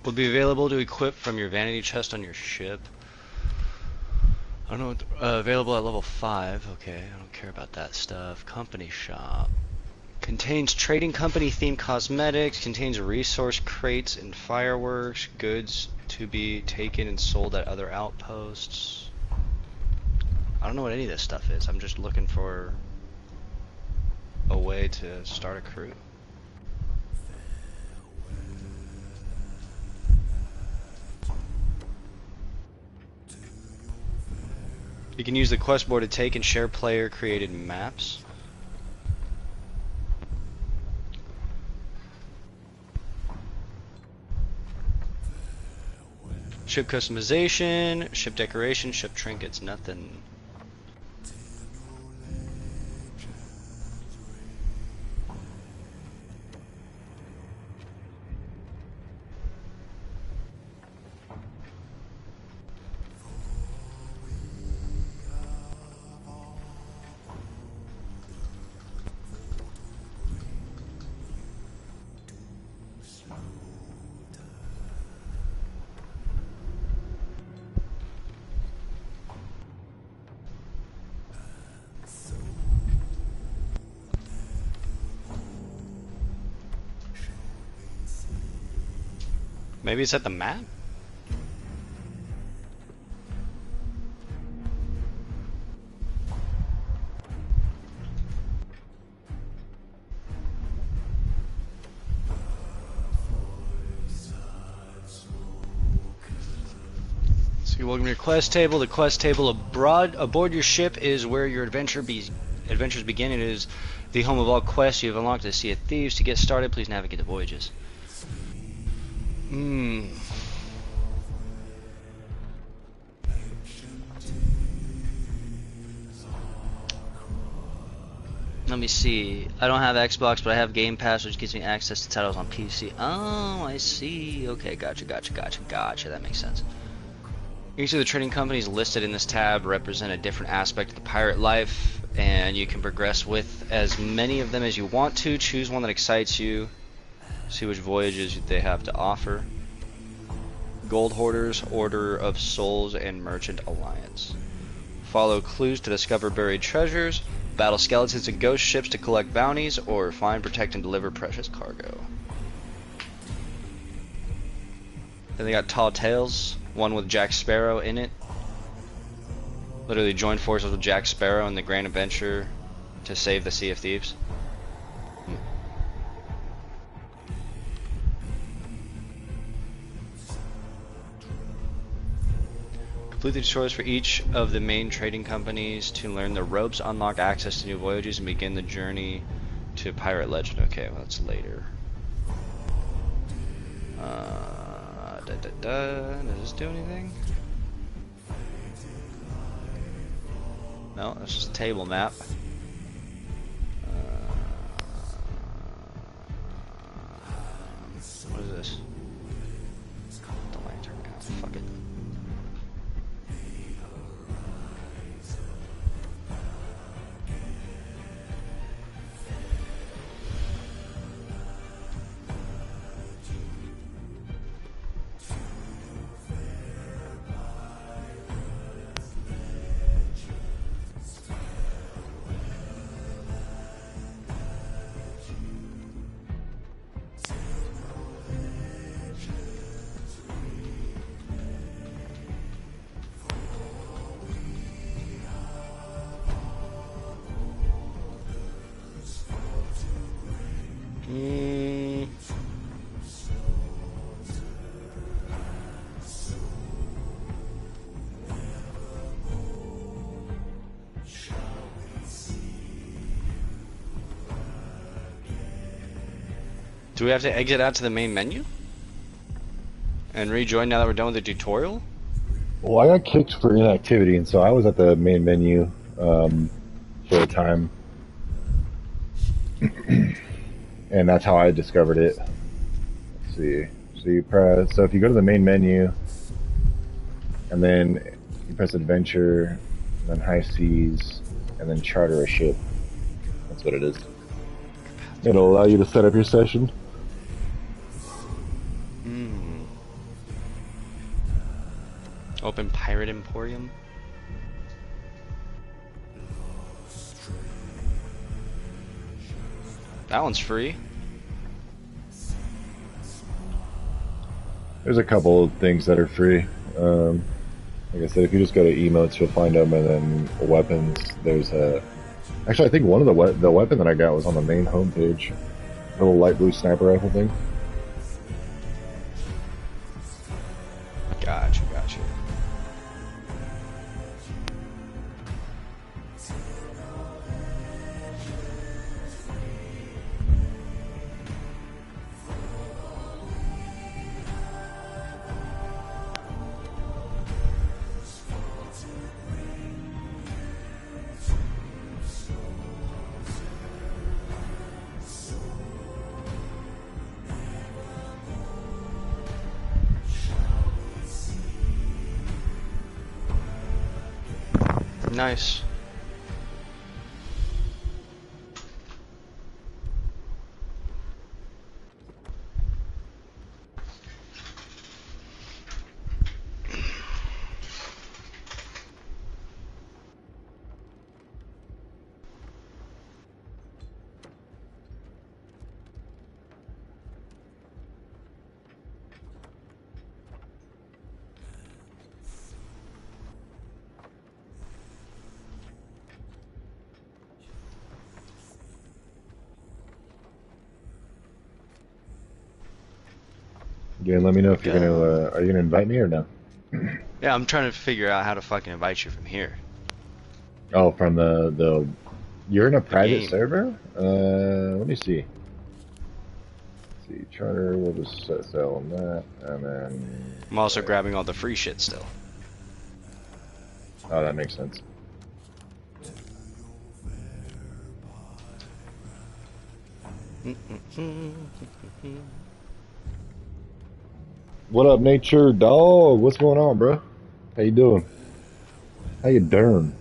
Will be available to equip from your vanity chest on your ship. I don't know what available at level 5. Okay, I don't care about that stuff. Company shop. Contains trading company themed cosmetics. Contains resource crates and fireworks. Goods to be taken and sold at other outposts. I don't know what any of this stuff is. I'm just looking for a way to start a crew. You can use the quest board to take and share player created maps. Ship customization, ship decoration, ship trinkets, nothing. Maybe it's at the map? So you welcome to your quest table. The quest table aboard your ship is where your adventures begin. It is the home of all quests you have unlocked the Sea of Thieves. To get started, please navigate the voyages. Let me see. I don't have Xbox, but I have Game Pass, which gives me access to titles on PC. Oh, I see. Okay, gotcha. That makes sense. Each of the trading companies listed in this tab represent a different aspect of the pirate life, and you can progress with as many of them as you want to. Choose one that excites you. See which voyages they have to offer. Gold Hoarders, Order of Souls, and Merchant Alliance. Follow clues to discover buried treasures, battle skeletons and ghost ships to collect bounties, or find, protect, and deliver precious cargo. Then they got Tall Tales, one with Jack Sparrow in it. Literally join forces with Jack Sparrow in the grand adventure to save the Sea of Thieves. Complete the tutorials for each of the main trading companies to learn the ropes, unlock access to new voyages, and begin the journey to Pirate Legend. Okay, well that's later. Does this do anything? No, that's just a table map. What is this? The lantern. Oh, fuck it. Do we have to exit out to the main menu? And rejoin now that we're done with the tutorial? Well, I got kicked for inactivity, and so I was at the main menu for a time. And that's how I discovered it. Let's see. So you press. So if you go to the main menu, and then you press Adventure, and then High Seas, and then Charter a ship. That's what it is. It'll allow you to set up your session. Open Pirate Emporium. That one's free. There's a couple of things that are free. Like I said, if you just go to emotes, you'll find them, and then weapons. There's a. Actually, I think one of the weapon that I got was on the main homepage. Little light blue sniper rifle thing. Gotcha. Nice. Yeah, let me know if you're gonna. Go. Are you gonna invite me or no? Yeah, I'm trying to figure out how to fucking invite you from here. Oh, from the. You're in a The private game. server. Let me see. Let's see, charter. We'll just sell on that, and then. I'm also grabbing all the free shit still. Oh, that makes sense. What up, nature dog? What's going on, bro? How you doing? How you doing?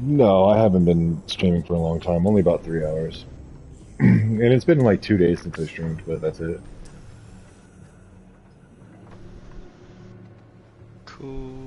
No, I haven't been streaming for a long time. Only about 3 hours, and it's been like 2 days since I streamed, but that's it. Cool.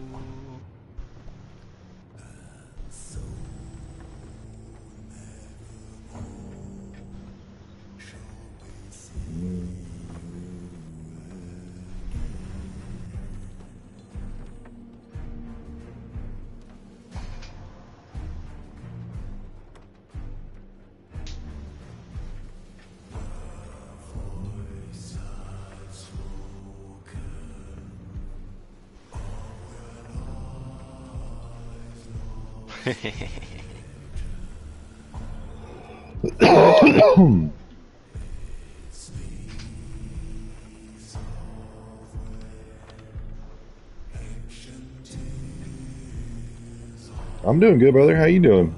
I'm doing good, brother. How you doing?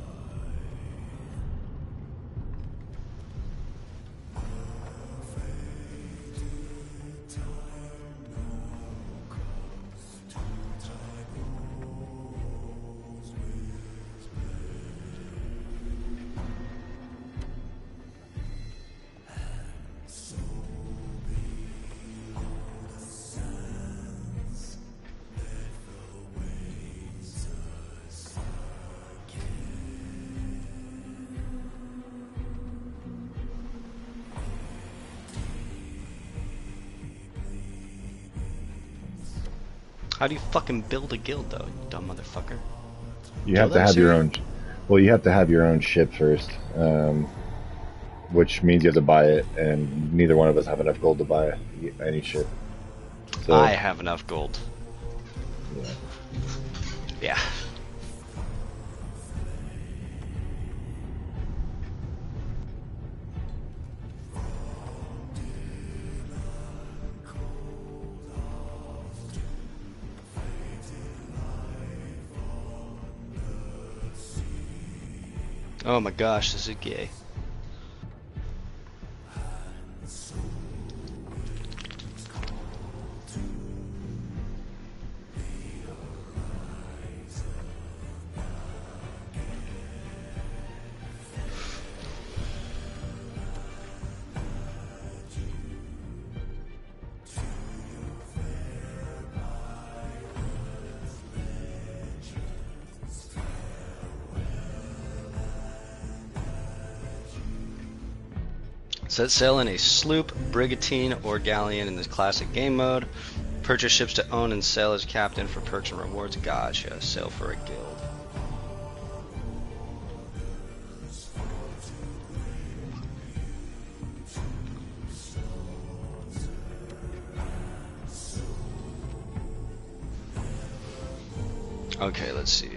How do you fucking build a guild though, you dumb motherfucker? You Kill have to them, have your Siri? own. Well, you have to have your own ship first, which means you have to buy it, and neither one of us have enough gold to buy any ship. I So, have enough gold. yeah. Yeah. Oh my gosh, this is gay. Set sail in a sloop, brigantine, or galleon in this classic game mode. Purchase ships to own and sail as captain for perks and rewards. Gotcha. Sail for a guild. Okay, let's see.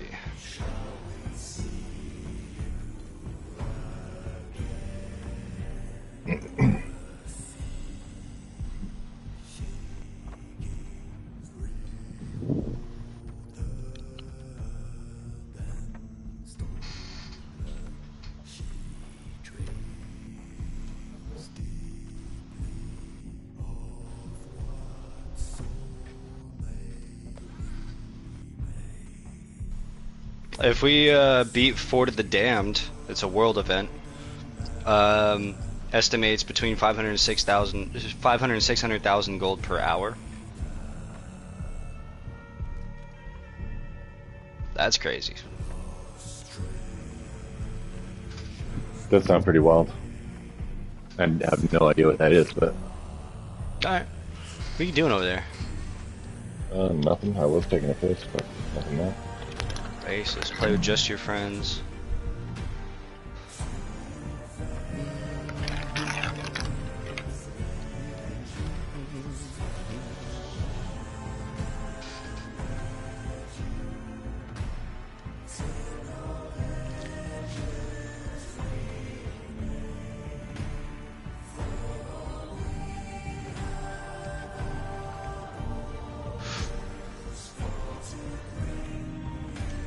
If we beat Fort of the Damned, it's a world event. Estimates between 500 and 600,000 gold per hour. That's crazy. That sounds pretty wild. I have no idea what that is, but Alright. What are you doing over there? nothing. I was taking a piss, but nothing more. Racist. Play with just your friends.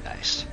Nice.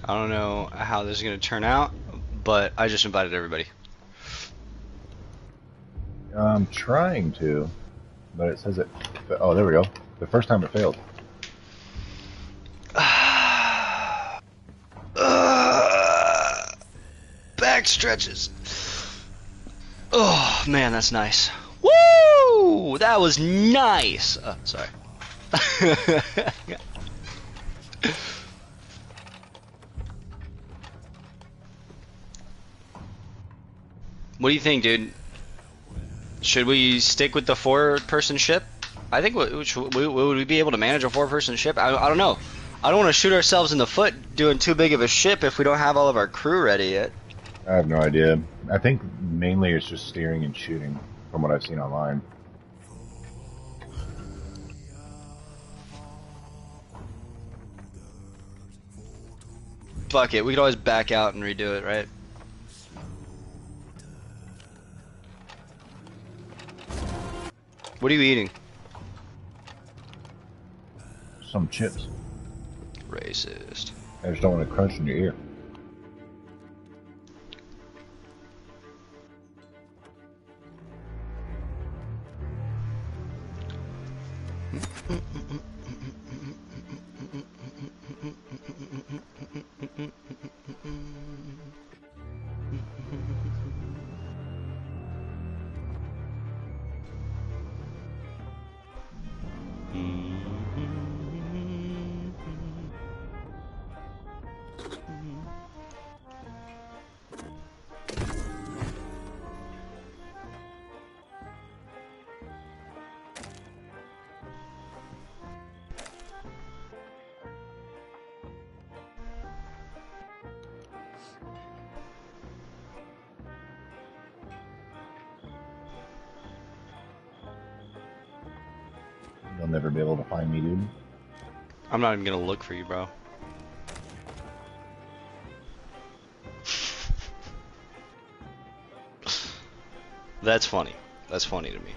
I don't know how this is going to turn out, but I just invited everybody. I'm trying to, but it says it. Oh, there we go. The first time it failed. Back stretches. Oh, man, that's nice. Woo! That was nice. Sorry. What do you think, dude? Should we stick with the 4-person ship? I think would we be able to manage a 4-person ship? I don't know. I don't want to shoot ourselves in the foot doing too big of a ship if we don't have all of our crew ready yet. I have no idea. I think mainly it's just steering and shooting, from what I've seen online. Fuck it, we could always back out and redo it, right? What are you eating? Some chips. Racist. I just don't want to crunch in your ear. You'll never be able to find me, dude. I'm not even gonna look for you, bro. That's funny. That's funny to me.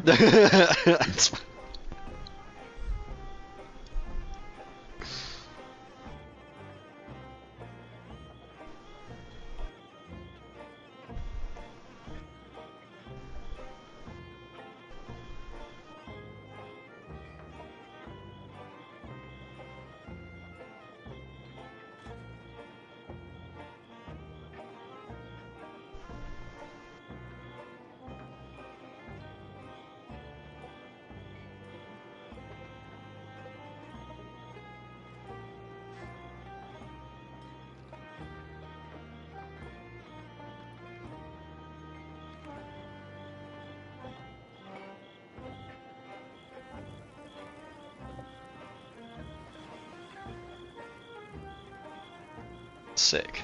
That's sick.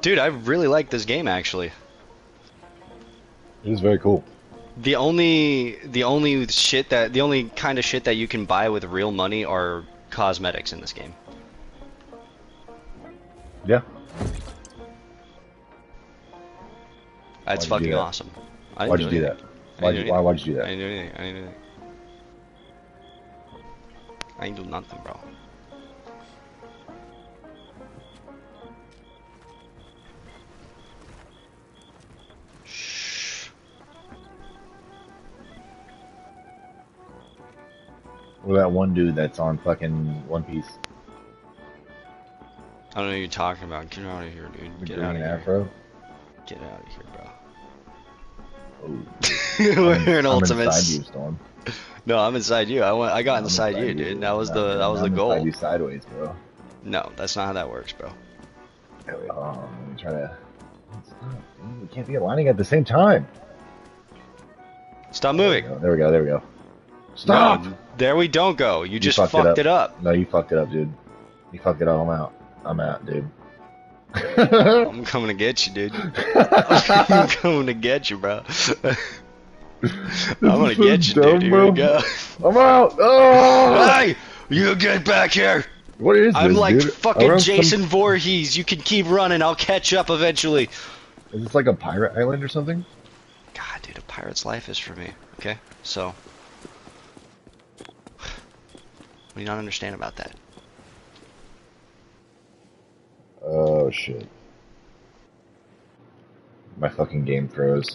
Dude, I really like this game actually. It is very cool. The only kind of shit that you can buy with real money are cosmetics in this game. Yeah. That's Why'd you do fucking that? awesome. I didn't Why'd you do anything. that? I didn't do anything. Why'd you do I that? didn't do anything. I didn't do anything. I ain't do nothing, bro. Shh. What about one dude that's on fucking One Piece? I don't know what you're talking about. Get out of here, dude. The Get green out of here. afro? Get out of here, bro. Oh, We're in I'm ultimates. inside you, Storm. No, I'm inside you. I got I'm inside you, dude. That was the I'm goal. inside you sideways, bro. No, that's not how that works, bro. Wait, hold on. Let me try to. Stop, dude. We can't be aligning at the same time. Stop moving. There we go. There we go. Stop! No, there we don't go. You just fucked fucked it up. No, you fucked it up, dude. You fucked it up. I'm out. I'm out, dude. I'm coming to get you, dude. I'm coming to get you, bro. I'm gonna get you, dude. Here we go. I'm out. Oh! Hey, you get back here. What is this, I'm like dude? fucking Jason Voorhees. You can keep running. I'll catch up eventually. Is this like a pirate island or something? God, dude, a pirate's life is for me. Okay, so what do you not understand about that? Oh shit. My fucking game froze.